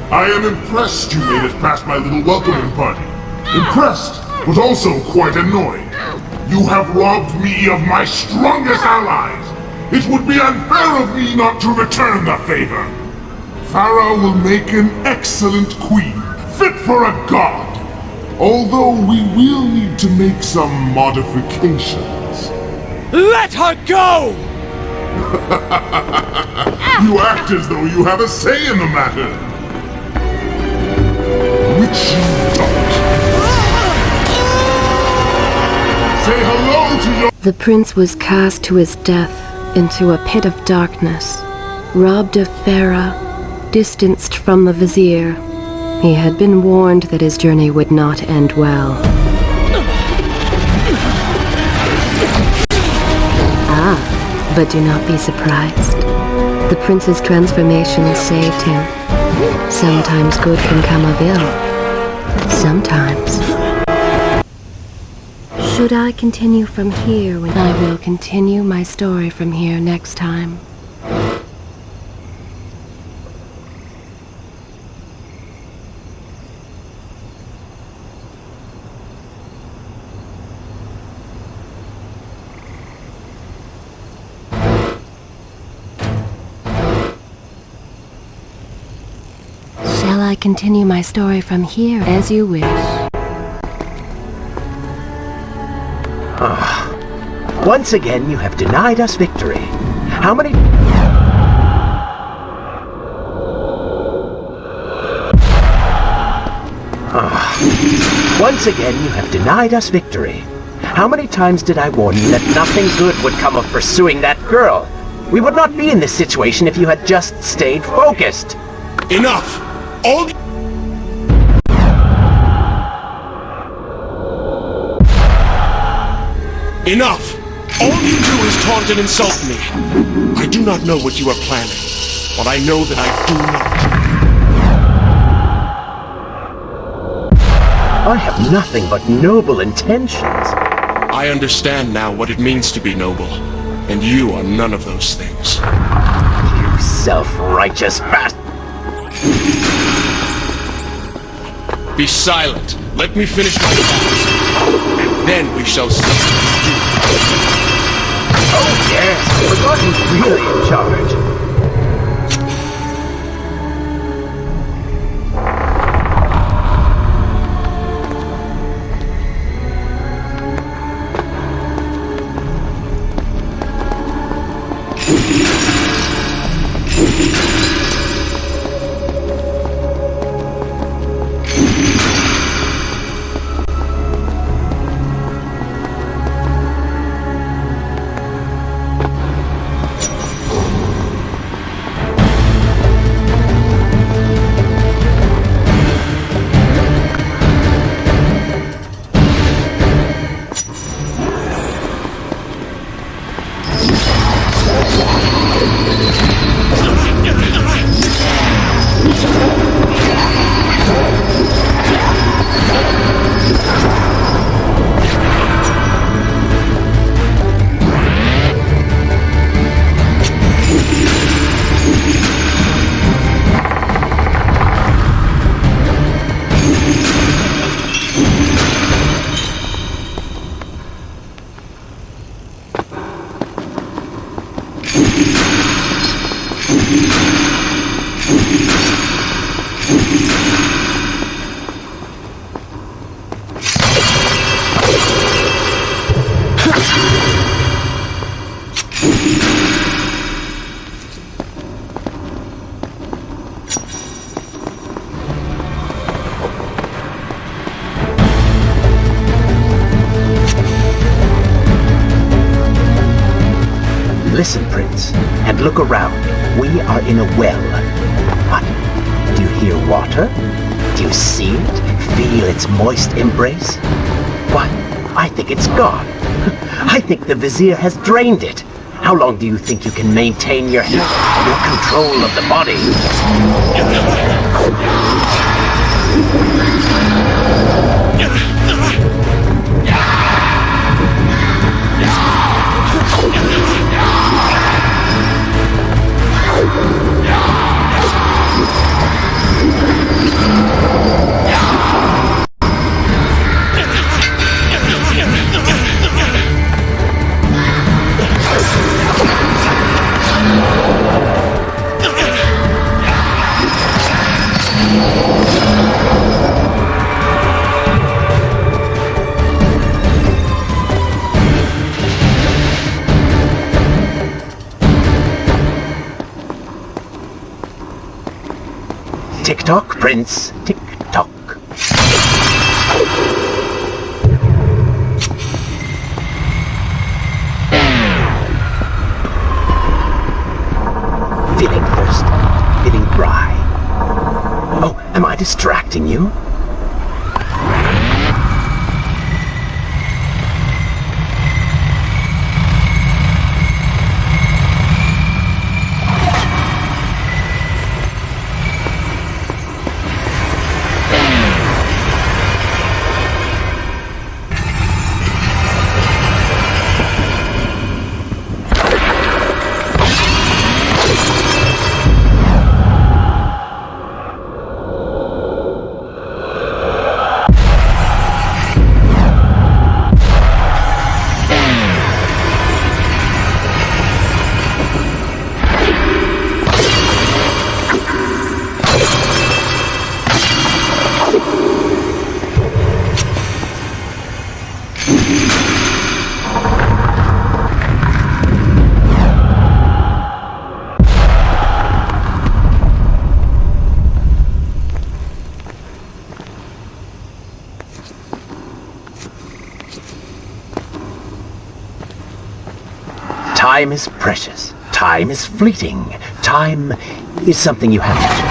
I am impressed you made it past my little welcoming party. Impressed, but also quite annoyed. You have robbed me of my strongest allies. It would be unfair of me not to return the favor. Farah will make an excellent queen, fit for a god. Although we will need to make some modifications. Let her go! You act as though you have a say in the matter. Which you don't. Say hello to your... The prince was cast to his death into a pit of darkness, robbed of Farah, distanced from the vizier. He had been warned that his journey would not end well. Ah, but do not be surprised. The prince's transformation saved him. Sometimes good can come of ill. Sometimes. Should I continue from here when I will continue my story from here next time? Shall I continue my story from here as you wish? Once again, you have denied us victory. How many... Once again, you have denied us victory. How many times did I warn you that nothing good would come of pursuing that girl? We would not be in this situation if you had just stayed focused. Enough! All... Enough! All you do is taunt and insult me. I do not know what you are planning, but I know that I do not. I have nothing but noble intentions. I understand now what it means to be noble, and you are none of those things. You self-righteous bastard. Be silent. Let me finish my task, and then we shall see. Oh yes, I forgot who's really in charge. Listen, Prince, and look around. We are in a well. What? Do you hear water? Do you see it? Feel its moist embrace? Why, I think it's gone. I think the Vizier has drained it. How long do you think you can maintain your health, your control of the body? Tick-tock, Prince. Tick-tock. Feeling thirsty. Feeling dry. Oh, am I distracting you? Time is precious. Time is fleeting. Time is something you have to do.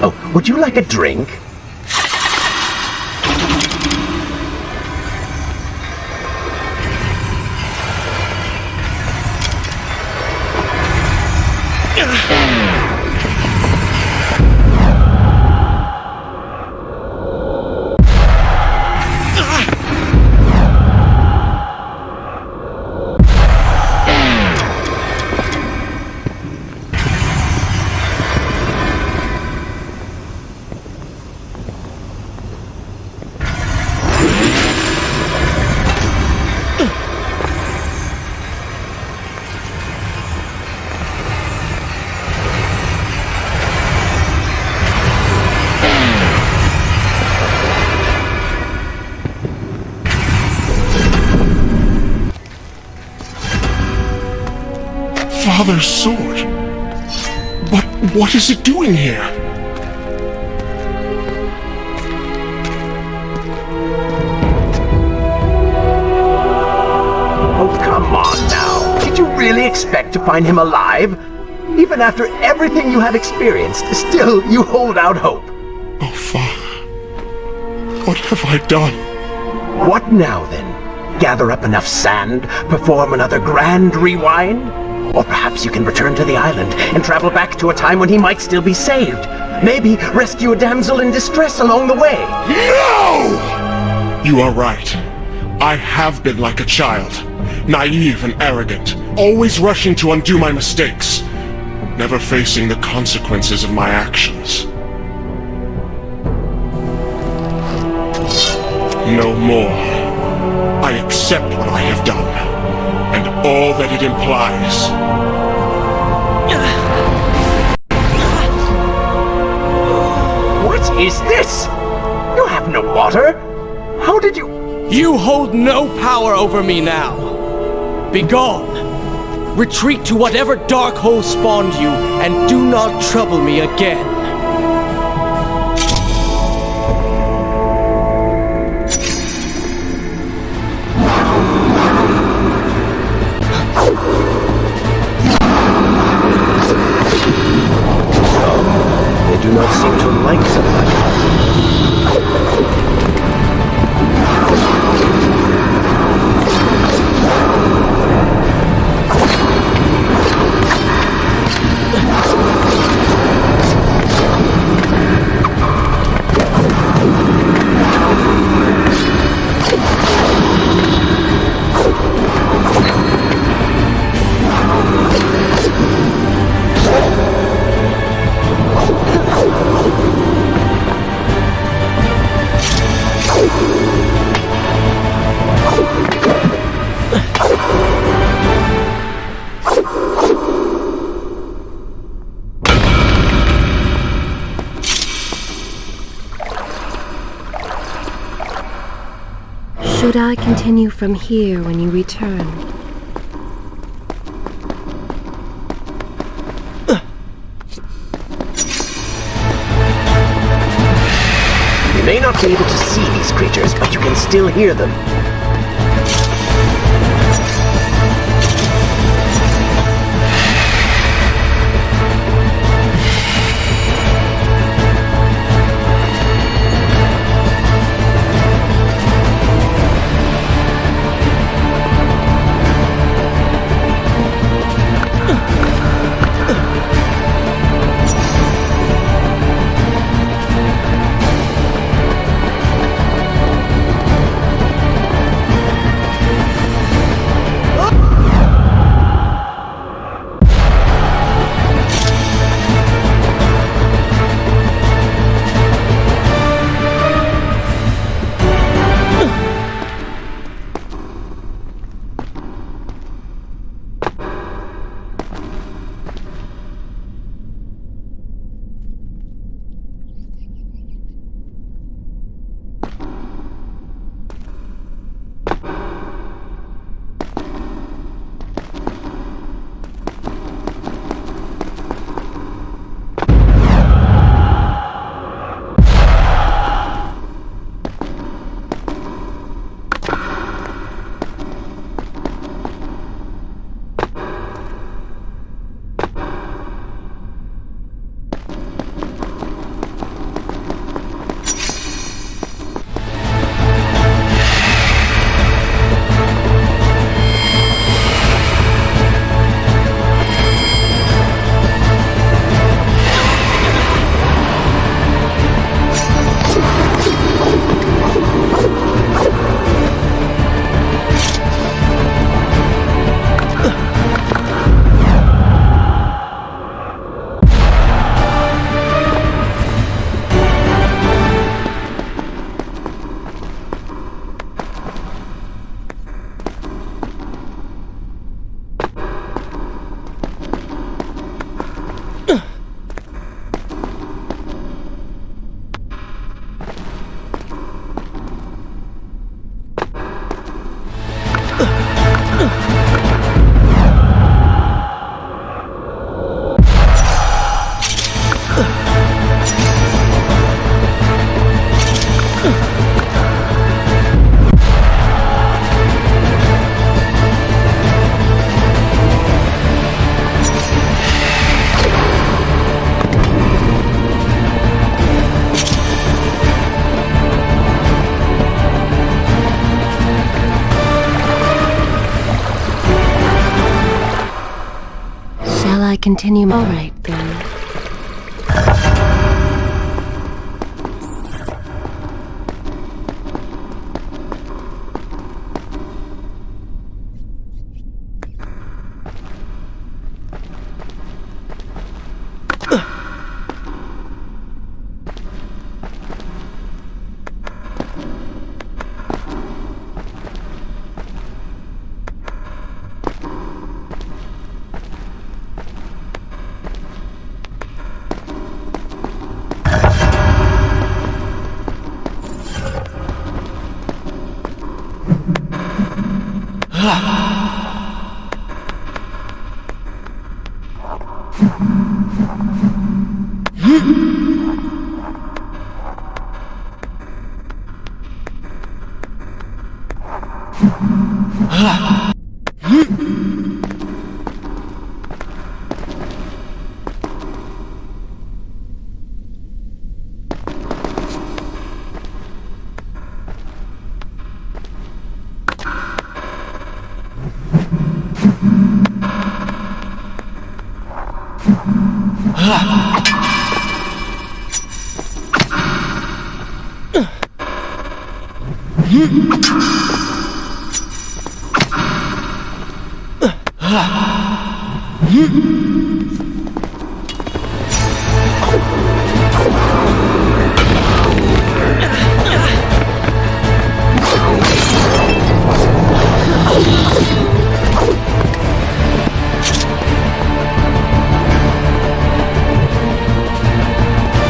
Oh, would you like a drink? Father's sword. But what is it doing here? Oh, come on now. Did you really expect to find him alive? Even after everything you have experienced, still you hold out hope. Oh, Father. What have I done? What now, then? Gather up enough sand, perform another grand rewind? Or perhaps you can return to the island and travel back to a time when he might still be saved. Maybe rescue a damsel in distress along the way. No! You are right. I have been like a child. Naive and arrogant. Always rushing to undo my mistakes. Never facing the consequences of my actions. No more. I accept what I have done, and all that it implies. What is this? You have no water? How did you... You hold no power over me now. Begone! Retreat to whatever dark hole spawned you, and do not trouble me again. They do not seem to like somebody. Should I continue from here when you return? You may not be able to see these creatures, but you can still hear them. Continue. All right, then.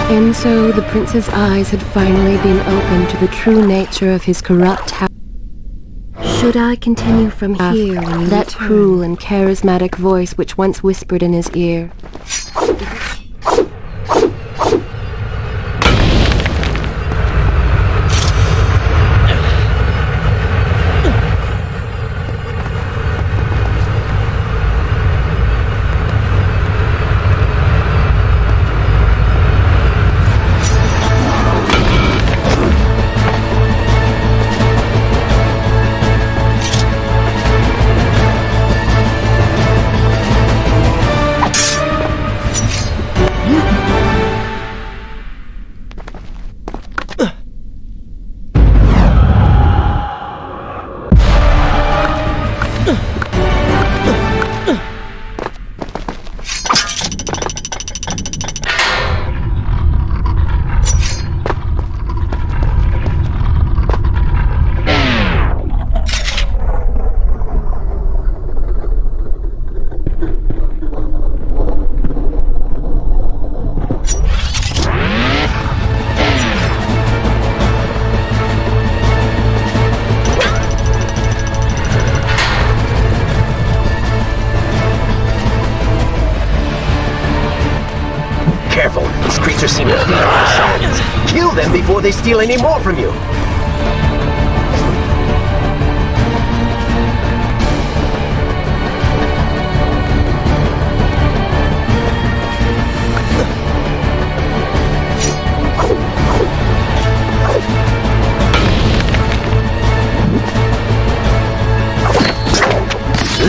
And so the prince's eyes had finally been opened to the true nature of his corrupt house. Should I continue from here? That cruel and charismatic voice which once whispered in his ear. Kill them before they steal any more from you!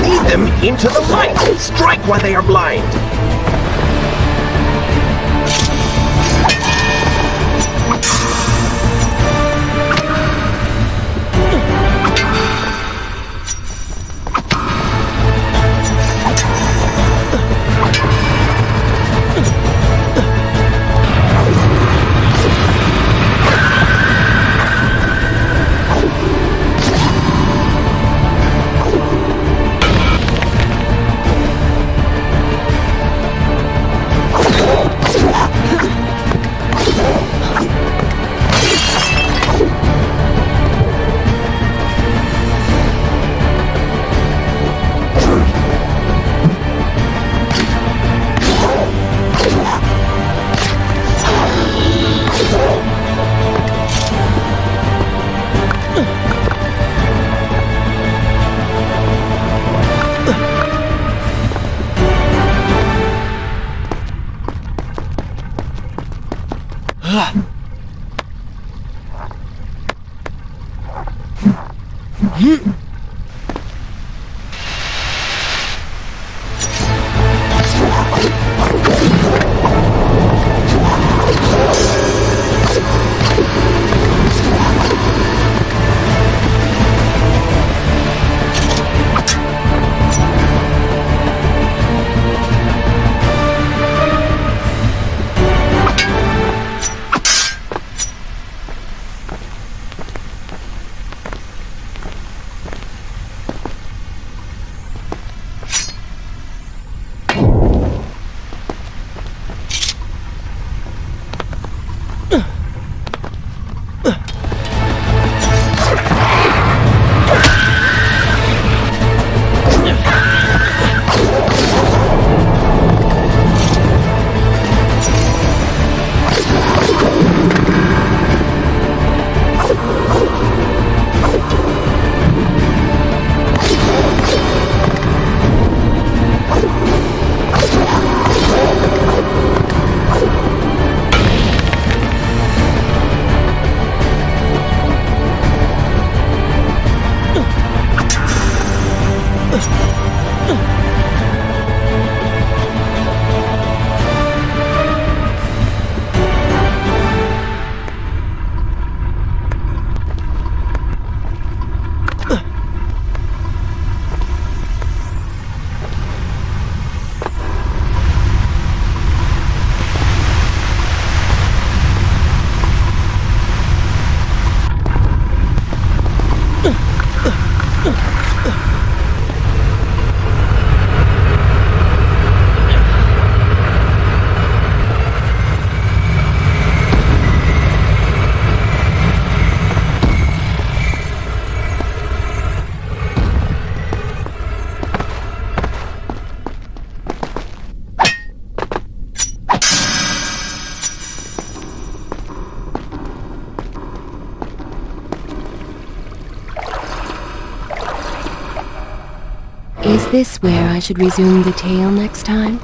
Lead them into the light! Strike while they are blind! Is this where I should resume the tale next time?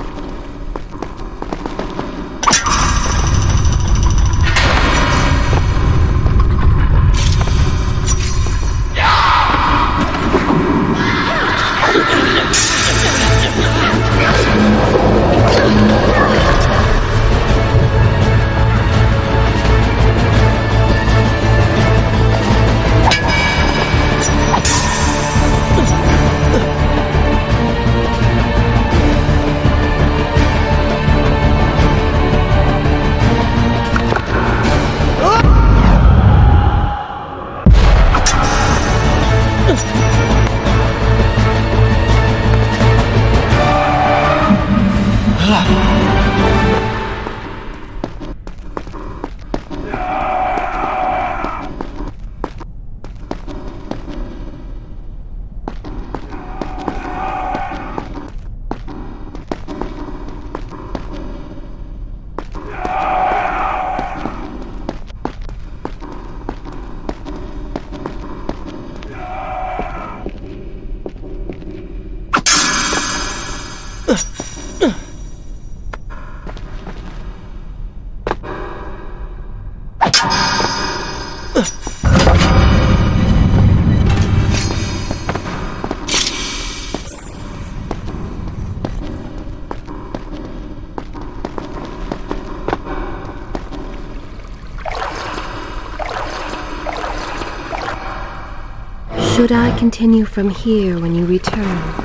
Should I continue from here when you return?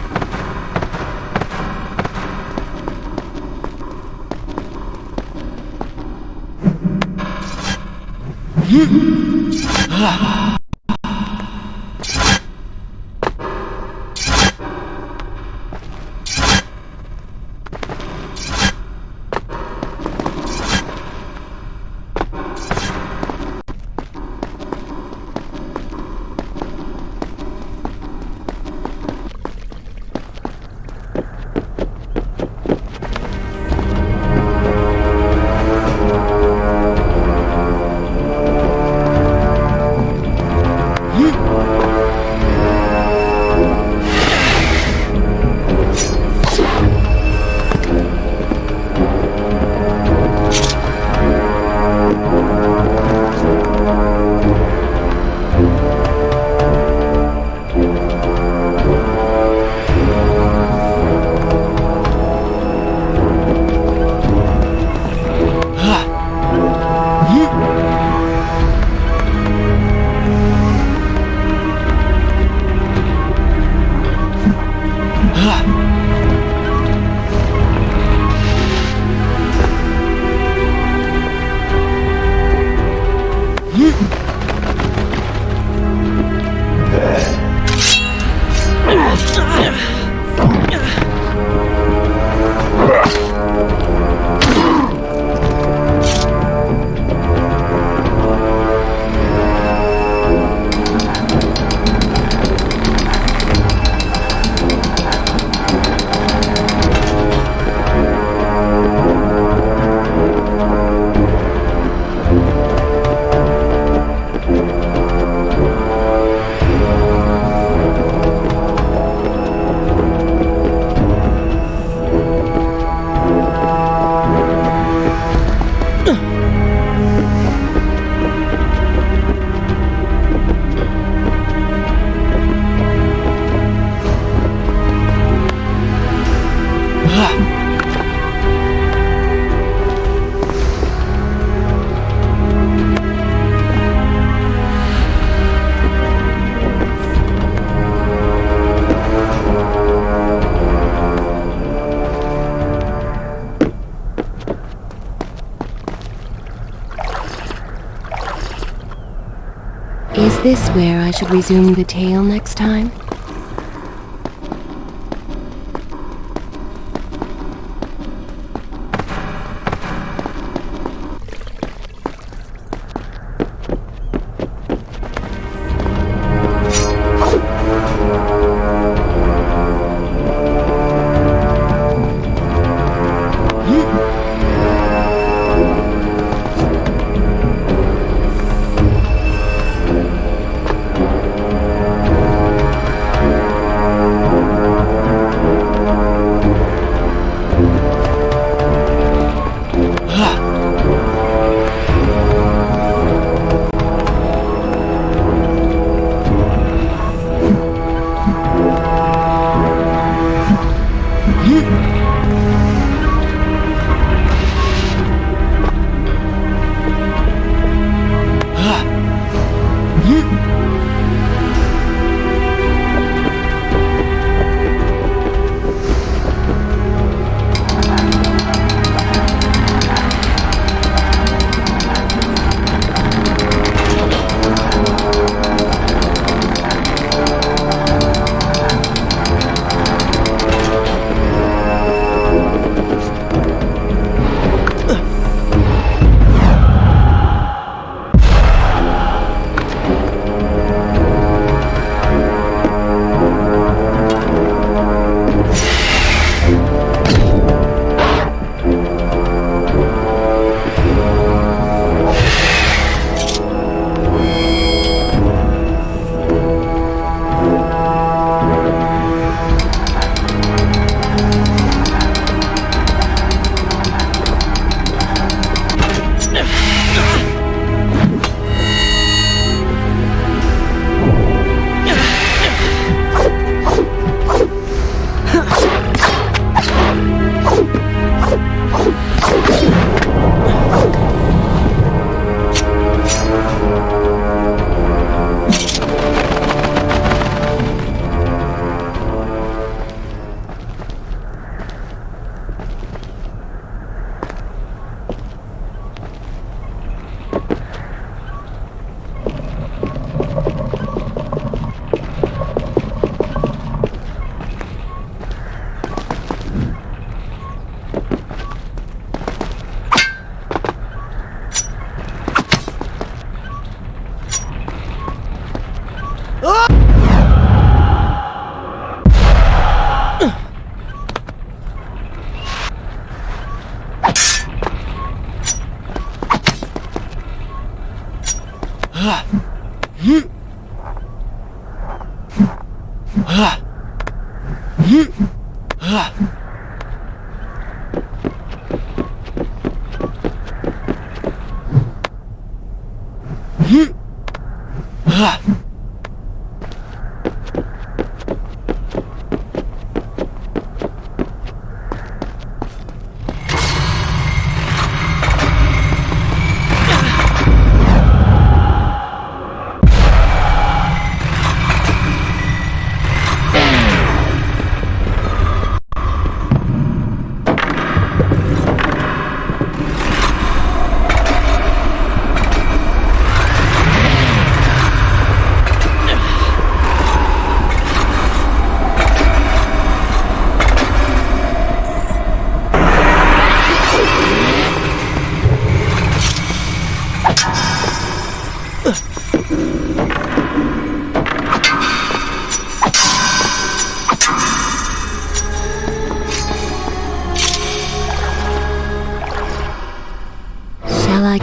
this where I should resume the tale next time?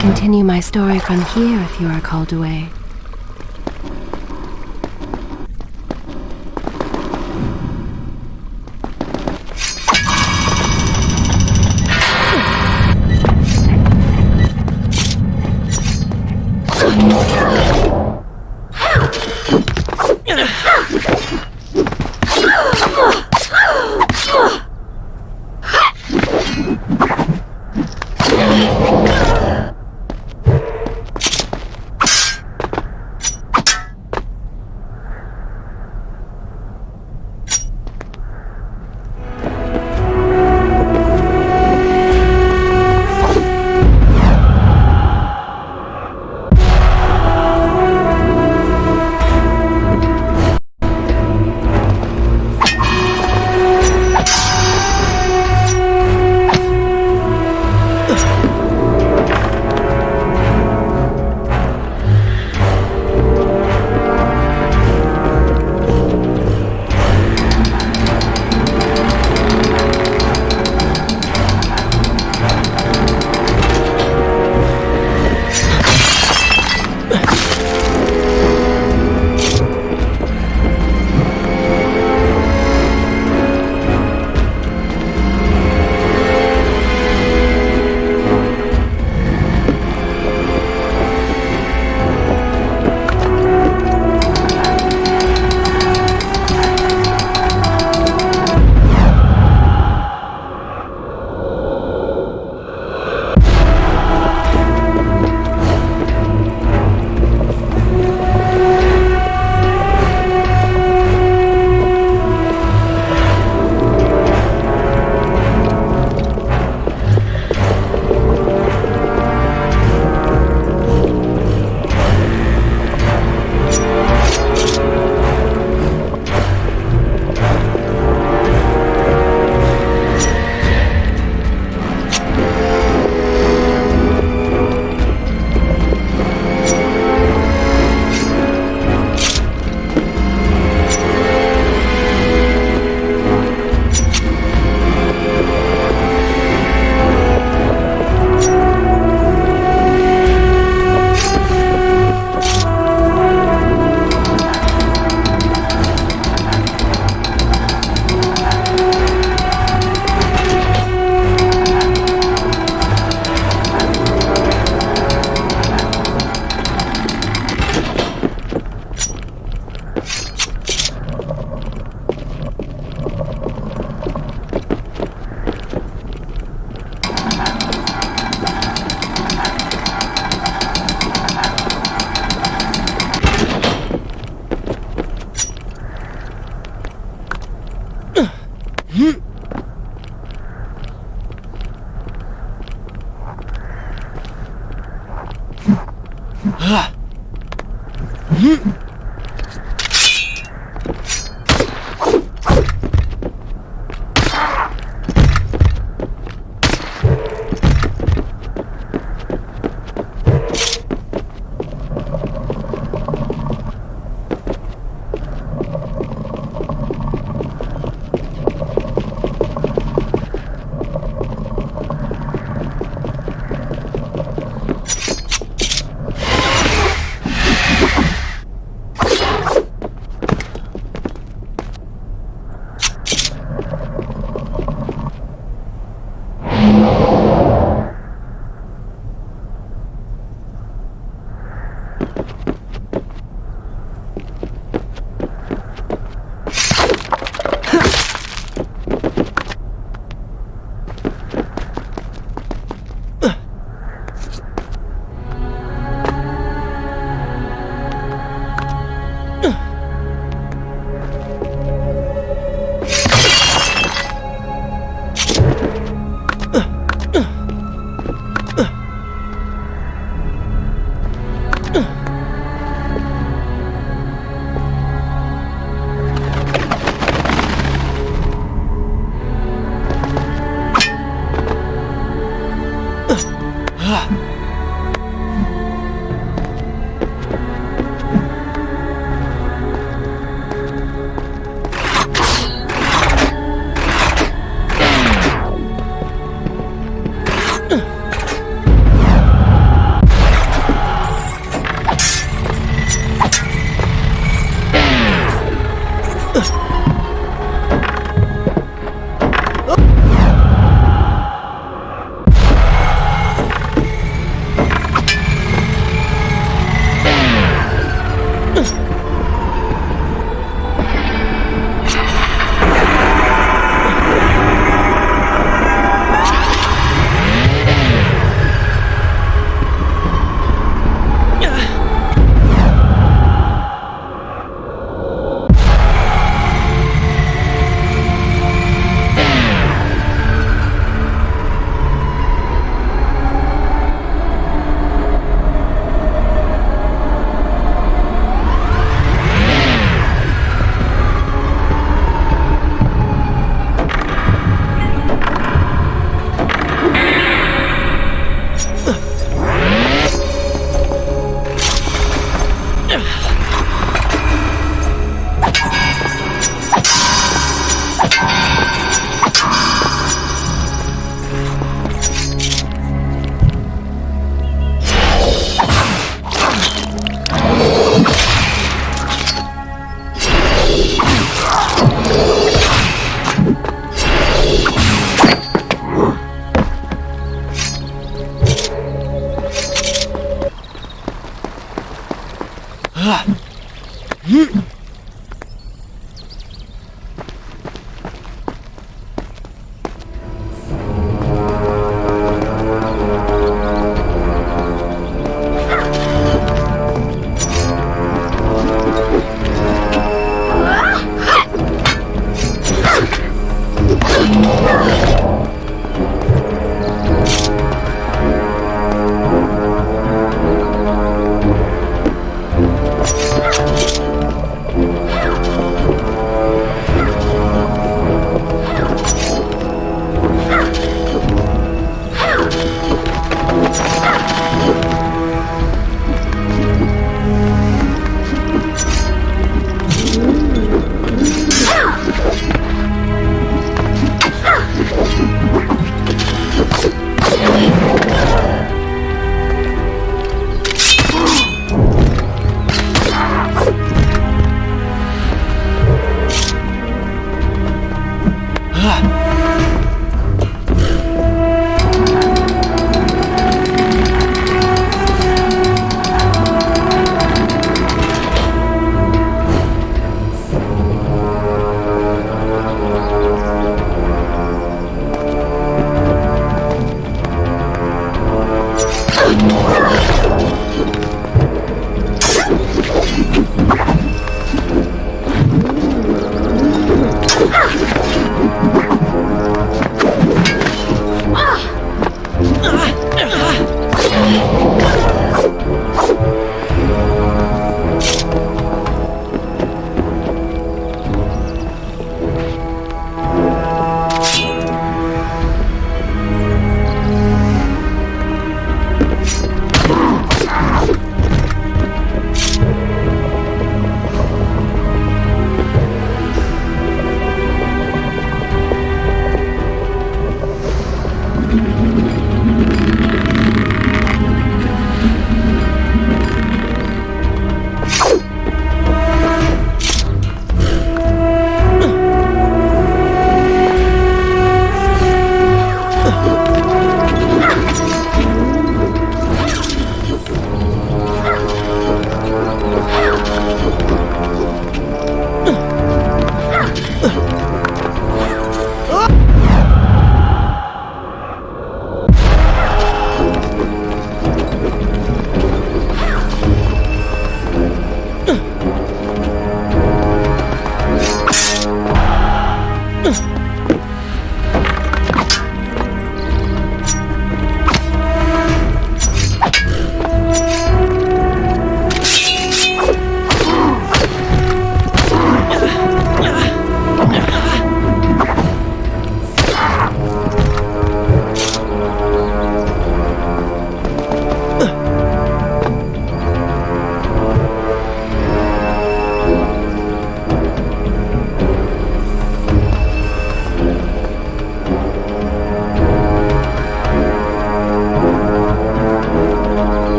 Continue my story from here if you are called away.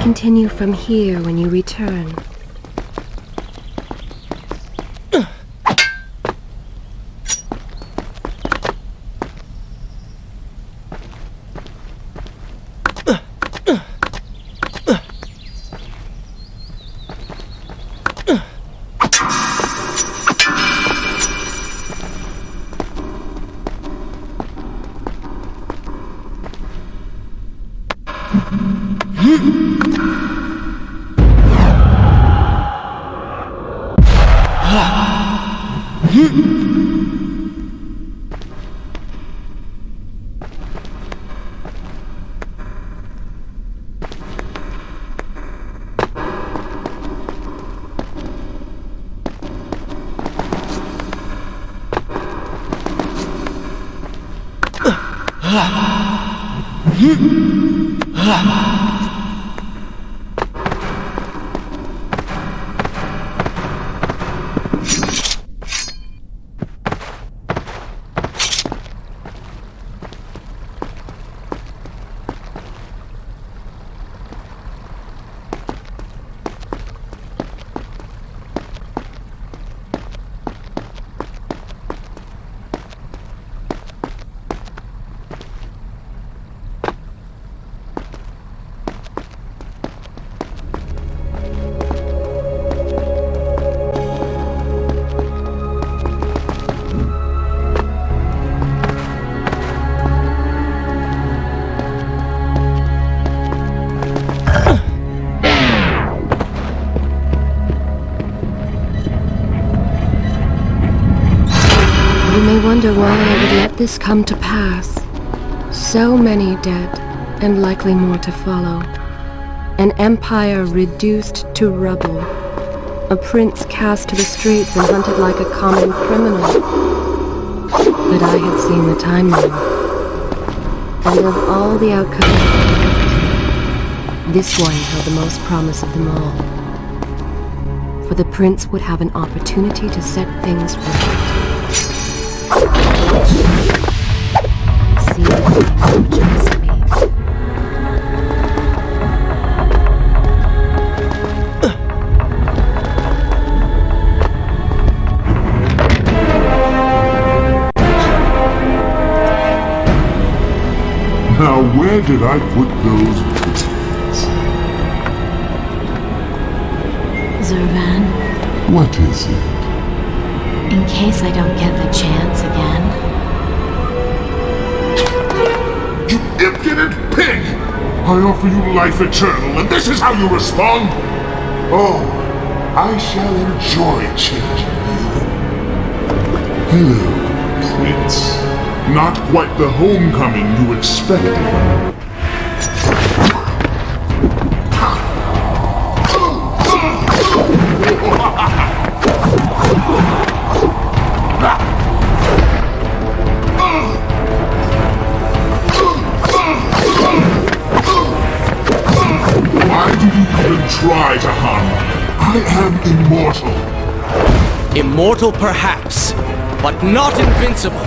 Continue from here when you return. Wonder why I would let this come to pass. So many dead, and likely more to follow. An empire reduced to rubble. A prince cast to the streets and hunted like a common criminal. But I had seen the timeline. And of all the outcomes, this one held the most promise of them all. For the prince would have an opportunity to set things right. See what Now, where did I put those bullets? Zervan, What is it? in case I don't get the chance again. You impudent pig! I offer you life eternal, and this is how you respond? Oh, I shall enjoy changing you. Hello, Prince. Not quite the homecoming you expected. Why do you even try to harm me? I am immortal. Immortal perhaps, but not invincible.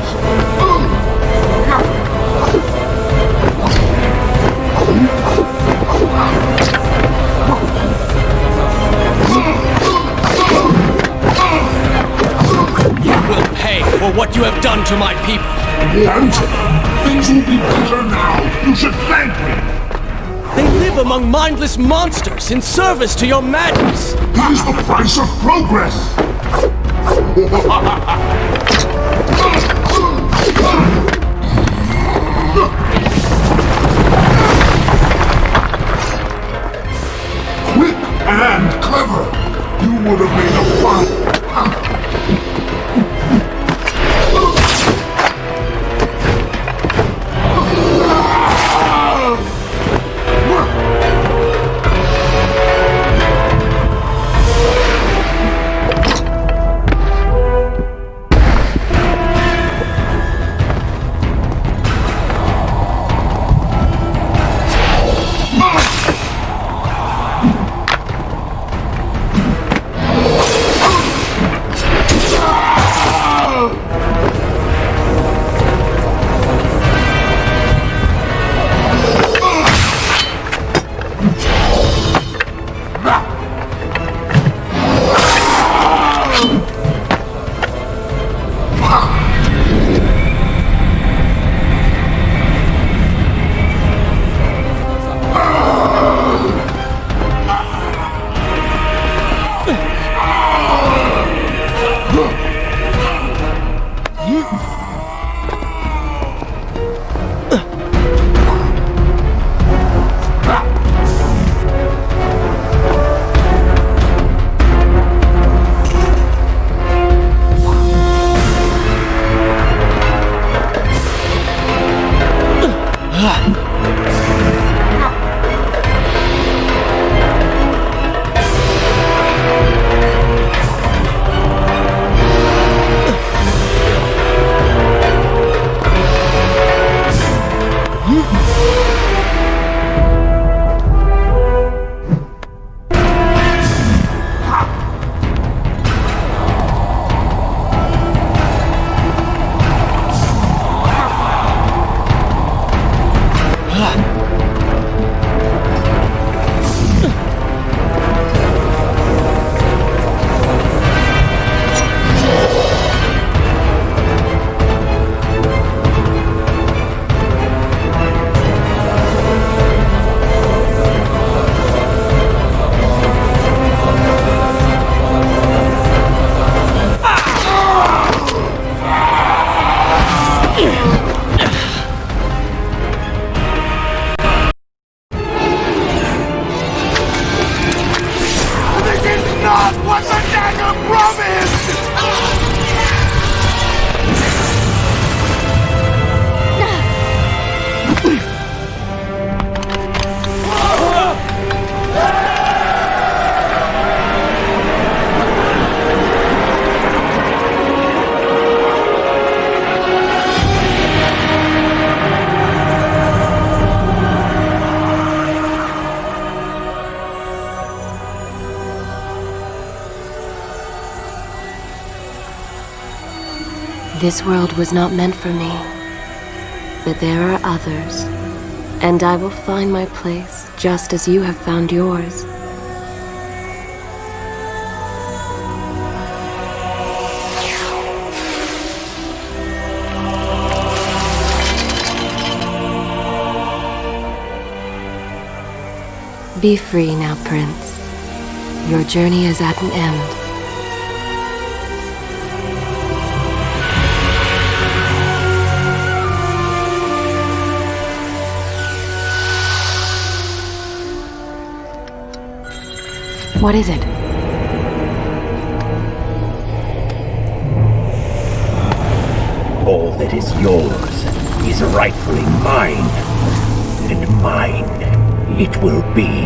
You will pay for what you have done to my people. Danton, things will be better now. You should thank me. They live among mindless monsters in service to your madness. It is the price of progress. Quick and clever. You would have made a fine. This world was not meant for me. But there are others. And I will find my place, just as you have found yours. Be free now, Prince. Your journey is at an end. What is it? All that is yours is rightfully mine, and mine it will be.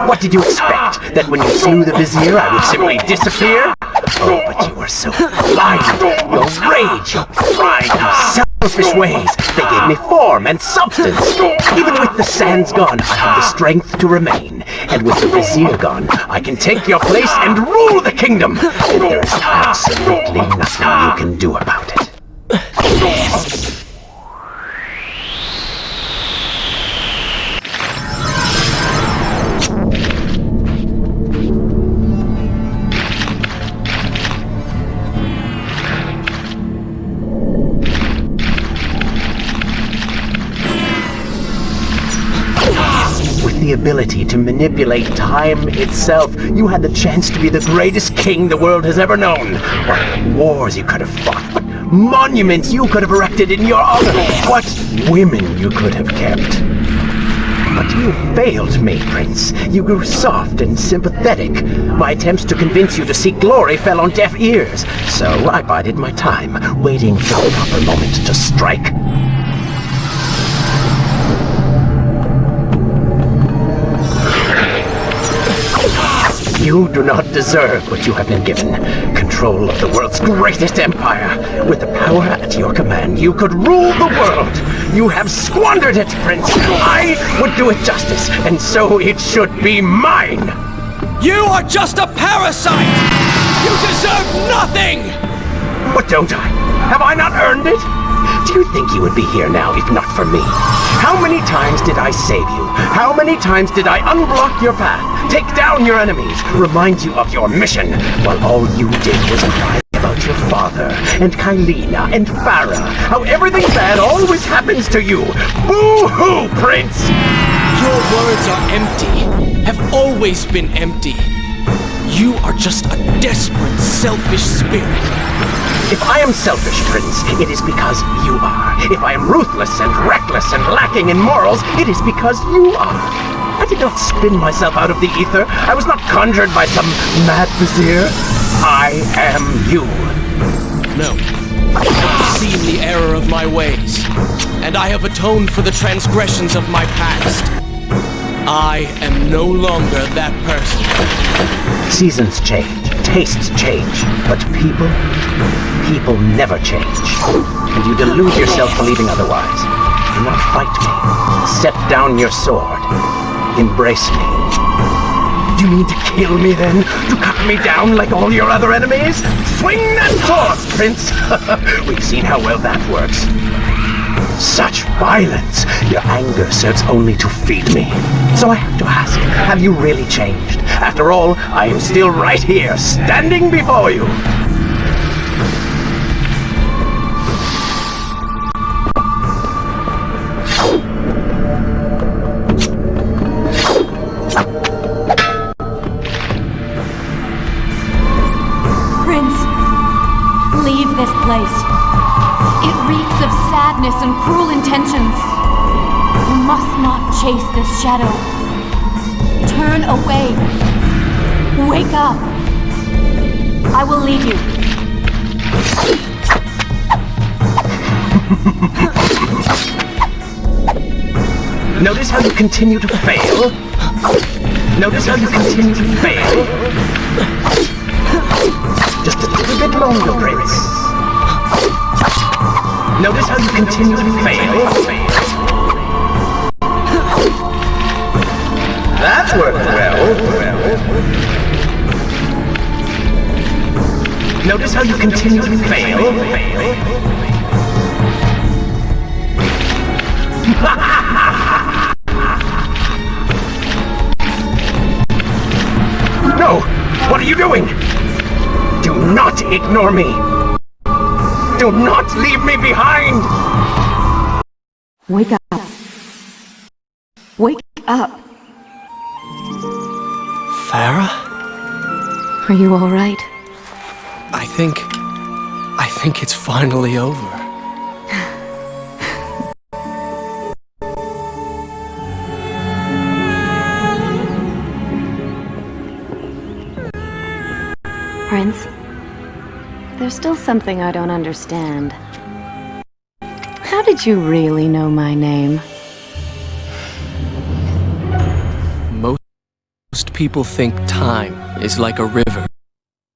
What did you expect? That when you slew the Vizier, I would simply disappear? Oh, but you were so blind. Your rage, your pride, your selfish ways. They gave me form and substance. Even with the sands gone, I have the strength to remain. And with the Vizier gone, I can take your place and rule the kingdom. And there is absolutely nothing you can do about it. The ability to manipulate time itself. You had the chance to be the greatest king the world has ever known. What wars you could have fought. What monuments you could have erected in your honor. What women you could have kept. But you failed me, Prince. You grew soft and sympathetic. My attempts to convince you to seek glory fell on deaf ears. So I bided my time, waiting for the proper moment to strike. You do not deserve what you have been given. Control of the world's greatest empire. With the power at your command, you could rule the world. You have squandered it, Prince. I would do it justice, and so it should be mine. You are just a parasite! You deserve nothing! But don't I? Have I not earned it? Do you think you would be here now if not for me? How many times did I save you? How many times did I unblock your path, take down your enemies, remind you of your mission, while all you did was cry about your father, and Kylina, and Farah, how everything bad always happens to you? Boo-hoo, Prince! Your words are empty, have always been empty. You are just a desperate, selfish spirit. If I am selfish, Prince, it is because you are. If I am ruthless and reckless and lacking in morals, it is because you are. I did not spin myself out of the ether. I was not conjured by some mad vizier. I am you. No. I have seen the error of my ways, and I have atoned for the transgressions of my past. I am no longer that person. Seasons change, tastes change, but people never change. And you delude yourself believing otherwise. Do not fight me. Set down your sword. Embrace me. Do you mean to kill me then? To cut me down like all your other enemies? Swing that sword, Prince! We've seen how well that works. Such violence! Your anger serves only to feed me. So I have to ask, have you really changed? After all, I am still right here, standing before you. Prince, leave this place. It reeks of sadness and cruel intentions. You must not chase this shadow. Turn away. Wake up. I will lead you. Notice how you continue to fail? Notice how you continue to fail? Just a little bit longer, Prince. Notice how you continue to fail? That worked well. Notice how you continue to fail? No! What are you doing? Do not ignore me! Do not leave me behind! Wake up. Wake up. Farah? Are you all right? I think it's finally over. Prince, there's still something I don't understand. How did you really know my name? Most people think time is like a river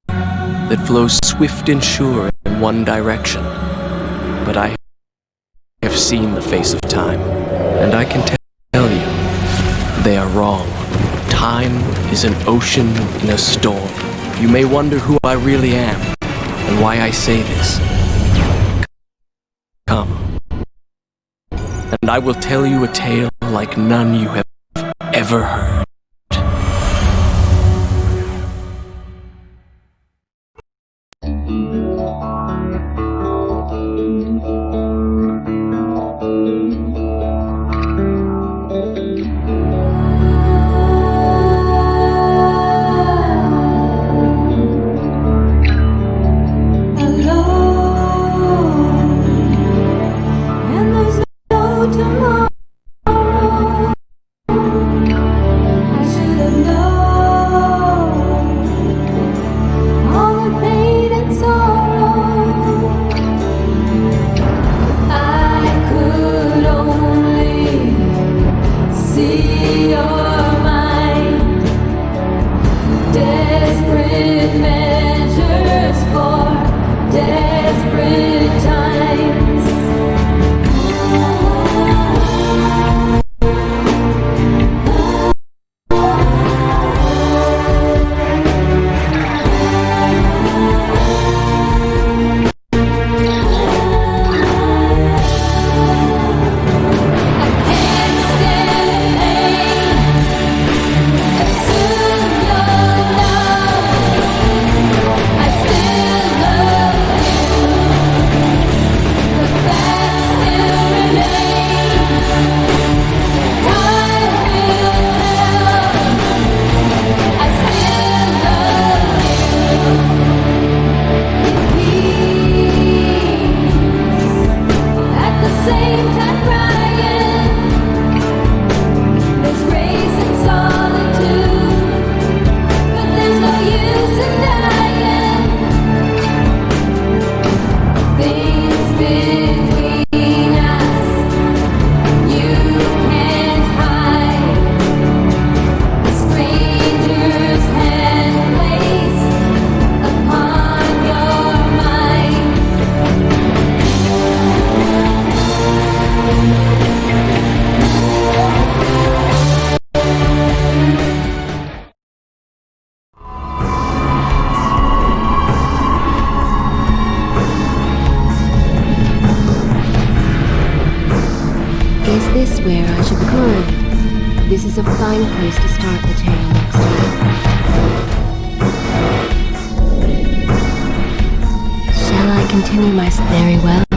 that flows swift and sure in one direction. But I have seen the face of time, and I can tell you, they are wrong. Time is an ocean in a storm. You may wonder who I really am, and why I say this. Come, and I will tell you a tale like none you have ever heard. Where I should begin. This is a fine place to start the tale next time. Shall I continue my... Very well.